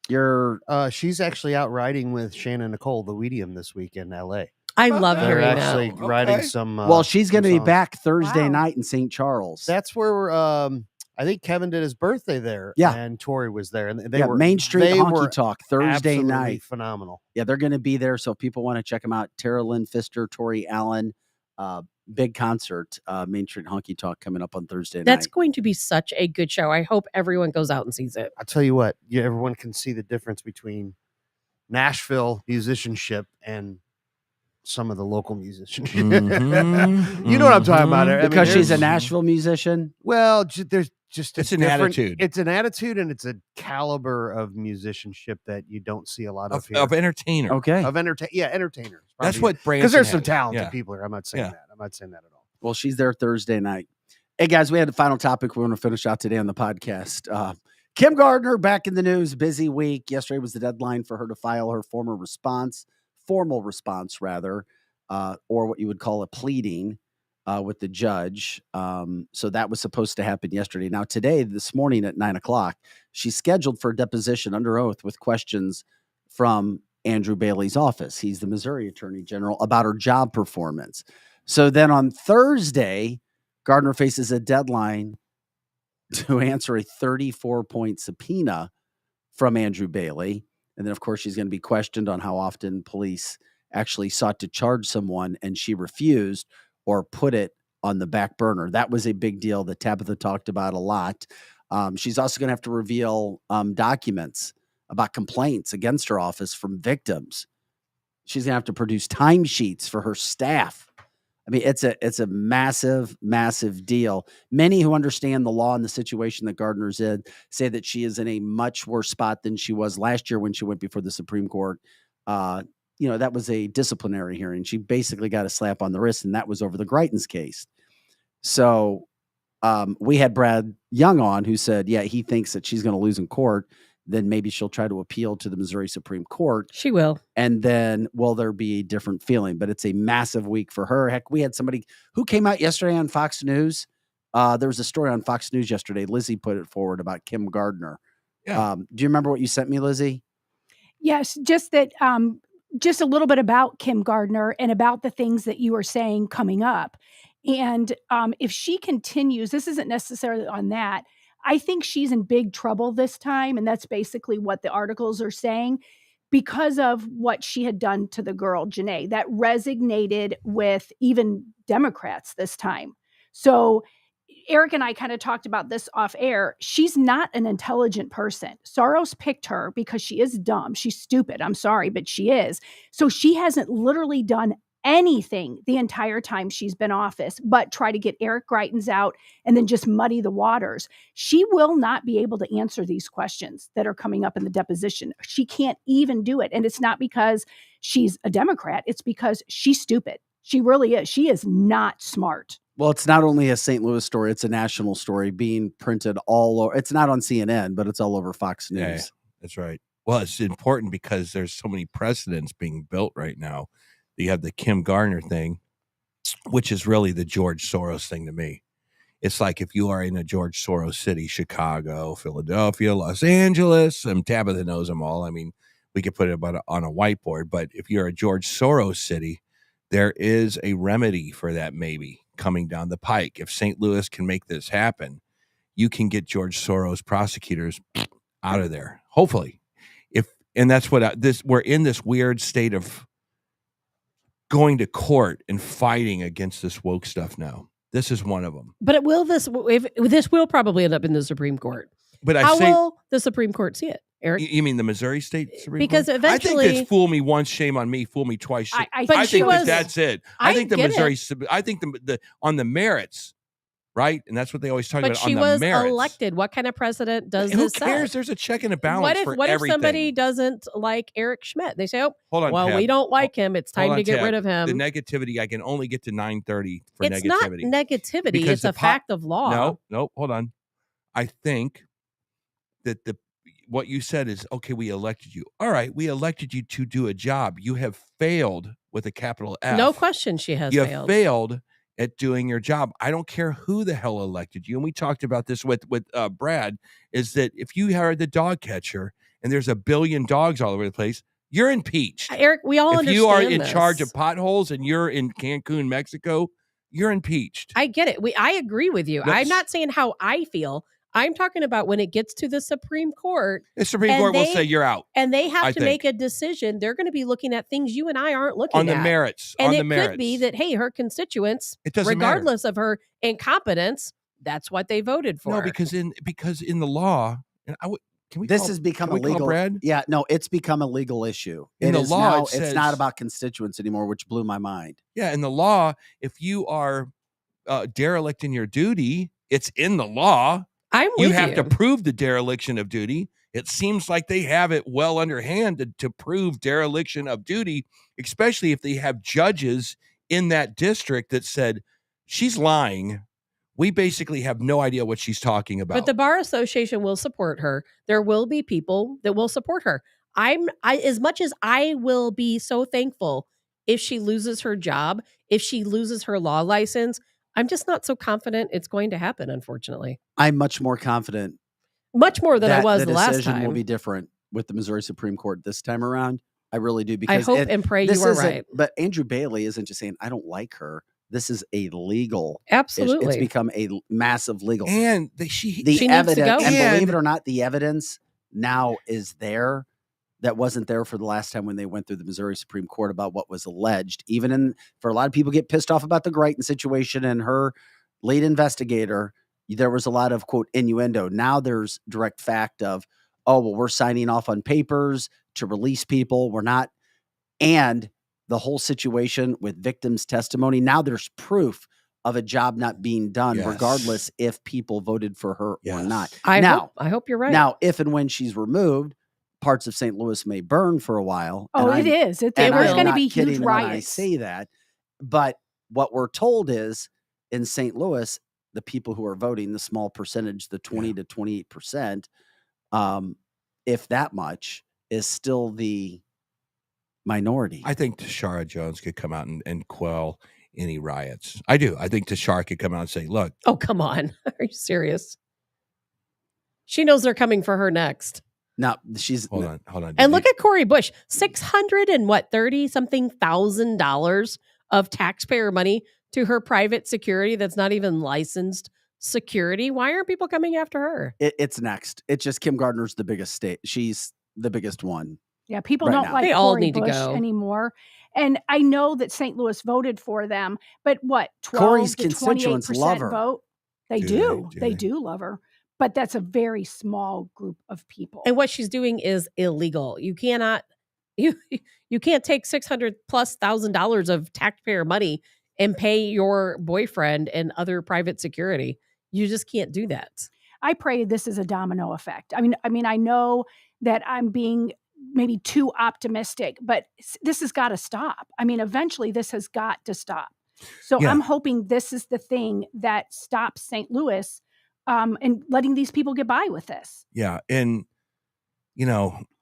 [SPEAKER 2] your?
[SPEAKER 9] She's actually out riding with Shannon Nicole, the Weedium, this week in LA.
[SPEAKER 8] I love
[SPEAKER 9] They're
[SPEAKER 8] hearing
[SPEAKER 9] actually
[SPEAKER 8] that.
[SPEAKER 9] writing some.
[SPEAKER 2] Well, she's going to be
[SPEAKER 9] songs.
[SPEAKER 2] back Thursday
[SPEAKER 7] Wow.
[SPEAKER 2] night in St. Charles.
[SPEAKER 9] That's where I think Kevin did his birthday there.
[SPEAKER 2] Yeah.
[SPEAKER 9] And Tori was there, and they were
[SPEAKER 2] Main Street
[SPEAKER 9] they
[SPEAKER 2] Honky
[SPEAKER 9] were
[SPEAKER 2] Talk Thursday
[SPEAKER 9] absolutely
[SPEAKER 2] night.
[SPEAKER 9] phenomenal.
[SPEAKER 2] Yeah, they're going to be there. So if people want to check them out, Tara Lynn Pfister, Tori Allen, big concert, Main Street Honky Talk coming up on Thursday
[SPEAKER 8] That's
[SPEAKER 2] night.
[SPEAKER 8] going to be such a good show. I hope everyone goes out and sees it.
[SPEAKER 9] I'll tell you what, everyone can see the difference between Nashville musicianship and some of the local musicianship. You know what I'm talking about? I mean,
[SPEAKER 2] Because she's a
[SPEAKER 9] there's-
[SPEAKER 2] Nashville musician.
[SPEAKER 9] Well, there's just
[SPEAKER 10] It's an
[SPEAKER 9] different-
[SPEAKER 10] attitude.
[SPEAKER 9] It's an attitude, and it's a caliber of musicianship that you don't see a lot of here.
[SPEAKER 10] Of entertainer.
[SPEAKER 2] Okay.
[SPEAKER 9] Of entertainers.
[SPEAKER 10] That's what Branson
[SPEAKER 9] because there's some
[SPEAKER 10] has.
[SPEAKER 9] talented
[SPEAKER 10] Yeah.
[SPEAKER 9] people here. I'm not saying
[SPEAKER 10] Yeah.
[SPEAKER 9] that. I'm not saying that at all.
[SPEAKER 2] Well, she's there Thursday night. Hey, guys, we had a final topic we want to finish out today on the podcast. Kim Gardner back in the news. Busy week. Yesterday was the deadline for her to file her formal response, or what you would call a pleading with the judge. So that was supposed to happen yesterday. Now, this morning at 9:00, she's scheduled for a deposition under oath with questions from Andrew Bailey's office. He's the Missouri Attorney General, about her job performance. So then on Thursday, Gardner faces a deadline to answer a 34-point subpoena from Andrew Bailey. And then, of course, she's going to be questioned on how often police actually sought to charge someone and she refused or put it on the back burner. That was a big deal that Tabitha talked about a lot. She's also going to have to reveal documents about complaints against her office from victims. She's going to have to produce timesheets for her staff. I mean, it's a massive, massive deal. Many who understand the law and the situation that Gardner's in say that she is in a much worse spot than she was last year when she went before the Supreme Court. That was a disciplinary hearing. She basically got a slap on the wrist, and that was over the Greitens case. So we had Brad Young on, who said, yeah, he thinks that she's going to lose in court. Then maybe she'll try to appeal to the Missouri Supreme Court.
[SPEAKER 8] She will.
[SPEAKER 2] And then will there be a different feeling? But it's a massive week for her. Heck, we had somebody who came out yesterday on Fox News. There was a story on Fox News yesterday. Lizzie put it forward about Kim Gardner.
[SPEAKER 10] Yeah.
[SPEAKER 2] Do you remember what you sent me, Lizzie?
[SPEAKER 7] Yes, just that. Just a little bit about Kim Gardner and about the things that you are saying coming up. And if she continues, this isn't necessarily on that. I think she's in big trouble this time. And that's basically what the articles are saying, because of what she had done to the girl, Janae, that resonated with even Democrats this time. So Eric and I kind of talked about this off air. She's not an intelligent person. Soros picked her because she is dumb. She's stupid. I'm sorry, but she is. So she hasn't literally done anything the entire time she's been in office, but try to get Eric Greitens out and then just muddy the waters. She will not be able to answer these questions that are coming up in the deposition. She can't even do it. And it's not because she's a Democrat. It's because she's stupid. She really is. She is not smart.
[SPEAKER 2] Well, it's not only a St. Louis story, it's a national story being printed all over. It's not on CNN, but it's all over Fox News.
[SPEAKER 10] Yeah, that's right. Well, it's important because there's so many precedents being built right now. You have the Kim Gardner thing, which is really the George Soros thing to me. It's like if you are in a George Soros city, Chicago, Philadelphia, Los Angeles, and Tabitha knows them all. I mean, we could put it on a whiteboard, but if you're a George Soros city, there is a remedy for that maybe coming down the pike. If St. Louis can make this happen, you can get George Soros prosecutors out of there. Hopefully. And that's what we're in this weird state of going to court and fighting against this woke stuff now. This is one of them.
[SPEAKER 8] But this will probably end up in the Supreme Court.
[SPEAKER 10] But
[SPEAKER 8] how will the Supreme Court see it, Eric?
[SPEAKER 10] You mean the Missouri State Supreme
[SPEAKER 8] because
[SPEAKER 10] Court?
[SPEAKER 8] Eventually,
[SPEAKER 10] I think it's fool me once, shame on me. Fool me twice.
[SPEAKER 7] I
[SPEAKER 10] think that's it. I think the Missouri. I think the on the merits, right? And that's what they always talk about.
[SPEAKER 8] But she
[SPEAKER 10] on the
[SPEAKER 8] was
[SPEAKER 10] merits.
[SPEAKER 8] elected. What kind of precedent does
[SPEAKER 10] and who
[SPEAKER 8] this
[SPEAKER 10] cares?
[SPEAKER 8] set?
[SPEAKER 10] There's a check and a balance for
[SPEAKER 8] what
[SPEAKER 10] everything.
[SPEAKER 8] if somebody doesn't like Eric Schmidt? They say, "Oh,
[SPEAKER 10] hold on,
[SPEAKER 8] well,
[SPEAKER 10] Tab.
[SPEAKER 8] we don't like him. It's time to get rid of him."
[SPEAKER 10] The negativity. I can only get to 9:30 for
[SPEAKER 8] it's
[SPEAKER 10] negativity.
[SPEAKER 8] Not negativity.
[SPEAKER 10] Because
[SPEAKER 8] it's a fact of law.
[SPEAKER 10] No, hold on. I think that what you said is, okay, we elected you. All right, we elected you to do a job. You have failed with a capital F.
[SPEAKER 8] No question she has
[SPEAKER 10] You
[SPEAKER 8] failed.
[SPEAKER 10] have failed at doing your job. I don't care who the hell elected you. And we talked about this with Brad, is that if you are the dog catcher and there's a billion dogs all over the place, you're impeached.
[SPEAKER 8] Eric, we all understand
[SPEAKER 10] if you are in
[SPEAKER 8] this.
[SPEAKER 10] charge of potholes and you're in Cancun, Mexico, you're impeached.
[SPEAKER 8] I get it. I agree with you. I'm not saying how I feel. I'm talking about when it gets to the Supreme Court.
[SPEAKER 10] The Supreme Court will say you're out.
[SPEAKER 8] And they have to make a decision. They're going to be looking at things you and I aren't looking
[SPEAKER 10] on
[SPEAKER 8] at.
[SPEAKER 10] the merits.
[SPEAKER 8] And
[SPEAKER 10] on
[SPEAKER 8] it
[SPEAKER 10] the merits.
[SPEAKER 8] could be that, hey, her constituents,
[SPEAKER 10] it doesn't
[SPEAKER 8] regardless of her incompetence, that's what they voted for.
[SPEAKER 10] No, because in the law, and I would.
[SPEAKER 2] This has become a legal.
[SPEAKER 10] Brad?
[SPEAKER 2] Yeah, no, it's become a legal issue.
[SPEAKER 10] In the law,
[SPEAKER 2] now,
[SPEAKER 10] it says,
[SPEAKER 2] it's not about constituents anymore, which blew my mind.
[SPEAKER 10] Yeah, in the law, if you are derelict in your duty, it's in the law. You have to prove the dereliction of duty. It seems like they have it well underhanded to prove dereliction of duty, especially if they have judges in that district that said she's lying. We basically have no idea what she's talking about.
[SPEAKER 8] But the Bar Association will support her. There will be people that will support her. As much as I will be so thankful if she loses her job, if she loses her law license, I'm just not so confident it's going to happen, unfortunately.
[SPEAKER 2] I'm much more confident.
[SPEAKER 8] Much more than I was the last time.
[SPEAKER 2] The decision will be different with the Missouri Supreme Court this time around. I really do. Because
[SPEAKER 8] I hope and pray you are right.
[SPEAKER 2] But Andrew Bailey isn't just saying, I don't like her. This is a legal.
[SPEAKER 8] Absolutely.
[SPEAKER 2] It's become a massive legal.
[SPEAKER 10] And
[SPEAKER 8] she
[SPEAKER 2] evidence,
[SPEAKER 8] needs to go.
[SPEAKER 2] and believe it or not, the evidence now is there that wasn't there for the last time when they went through the Missouri Supreme Court about what was alleged. For a lot of people get pissed off about the Greitens situation and her lead investigator, there was a lot of, quote, innuendo. Now there's direct fact of, oh, well, we're signing off on papers to release people. We're not. And the whole situation with victims' testimony, now there's proof of a job not being done, regardless if people voted for her or not.
[SPEAKER 8] I hope you're right.
[SPEAKER 2] Now, if and when she's removed, parts of St. Louis may burn for a while.
[SPEAKER 7] Oh, it is. There's going to be huge riots.
[SPEAKER 2] I say that, but what we're told is in St. Louis, the people who are voting, the small percentage, the 20 to 28%, if that much, is still the minority.
[SPEAKER 10] I think Tashara Jones could come out and quell any riots. I do. I think Tashara could come out and say, look.
[SPEAKER 8] Oh, come on. Are you serious? She knows they're coming for her next.
[SPEAKER 2] No, she's
[SPEAKER 10] hold on.
[SPEAKER 8] And look at Cori Bush, $630,000 of taxpayer money to her private security that's not even licensed security. Why aren't people coming after her?
[SPEAKER 2] It's next. It's just Kim Gardner's the biggest state. She's the biggest one.
[SPEAKER 7] Yeah, people
[SPEAKER 2] right
[SPEAKER 7] don't
[SPEAKER 2] now.
[SPEAKER 7] like
[SPEAKER 8] They all
[SPEAKER 7] Cori
[SPEAKER 8] need to
[SPEAKER 7] Bush
[SPEAKER 8] go.
[SPEAKER 7] anymore. And I know that St. Louis voted for them, but what, 12
[SPEAKER 2] Cori's
[SPEAKER 7] to
[SPEAKER 2] constituents
[SPEAKER 7] 28%
[SPEAKER 2] love her.
[SPEAKER 7] vote? They
[SPEAKER 10] Do they?
[SPEAKER 7] They do love her. But that's a very small group of people.
[SPEAKER 8] And what she's doing is illegal. You cannot, you can't take $600,000+ of taxpayer money and pay your boyfriend and other private security. You just can't do that.
[SPEAKER 7] I pray this is a domino effect. I mean, I know that I'm being maybe too optimistic, but this has got to stop. I mean, eventually this has got to stop. So I'm hoping this is the thing that stops St. Louis and letting these people get by with this.
[SPEAKER 10] Yeah. And,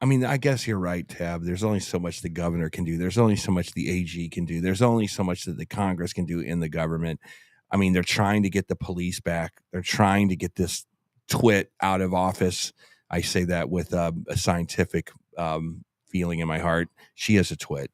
[SPEAKER 10] I guess you're right, Tab. There's only so much the governor can do. There's only so much the AG can do. There's only so much that the Congress can do in the government. I mean, they're trying to get the police back. They're trying to get this twit out of office. I say that with a scientific feeling in my heart. She is a twit.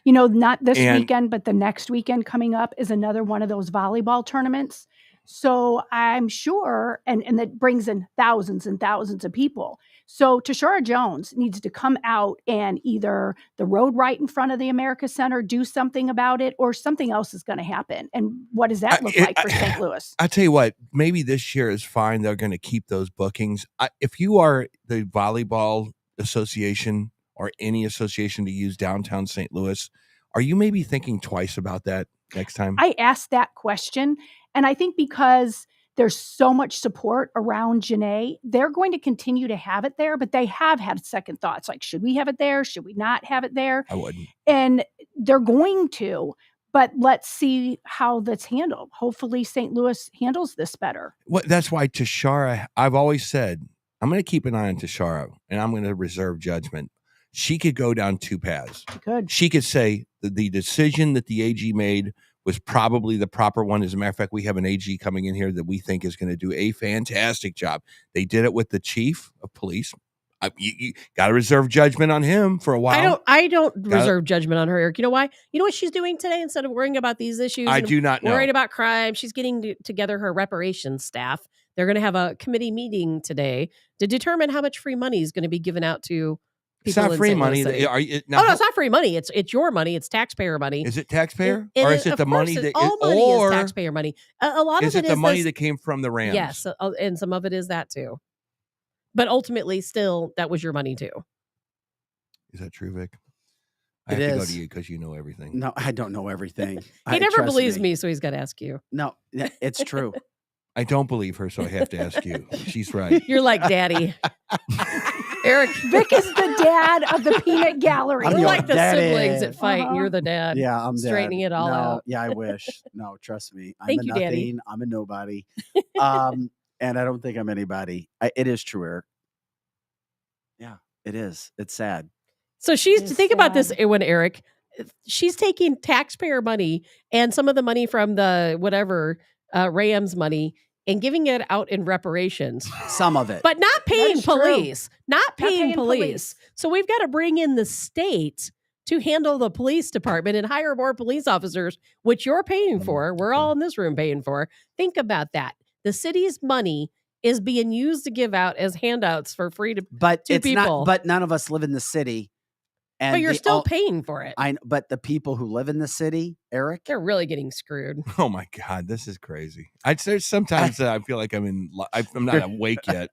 [SPEAKER 7] Not this weekend, but the next weekend coming up is another one of those volleyball tournaments. So I'm sure, and that brings in thousands and thousands of people. So Tashara Jones needs to come out and either the road right in front of the America Center, do something about it, or something else is going to happen. And what does that look like for St. Louis?
[SPEAKER 10] I tell you what, maybe this year is fine. They're going to keep those bookings. If you are the volleyball association or any association to use downtown St. Louis, are you maybe thinking twice about that next time?
[SPEAKER 7] I asked that question, and I think because there's so much support around Janae, they're going to continue to have it there, but they have had second thoughts. Like, should we have it there? Should we not have it there?
[SPEAKER 10] I wouldn't.
[SPEAKER 7] And they're going to, but let's see how that's handled. Hopefully St. Louis handles this better.
[SPEAKER 10] That's why Tashara, I've always said, I'm going to keep an eye on Tashara, and I'm going to reserve judgment. She could go down two paths.
[SPEAKER 7] Good.
[SPEAKER 10] She could say the decision that the AG made was probably the proper one. As a matter of fact, we have an AG coming in here that we think is going to do a fantastic job. They did it with the chief of police. You got to reserve judgment on him for a while.
[SPEAKER 8] I don't reserve judgment on her, Eric. You know why? You know what she's doing today? Instead of worrying about these issues,
[SPEAKER 10] I do not know.
[SPEAKER 8] Worried about crime, she's getting together her reparations staff. They're going to have a committee meeting today to determine how much free money is going to be given out to people.
[SPEAKER 10] It's not
[SPEAKER 8] in
[SPEAKER 10] free
[SPEAKER 8] St.
[SPEAKER 10] money.
[SPEAKER 8] Louis City.
[SPEAKER 10] No,
[SPEAKER 8] it's not free money. It's your money. It's taxpayer money.
[SPEAKER 10] Is it taxpayer,
[SPEAKER 8] It
[SPEAKER 10] or
[SPEAKER 8] is-
[SPEAKER 10] is it
[SPEAKER 8] of
[SPEAKER 10] the
[SPEAKER 8] course
[SPEAKER 10] money that
[SPEAKER 8] all money is taxpayer money? A lot
[SPEAKER 10] is
[SPEAKER 8] of
[SPEAKER 10] it the money
[SPEAKER 8] this-
[SPEAKER 10] that came from the Rams?
[SPEAKER 8] Yes, and some of it is that too. But ultimately, still, that was your money too.
[SPEAKER 10] Is that true, Vic? I
[SPEAKER 2] It
[SPEAKER 10] have to go
[SPEAKER 2] is.
[SPEAKER 10] to you because you know everything.
[SPEAKER 2] No, I don't know everything.
[SPEAKER 8] He never believes me, so he's got to ask you.
[SPEAKER 2] No, it's true.
[SPEAKER 10] I don't believe her, so I have to ask you. She's right.
[SPEAKER 8] You're like daddy. Eric.
[SPEAKER 7] Vic is the dad of the peanut gallery.
[SPEAKER 2] I'm
[SPEAKER 8] You're
[SPEAKER 2] your
[SPEAKER 8] like the
[SPEAKER 2] daddy.
[SPEAKER 8] siblings that fight, and
[SPEAKER 7] Uh-huh.
[SPEAKER 8] you're the dad.
[SPEAKER 2] Yeah, I'm
[SPEAKER 8] straightening
[SPEAKER 2] dead.
[SPEAKER 8] it all
[SPEAKER 2] No,
[SPEAKER 8] out.
[SPEAKER 2] Yeah, I wish. No, trust me. I'm
[SPEAKER 8] Thank
[SPEAKER 2] a
[SPEAKER 8] you,
[SPEAKER 2] nothing.
[SPEAKER 8] Daddy.
[SPEAKER 2] I'm a nobody. And I don't think I'm anybody. It is true, Eric. Yeah, it is. It's sad.
[SPEAKER 8] So she's
[SPEAKER 7] It's
[SPEAKER 8] think about this
[SPEAKER 7] sad.
[SPEAKER 8] when Eric, she's taking taxpayer money and some of the money from the whatever Rams money and giving it out in reparations,
[SPEAKER 2] Some of it.
[SPEAKER 8] but not paying
[SPEAKER 7] is true.
[SPEAKER 8] police, not paying
[SPEAKER 7] paying
[SPEAKER 8] police.
[SPEAKER 7] police.
[SPEAKER 8] So we've got to bring in the state to handle the police department and hire more police officers, which you're paying for. We're all in this room paying for. Think about that. The city's money is being used to give out as handouts for free to,
[SPEAKER 2] but
[SPEAKER 8] to
[SPEAKER 2] it's
[SPEAKER 8] people.
[SPEAKER 2] not. But none of us live in the city. And
[SPEAKER 8] but you're
[SPEAKER 2] the
[SPEAKER 8] still
[SPEAKER 2] all-
[SPEAKER 8] paying for it.
[SPEAKER 2] But the people who live in the city, Eric,
[SPEAKER 8] They're really getting screwed.
[SPEAKER 10] Oh my God, this is crazy. I'd say sometimes I feel like I'm not awake yet.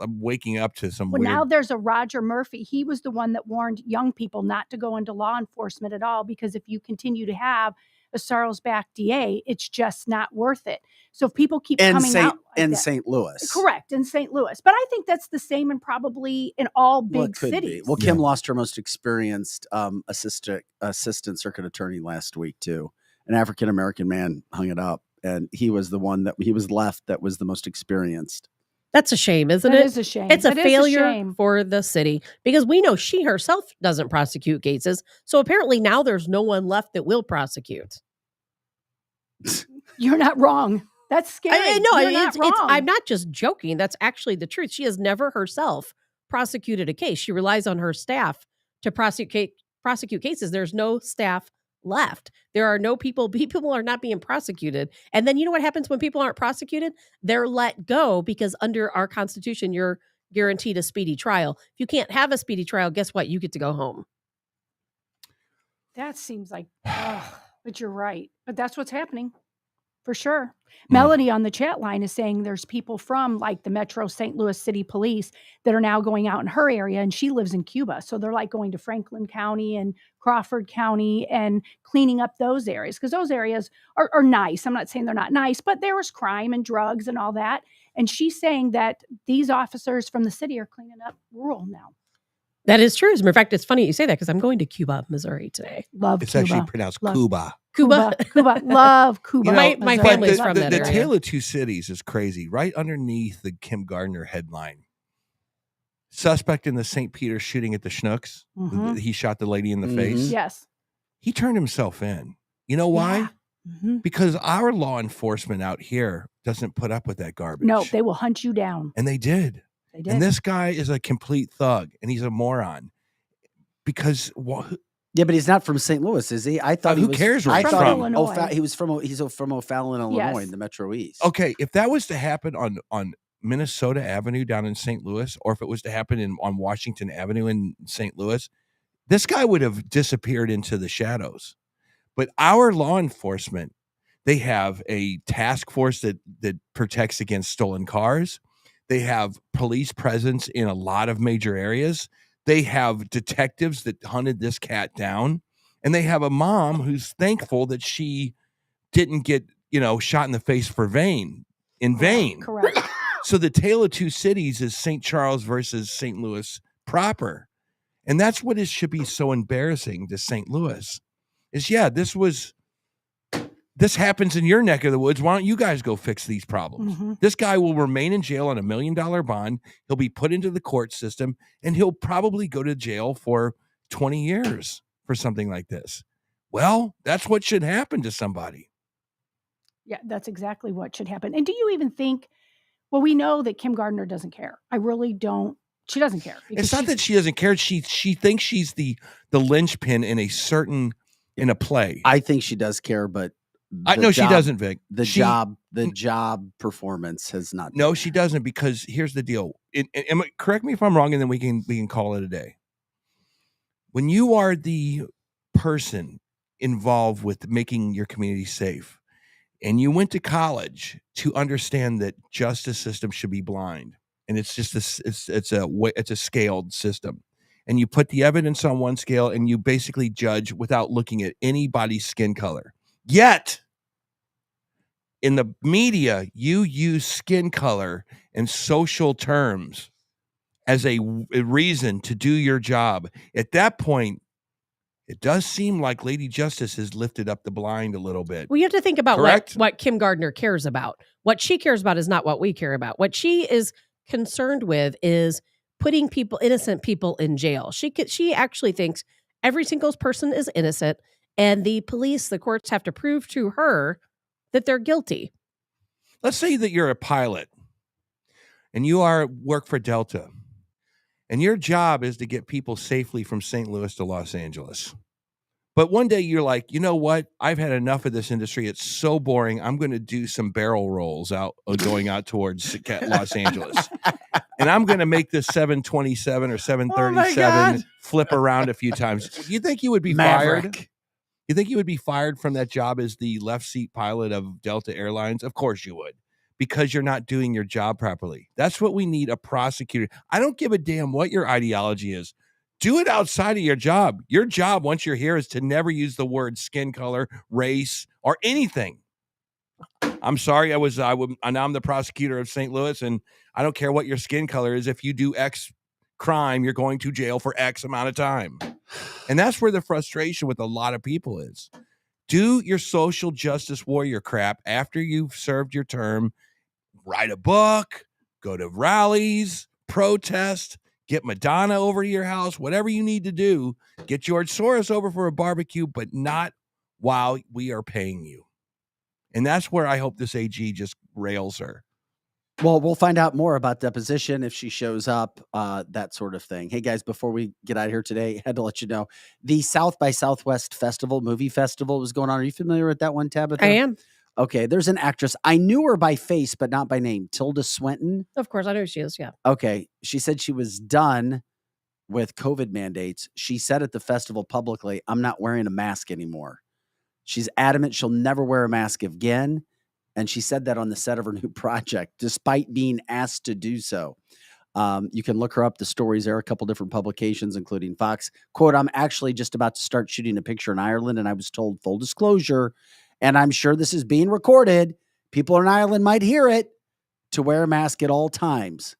[SPEAKER 10] I'm waking up to some
[SPEAKER 7] Well,
[SPEAKER 10] weird.
[SPEAKER 7] now there's a Roger Murphy. He was the one that warned young people not to go into law enforcement at all because if you continue to have a Sarlsback DA, it's just not worth it. So if people keep
[SPEAKER 2] in
[SPEAKER 7] coming out like
[SPEAKER 2] in
[SPEAKER 7] that-
[SPEAKER 2] St. Louis,
[SPEAKER 7] correct, in St. Louis, but I think that's the same in probably in all
[SPEAKER 2] Well, it
[SPEAKER 7] big
[SPEAKER 2] could be.
[SPEAKER 7] cities.
[SPEAKER 2] Well, Kim lost her most experienced assistant circuit attorney last week too. An African American man hung it up, and he was the one that he was left that was the most experienced.
[SPEAKER 8] That's a shame, isn't
[SPEAKER 7] That
[SPEAKER 8] it?
[SPEAKER 7] is a shame.
[SPEAKER 8] It's a
[SPEAKER 7] That is
[SPEAKER 8] failure
[SPEAKER 7] shame.
[SPEAKER 8] for the city because we know she herself doesn't prosecute cases. So apparently now there's no one left that will prosecute.
[SPEAKER 7] You're not wrong. That's scary.
[SPEAKER 8] No,
[SPEAKER 7] You're not wrong.
[SPEAKER 8] I'm not just joking. That's actually the truth. She has never herself prosecuted a case. She relies on her staff to prosecute cases. There's no staff left. There are no people. People are not being prosecuted. And then you know what happens when people aren't prosecuted? They're let go because under our Constitution, you're guaranteed a speedy trial. If you can't have a speedy trial, guess what? You get to go home.
[SPEAKER 7] That seems like, but you're right. But that's what's happening for sure. Melody on the chat line is saying there's people from like the Metro St. Louis City Police that are now going out in her area, and she lives in Cuba. So they're like going to Franklin County and Crawford County and cleaning up those areas because those areas are nice. I'm not saying they're not nice, but there was crime and drugs and all that. And she's saying that these officers from the city are cleaning up rural now.
[SPEAKER 8] That is true. As a matter of fact, it's funny you say that because I'm going to Cuba, Missouri today.
[SPEAKER 7] Love
[SPEAKER 10] It's
[SPEAKER 7] Cuba.
[SPEAKER 10] actually pronounced
[SPEAKER 7] Love-
[SPEAKER 10] Cuba.
[SPEAKER 7] Cuba. Love Cuba.
[SPEAKER 10] You know,
[SPEAKER 8] My
[SPEAKER 7] Missouri.
[SPEAKER 8] family's
[SPEAKER 7] Love
[SPEAKER 8] from
[SPEAKER 10] the,
[SPEAKER 8] that
[SPEAKER 10] the
[SPEAKER 8] area.
[SPEAKER 10] Tale of Two Cities is crazy. Right underneath the Kim Gardner headline, suspect in the St. Peter shooting at the Schnooks.
[SPEAKER 7] Mhm.
[SPEAKER 10] He shot the lady in the
[SPEAKER 2] Mhm.
[SPEAKER 10] face.
[SPEAKER 7] Yes.
[SPEAKER 10] He turned himself in. You know why?
[SPEAKER 7] Yeah. Mhm.
[SPEAKER 10] Because our law enforcement out here doesn't put up with that garbage.
[SPEAKER 7] No, they will hunt you down.
[SPEAKER 10] And they did.
[SPEAKER 7] They did.
[SPEAKER 10] And this guy is a complete thug, and he's a moron. Because
[SPEAKER 2] Yeah, but he's not from St. Louis, is he? I thought
[SPEAKER 10] who
[SPEAKER 2] he was,
[SPEAKER 10] cares where
[SPEAKER 2] I
[SPEAKER 10] he's
[SPEAKER 2] thought
[SPEAKER 10] from?
[SPEAKER 7] Illinois.
[SPEAKER 2] he's from O'Fallon, Illinois,
[SPEAKER 7] Yes.
[SPEAKER 2] in the Metro East.
[SPEAKER 10] okay, if that was to happen on Minnesota Avenue down in St. Louis, or if it was to happen on Washington Avenue in St. Louis, this guy would have disappeared into the shadows. But our law enforcement, they have a task force that protects against stolen cars. They have police presence in a lot of major areas. They have detectives that hunted this cat down. And they have a mom who's thankful that she didn't get, shot in the face in vain.
[SPEAKER 7] Correct.
[SPEAKER 10] So the Tale of Two Cities is St. Charles versus St. Louis proper. And that's what should be so embarrassing to St. Louis is, this was this happens in your neck of the woods. Why don't you guys go fix these problems?
[SPEAKER 7] Mhm.
[SPEAKER 10] This guy will remain in jail on $1 million bond. He'll be put into the court system, and he'll probably go to jail for 20 years for something like this. Well, that's what should happen to somebody.
[SPEAKER 7] Yeah, that's exactly what should happen. And do you even think, well, we know that Kim Gardner doesn't care. I really don't. She doesn't care.
[SPEAKER 10] It's not that she doesn't care. She thinks she's the linchpin in a play.
[SPEAKER 2] I think she does care, but
[SPEAKER 10] she doesn't, Vic.
[SPEAKER 2] The job performance has not.
[SPEAKER 10] No, she doesn't, because here's the deal. Correct me if I'm wrong, and then we can call it a day. When you are the person involved with making your community safe, and you went to college to understand that justice system should be blind, and it's just it's a scaled system, and you put the evidence on one scale, and you basically judge without looking at anybody's skin color. Yet, in the media, you use skin color and social terms as a reason to do your job. At that point, it does seem like Lady Justice has lifted up the blind a little bit.
[SPEAKER 8] Well, you have to think about
[SPEAKER 10] Correct?
[SPEAKER 8] what Kim Gardner cares about. What she cares about is not what we care about. What she is concerned with is putting innocent people in jail. She actually thinks every single person is innocent, and the courts have to prove to her that they're guilty.
[SPEAKER 10] Let's say that you're a pilot and you work for Delta, and your job is to get people safely from St. Louis to Los Angeles. But one day you're like, you know what? I've had enough of this industry. It's so boring. I'm going to do some barrel rolls going out towards Los Angeles. And I'm going to make this 727 or 737 flip around a few times. You think you would be fired? You think you would be fired from that job as the left seat pilot of Delta Airlines? Of course you would, because you're not doing your job properly. That's what we need, a prosecutor. I don't give a damn what your ideology is. Do it outside of your job. Your job, once you're here, is to never use the word skin color, race, or anything. I'm sorry, I'm the prosecutor of St. Louis, and I don't care what your skin color is. If you do X crime, you're going to jail for X amount of time. And that's where the frustration with a lot of people is. Do your social justice warrior crap after you've served your term. Write a book, go to rallies, protest, get Madonna over to your house, whatever you need to do. Get George Soros over for a barbecue, but not while we are paying you. And that's where I hope this AG just rails her.
[SPEAKER 2] Well, we'll find out more about deposition if she shows up, that sort of thing. Hey, guys, before we get out of here today, I had to let you know the South by Southwest movie festival was going on. Are you familiar with that one, Tabitha?
[SPEAKER 8] I am.
[SPEAKER 2] Okay, there's an actress. I knew her by face, but not by name. Tilda Swinton.
[SPEAKER 8] Of course, I know who she is, yeah.
[SPEAKER 2] Okay, she said she was done with COVID mandates. She said at the festival publicly, I'm not wearing a mask anymore. She's adamant she'll never wear a mask again. And she said that on the set of her new project, despite being asked to do so. You can look her up. The stories there are a couple different publications, including Fox. Quote, I'm actually just about to start shooting a picture in Ireland, and I was told, full disclosure, and I'm sure this is being recorded, people in Ireland might hear it, to wear a mask at all times.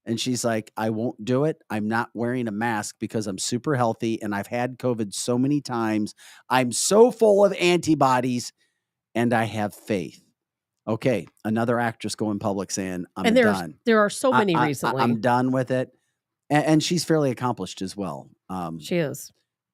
[SPEAKER 2] And she's like, I won't do it. I'm not wearing a mask because I'm super healthy, and I've had COVID so many times. I'm so full of antibodies, and I have faith. Okay, another actress going public saying, I'm done.
[SPEAKER 8] There are so many recently.
[SPEAKER 2] I'm done with it. And she's fairly accomplished as well.
[SPEAKER 8] She is.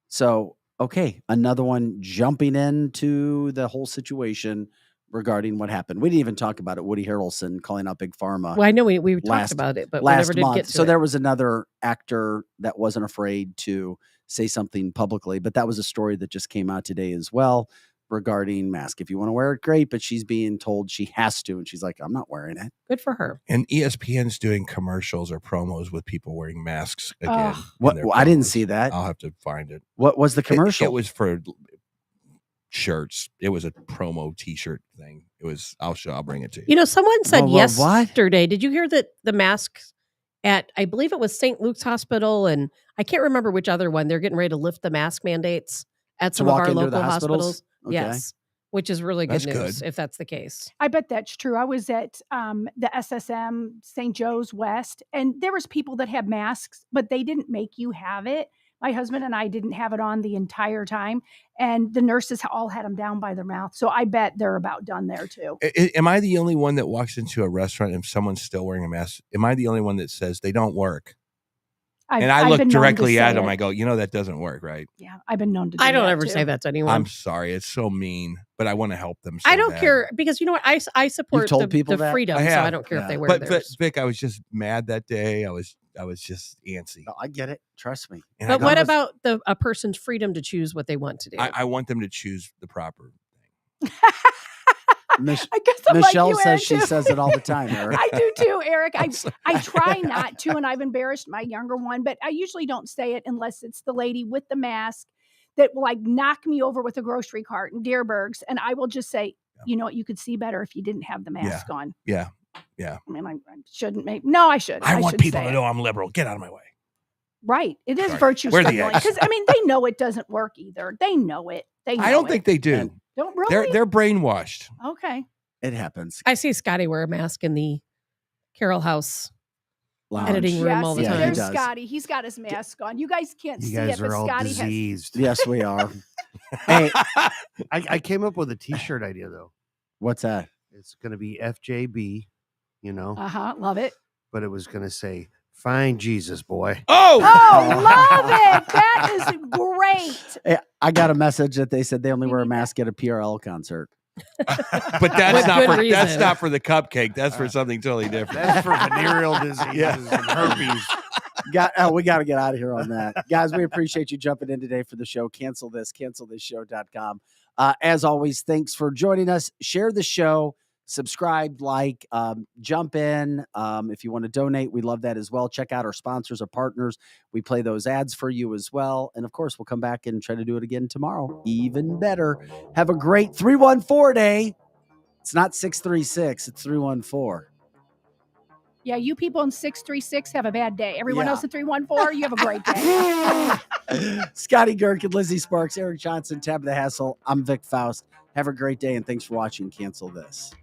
[SPEAKER 2] So, okay, another one jumping into the whole situation regarding what happened. We didn't even talk about it. Woody Harrelson calling out Big Pharma.
[SPEAKER 8] Well, I know we talked about it, but we never did get to it.
[SPEAKER 2] So there was another actor that wasn't afraid to say something publicly, but that was a story that just came out today as well, regarding mask. If you want to wear it, great, but she's being told she has to, and she's like, I'm not wearing it.
[SPEAKER 8] Good for her.
[SPEAKER 10] And ESPN's doing commercials or promos with people wearing masks again.
[SPEAKER 2] What? I didn't see that.
[SPEAKER 10] I'll have to find it.
[SPEAKER 2] What was the commercial?
[SPEAKER 10] It was for shirts. It was a promo T-shirt thing. It was. I'll bring it to you.
[SPEAKER 8] You know, someone said yesterday.
[SPEAKER 2] What?
[SPEAKER 8] Did you hear that the masks at, I believe it was St. Luke's Hospital, and I can't remember which other one, they're getting ready to lift the mask mandates at some of our local hospitals. Okay. Yes, which is really good news if that's the case.
[SPEAKER 7] I bet that's true. I was at the SSM St. Joe's West, and there was people that had masks, but they didn't make you have it. My husband and I didn't have it on the entire time, and the nurses all had them down by their mouth. So I bet they're about done there too.
[SPEAKER 10] Am I the only one that walks into a restaurant and someone's still wearing a mask? Am I the only one that says they don't work? And I look directly at them. I go, that doesn't work, right?
[SPEAKER 7] Yeah, I've been known to do
[SPEAKER 8] I don't
[SPEAKER 7] that
[SPEAKER 8] ever
[SPEAKER 7] too.
[SPEAKER 8] say that to anyone.
[SPEAKER 10] I'm sorry. It's so mean, but I want to help them. So
[SPEAKER 8] I don't
[SPEAKER 10] bad.
[SPEAKER 8] care because you know what? I support
[SPEAKER 2] told
[SPEAKER 8] the
[SPEAKER 2] people that?
[SPEAKER 8] freedom, so I don't care if they wear
[SPEAKER 10] But
[SPEAKER 8] theirs.
[SPEAKER 10] Vic, I was just mad that day. I was just antsy.
[SPEAKER 2] No, I get it. Trust me.
[SPEAKER 10] And
[SPEAKER 8] But what about a person's freedom to choose what they want to do?
[SPEAKER 10] I want them to choose the proper thing.
[SPEAKER 7] I guess I'm
[SPEAKER 2] Michelle
[SPEAKER 7] like you,
[SPEAKER 2] says
[SPEAKER 7] Eric,
[SPEAKER 2] she
[SPEAKER 7] too.
[SPEAKER 2] says it all the time, Eric.
[SPEAKER 7] I do too, Eric. I try not to, and I've embarrassed my younger one, but I usually don't say it unless it's the lady with the mask that will like knock me over with a grocery cart in Deerbergs, and I will just say, you know what, you could see better if you didn't have the mask on.
[SPEAKER 10] Yeah.
[SPEAKER 7] I mean, I shouldn't make. No, I should.
[SPEAKER 10] I want
[SPEAKER 7] should
[SPEAKER 10] people
[SPEAKER 7] say
[SPEAKER 10] to
[SPEAKER 7] it.
[SPEAKER 10] know I'm liberal. Get out of my way.
[SPEAKER 7] Right. It is
[SPEAKER 10] Sorry.
[SPEAKER 7] virtue
[SPEAKER 10] Where are the
[SPEAKER 7] signaling
[SPEAKER 10] eggs?
[SPEAKER 7] because I mean they know it doesn't work either. They know it. They know
[SPEAKER 10] I don't
[SPEAKER 7] it.
[SPEAKER 10] think they do.
[SPEAKER 2] And
[SPEAKER 7] Don't really.
[SPEAKER 10] They're brainwashed.
[SPEAKER 7] Okay.
[SPEAKER 2] It happens.
[SPEAKER 8] I see Scotty wear a mask in the Carroll House
[SPEAKER 2] Lounge.
[SPEAKER 8] editing room all the
[SPEAKER 2] Yeah, he
[SPEAKER 8] time.
[SPEAKER 7] There's
[SPEAKER 2] does.
[SPEAKER 7] Scotty. He's got his mask on. You guys can't
[SPEAKER 9] You
[SPEAKER 7] see
[SPEAKER 9] guys
[SPEAKER 7] it, but
[SPEAKER 9] are all
[SPEAKER 7] Scotty
[SPEAKER 9] diseased.
[SPEAKER 2] Yes, we are. Hey,
[SPEAKER 9] I came up with a T-shirt idea though.
[SPEAKER 2] what's that?
[SPEAKER 9] It's going to be FJB,
[SPEAKER 7] has. Love it.
[SPEAKER 9] but it was going to say, "Find Jesus, boy."
[SPEAKER 10] Oh,
[SPEAKER 7] Oh, love it. That is great.
[SPEAKER 2] Hey, I got a message that they said they only wear a mask at a PRL concert.
[SPEAKER 10] but
[SPEAKER 8] With
[SPEAKER 10] that's
[SPEAKER 8] good
[SPEAKER 10] not for the cupcake. That's for something totally different.
[SPEAKER 9] That's for venereal diseases and herpes.
[SPEAKER 2] We got to get out of here on that. Guys, we appreciate you jumping in today for the show. Cancelthisshow.com. As always, thanks for joining us. Share the show, subscribe, jump in. If you want to donate, we love that as well. Check out our sponsors, our partners. We play those ads for you as well. And of course, we'll come back and try to do it again tomorrow. Even better. Have a great 314 day. It's not 636, it's 314.
[SPEAKER 7] Yeah, you people in 636 have a bad day. Everyone
[SPEAKER 2] Yeah.
[SPEAKER 7] else in 314, you have a great day.
[SPEAKER 2] Scotty Gherkin, Lizzie Sparks, Eric Johnson, Tabitha Hassel. I'm Vic Faust. Have a great day, and thanks for watching Cancel This.